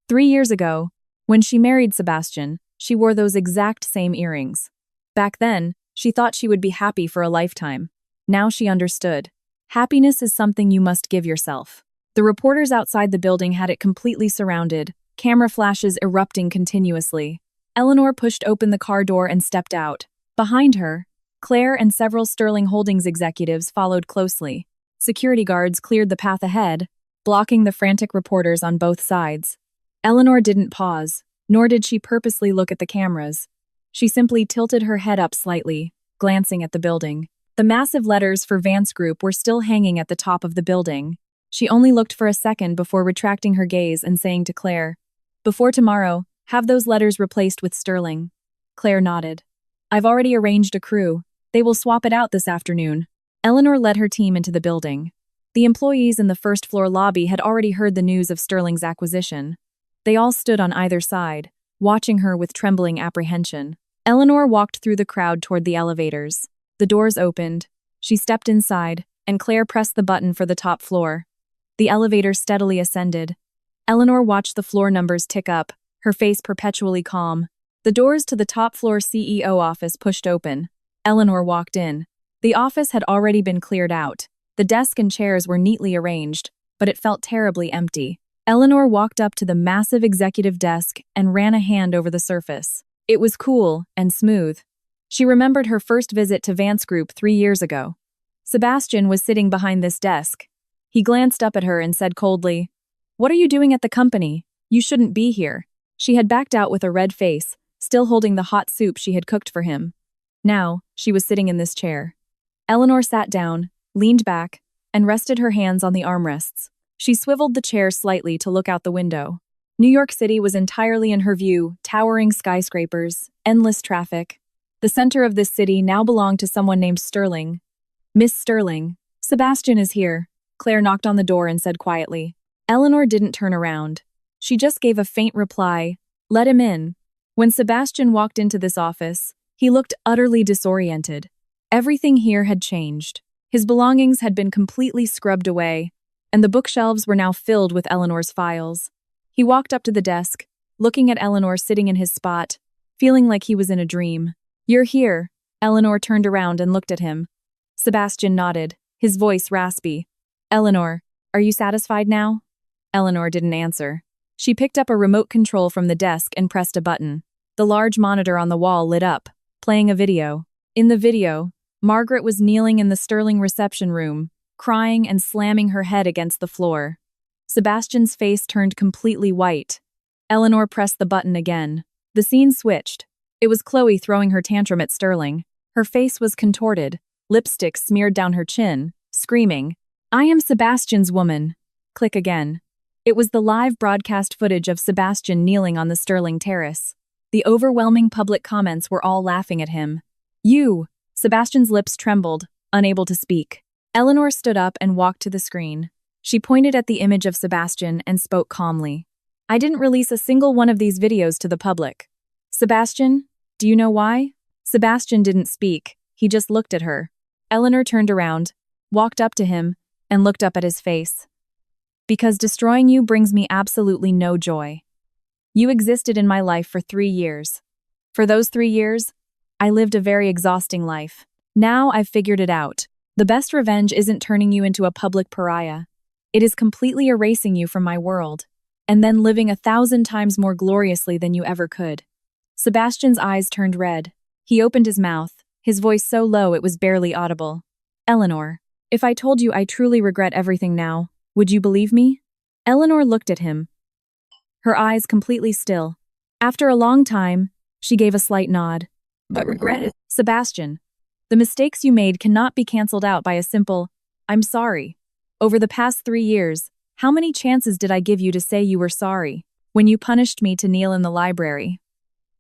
3 years ago, when she married Sebastian, she wore those exact same earrings. Back then, she thought she would be happy for a lifetime. Now she understood. Happiness is something you must give yourself. The reporters outside the building had it completely surrounded, camera flashes erupting continuously. Eleanor pushed open the car door and stepped out. Behind her, Claire and several Sterling Holdings executives followed closely. Security guards cleared the path ahead, blocking the frantic reporters on both sides. Eleanor didn't pause, nor did she purposely look at the cameras. She simply tilted her head up slightly, glancing at the building. The massive letters for Vance Group were still hanging at the top of the building. She only looked for a second before retracting her gaze and saying to Claire, "Before tomorrow, have those letters replaced with Sterling." Claire nodded. "I've already arranged a crew. They will swap it out this afternoon." Eleanor led her team into the building. The employees in the first-floor lobby had already heard the news of Sterling's acquisition. They all stood on either side, watching her with trembling apprehension. Eleanor walked through the crowd toward the elevators. The doors opened. She stepped inside, and Claire pressed the button for the top floor. The elevator steadily ascended. Eleanor watched the floor numbers tick up, her face perpetually calm. The doors to the top-floor CEO office pushed open. Eleanor walked in. The office had already been cleared out. The desk and chairs were neatly arranged, but it felt terribly empty. Eleanor walked up to the massive executive desk and ran a hand over the surface. It was cool and smooth. She remembered her first visit to Vance Group 3 years ago. Sebastian was sitting behind this desk. He glanced up at her and said coldly, "What are you doing at the company? You shouldn't be here." She had backed out with a red face, still holding the hot soup she had cooked for him. Now, she was sitting in this chair. Eleanor sat down, leaned back, and rested her hands on the armrests. She swiveled the chair slightly to look out the window. New York City was entirely in her view, towering skyscrapers, endless traffic. The center of this city now belonged to someone named Sterling. "Miss Sterling, Sebastian is here," Claire knocked on the door and said quietly. Eleanor didn't turn around. She just gave a faint reply, "Let him in." When Sebastian walked into this office, he looked utterly disoriented. Everything here had changed. His belongings had been completely scrubbed away, and the bookshelves were now filled with Eleanor's files. He walked up to the desk, looking at Eleanor sitting in his spot, feeling like he was in a dream. "You're here." Eleanor turned around and looked at him. Sebastian nodded, his voice raspy. "Eleanor, are you satisfied now?" Eleanor didn't answer. She picked up a remote control from the desk and pressed a button. The large monitor on the wall lit up, playing a video. In the video, Margaret was kneeling in the Sterling reception room, crying and slamming her head against the floor. Sebastian's face turned completely white. Eleanor pressed the button again. The scene switched. It was Chloe throwing her tantrum at Sterling. Her face was contorted, lipstick smeared down her chin, screaming, "I am Sebastian's woman." Click again. It was the live broadcast footage of Sebastian kneeling on the Sterling terrace. The overwhelming public comments were all laughing at him. "You!" Sebastian's lips trembled, unable to speak. Eleanor stood up and walked to the screen. She pointed at the image of Sebastian and spoke calmly. "I didn't release a single one of these videos to the public. Sebastian, do you know why?" Sebastian didn't speak. He just looked at her. Eleanor turned around, walked up to him, and looked up at his face. "Because destroying you brings me absolutely no joy. You existed in my life for 3 years. For those 3 years, I lived a very exhausting life. Now I've figured it out. The best revenge isn't turning you into a public pariah. It is completely erasing you from my world, and then living 1,000 times more gloriously than you ever could." Sebastian's eyes turned red. He opened his mouth, his voice so low it was barely audible. "Eleanor, if I told you I truly regret everything now, would you believe me?" Eleanor looked at him, her eyes completely still. After a long time, she gave a slight nod. "But regret it." "Sebastian, The mistakes you made cannot be cancelled out by a simple, "I'm sorry." Over the past 3 years, how many chances did I give you to say you were sorry? When you punished me to kneel in the library.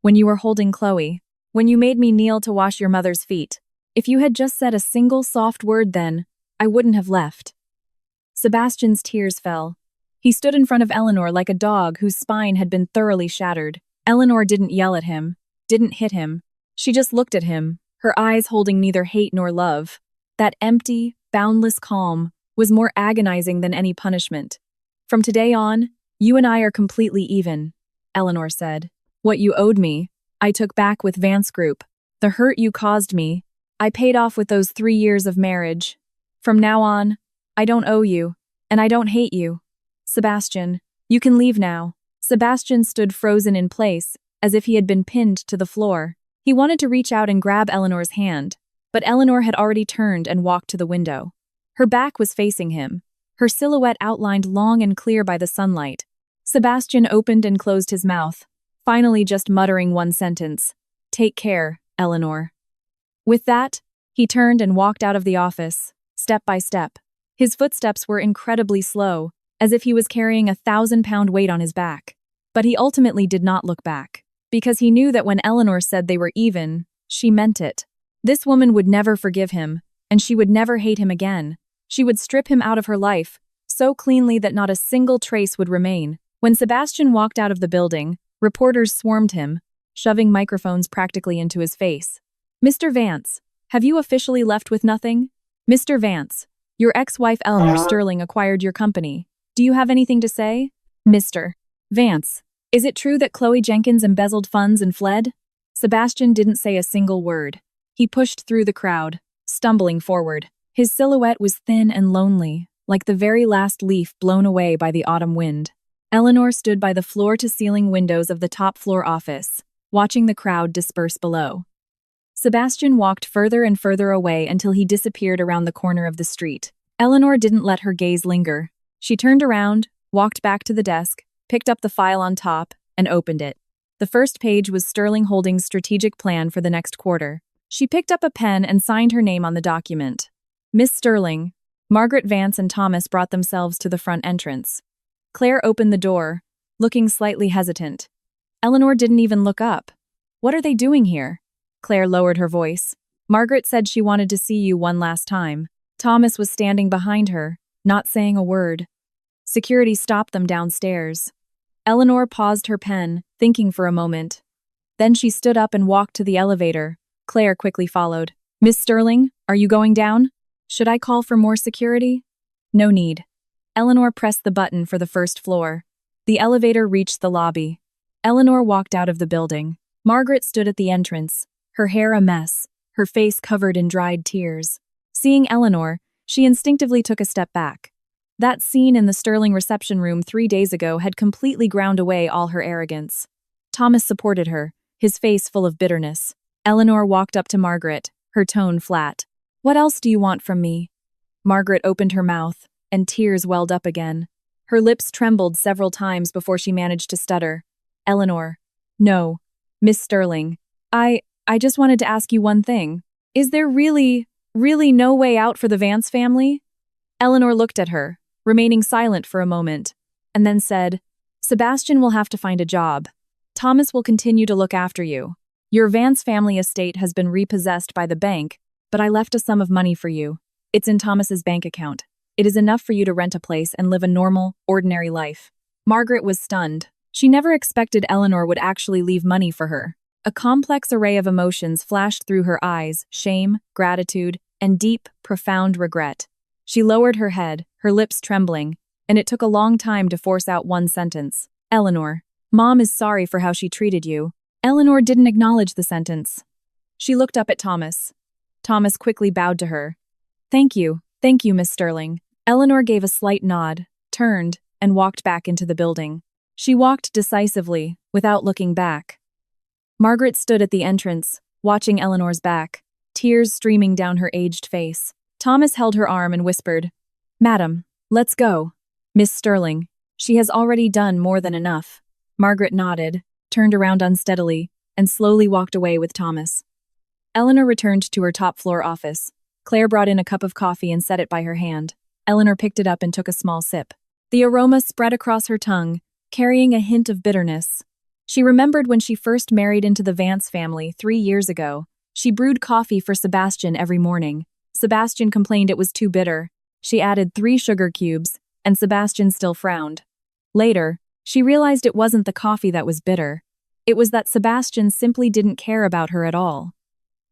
When you were holding Chloe. When you made me kneel to wash your mother's feet. If you had just said a single soft word then, I wouldn't have left. Sebastian's tears fell. He stood in front of Eleanor like a dog whose spine had been thoroughly shattered. Eleanor didn't yell at him, didn't hit him. She just looked at him, her eyes holding neither hate nor love. That empty, boundless calm was more agonizing than any punishment. "From today on, you and I are completely even," Eleanor said. "What you owed me, I took back with Vance Group. The hurt you caused me, I paid off with those 3 years of marriage. From now on, I don't owe you, and I don't hate you. Sebastian, you can leave now." Sebastian stood frozen in place, as if he had been pinned to the floor. He wanted to reach out and grab Eleanor's hand, but Eleanor had already turned and walked to the window. Her back was facing him, her silhouette outlined long and clear by the sunlight. Sebastian opened and closed his mouth, finally just muttering one sentence, "Take care, Eleanor." With that, he turned and walked out of the office, step by step. His footsteps were incredibly slow, as if he was carrying a 1,000-pound weight on his back. But he ultimately did not look back, because he knew that when Eleanor said they were even, she meant it. This woman would never forgive him, and she would never hate him again. She would strip him out of her life, so cleanly that not a single trace would remain. When Sebastian walked out of the building, reporters swarmed him, shoving microphones practically into his face. "Mr. Vance, have you officially left with nothing? Mr. Vance, your ex-wife Eleanor Sterling acquired your company. Do you have anything to say? Mr. Vance, is it true that Chloe Jenkins embezzled funds and fled?" Sebastian didn't say a single word. He pushed through the crowd, stumbling forward. His silhouette was thin and lonely, like the very last leaf blown away by the autumn wind. Eleanor stood by the floor-to-ceiling windows of the top-floor office, watching the crowd disperse below. Sebastian walked further and further away until he disappeared around the corner of the street. Eleanor didn't let her gaze linger. She turned around, walked back to the desk, picked up the file on top, and opened it. The first page was Sterling Holdings' strategic plan for the next quarter. She picked up a pen and signed her name on the document. Miss Sterling. Margaret Vance and Thomas brought themselves to the front entrance. Claire opened the door, looking slightly hesitant. Eleanor didn't even look up. "What are they doing here?" Claire lowered her voice. "Margaret said she wanted to see you one last time." Thomas was standing behind her, not saying a word. Security stopped them downstairs. Eleanor paused her pen, thinking for a moment. Then she stood up and walked to the elevator. Claire quickly followed. "Miss Sterling, are you going down? Should I call for more security?" "No need." Eleanor pressed the button for the first floor. The elevator reached the lobby. Eleanor walked out of the building. Margaret stood at the entrance, her hair a mess, her face covered in dried tears. Seeing Eleanor, she instinctively took a step back. That scene in the Sterling reception room 3 days ago had completely ground away all her arrogance. Thomas supported her, his face full of bitterness. Eleanor walked up to Margaret, her tone flat. "What else do you want from me?" Margaret opened her mouth, and tears welled up again. Her lips trembled several times before she managed to stutter. "Eleanor. No. Miss Sterling. I just wanted to ask you one thing. Is there really no way out for the Vance family?" Eleanor looked at her, remaining silent for a moment, and then said, "Sebastian will have to find a job. Thomas will continue to look after you. Your Vance family estate has been repossessed by the bank, but I left a sum of money for you. It's in Thomas's bank account. It is enough for you to rent a place and live a normal, ordinary life." Margaret was stunned. She never expected Eleanor would actually leave money for her. A complex array of emotions flashed through her eyes: shame, gratitude, and deep, profound regret. She lowered her head, her lips trembling, and it took a long time to force out one sentence. "Eleanor, Mom is sorry for how she treated you." Eleanor didn't acknowledge the sentence. She looked up at Thomas. Thomas quickly bowed to her. Thank you, Miss Sterling." Eleanor gave a slight nod, turned, and walked back into the building. She walked decisively, without looking back. Margaret stood at the entrance, watching Eleanor's back, tears streaming down her aged face. Thomas held her arm and whispered, "Madam, let's go. Miss Sterling, she has already done more than enough." Margaret nodded, turned around unsteadily, and slowly walked away with Thomas. Eleanor returned to her top-floor office. Claire brought in a cup of coffee and set it by her hand. Eleanor picked it up and took a small sip. The aroma spread across her tongue, carrying a hint of bitterness. She remembered when she first married into the Vance family 3 years ago. She brewed coffee for Sebastian every morning. Sebastian complained it was too bitter. She added 3 sugar cubes, and Sebastian still frowned. Later, she realized it wasn't the coffee that was bitter. It was that Sebastian simply didn't care about her at all.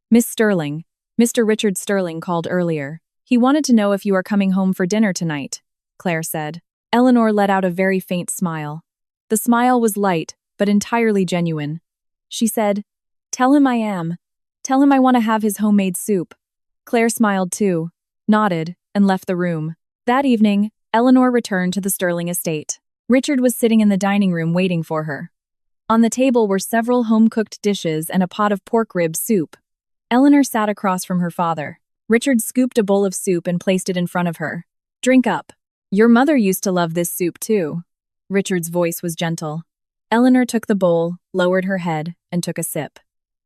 Miss Sterling, Mr. Richard Sterling called earlier. He wanted to know if you are coming home for dinner tonight, Claire said. Eleanor let out a very faint smile. The smile was light, but entirely genuine. She said, "Tell him I am. Tell him I want to have his homemade soup." Claire smiled too, nodded, and left the room. That evening, Eleanor returned to the Sterling estate. Richard was sitting in the dining room waiting for her. On the table were several home-cooked dishes and a pot of pork rib soup. Eleanor sat across from her father. Richard scooped a bowl of soup and placed it in front of her. "Drink up. Your mother used to love this soup too." Richard's voice was gentle. Eleanor took the bowl, lowered her head, and took a sip.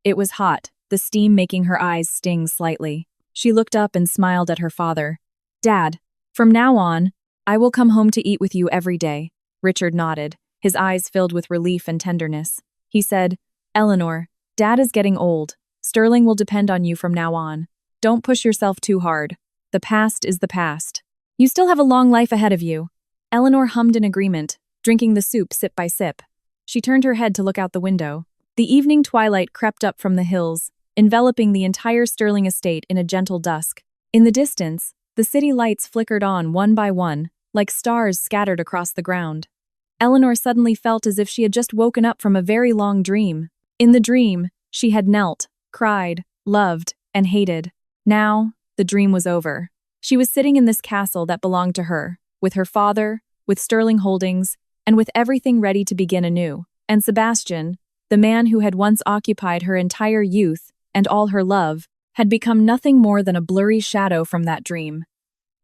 It was hot, the steam making her eyes sting slightly. She looked up and smiled at her father. "Dad, from now on, I will come home to eat with you every day." Richard nodded, his eyes filled with relief and tenderness. He said, "Eleanor, Dad is getting old. Sterling will depend on you from now on. Don't push yourself too hard. The past is the past. You still have a long life ahead of you." Eleanor hummed in agreement, drinking the soup sip by sip. She turned her head to look out the window. The evening twilight crept up from the hills, enveloping the entire Sterling estate in a gentle dusk. In the distance, the city lights flickered on one by one, like stars scattered across the ground. Eleanor suddenly felt as if she had just woken up from a very long dream. In the dream, she had knelt, cried, loved, and hated. Now, the dream was over. She was sitting in this castle that belonged to her, with her father, with Sterling Holdings, and with everything ready to begin anew. And Sebastian, the man who had once occupied her entire youth and all her love, had become nothing more than a blurry shadow from that dream.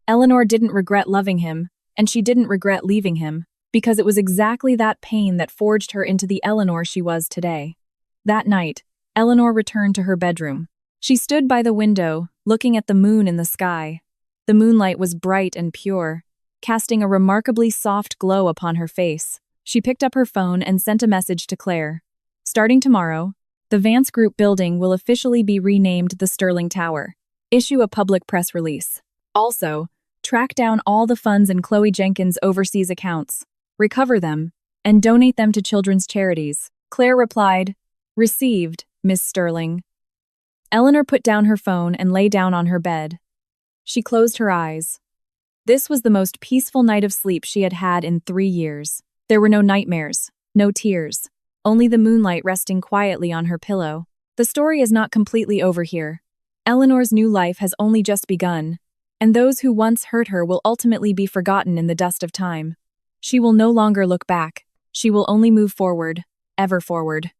Eleanor didn't regret loving him, and she didn't regret leaving him, because it was exactly that pain that forged her into the Eleanor she was today. That night, Eleanor returned to her bedroom. She stood by the window, looking at the moon in the sky. The moonlight was bright and pure, casting a remarkably soft glow upon her face. She picked up her phone and sent a message to Claire. "Starting tomorrow, the Vance Group building will officially be renamed the Sterling Tower. Issue a public press release. Also, track down all the funds in Chloe Jenkins' overseas accounts, recover them, and donate them to children's charities." Claire replied, "Received, Miss Sterling." Eleanor put down her phone and lay down on her bed. She closed her eyes. This was the most peaceful night of sleep she had had in 3 years. There were no nightmares, no tears, only the moonlight resting quietly on her pillow. The story is not completely over here. Eleanor's new life has only just begun, and those who once hurt her will ultimately be forgotten in the dust of time. She will no longer look back. She will only move forward, ever forward.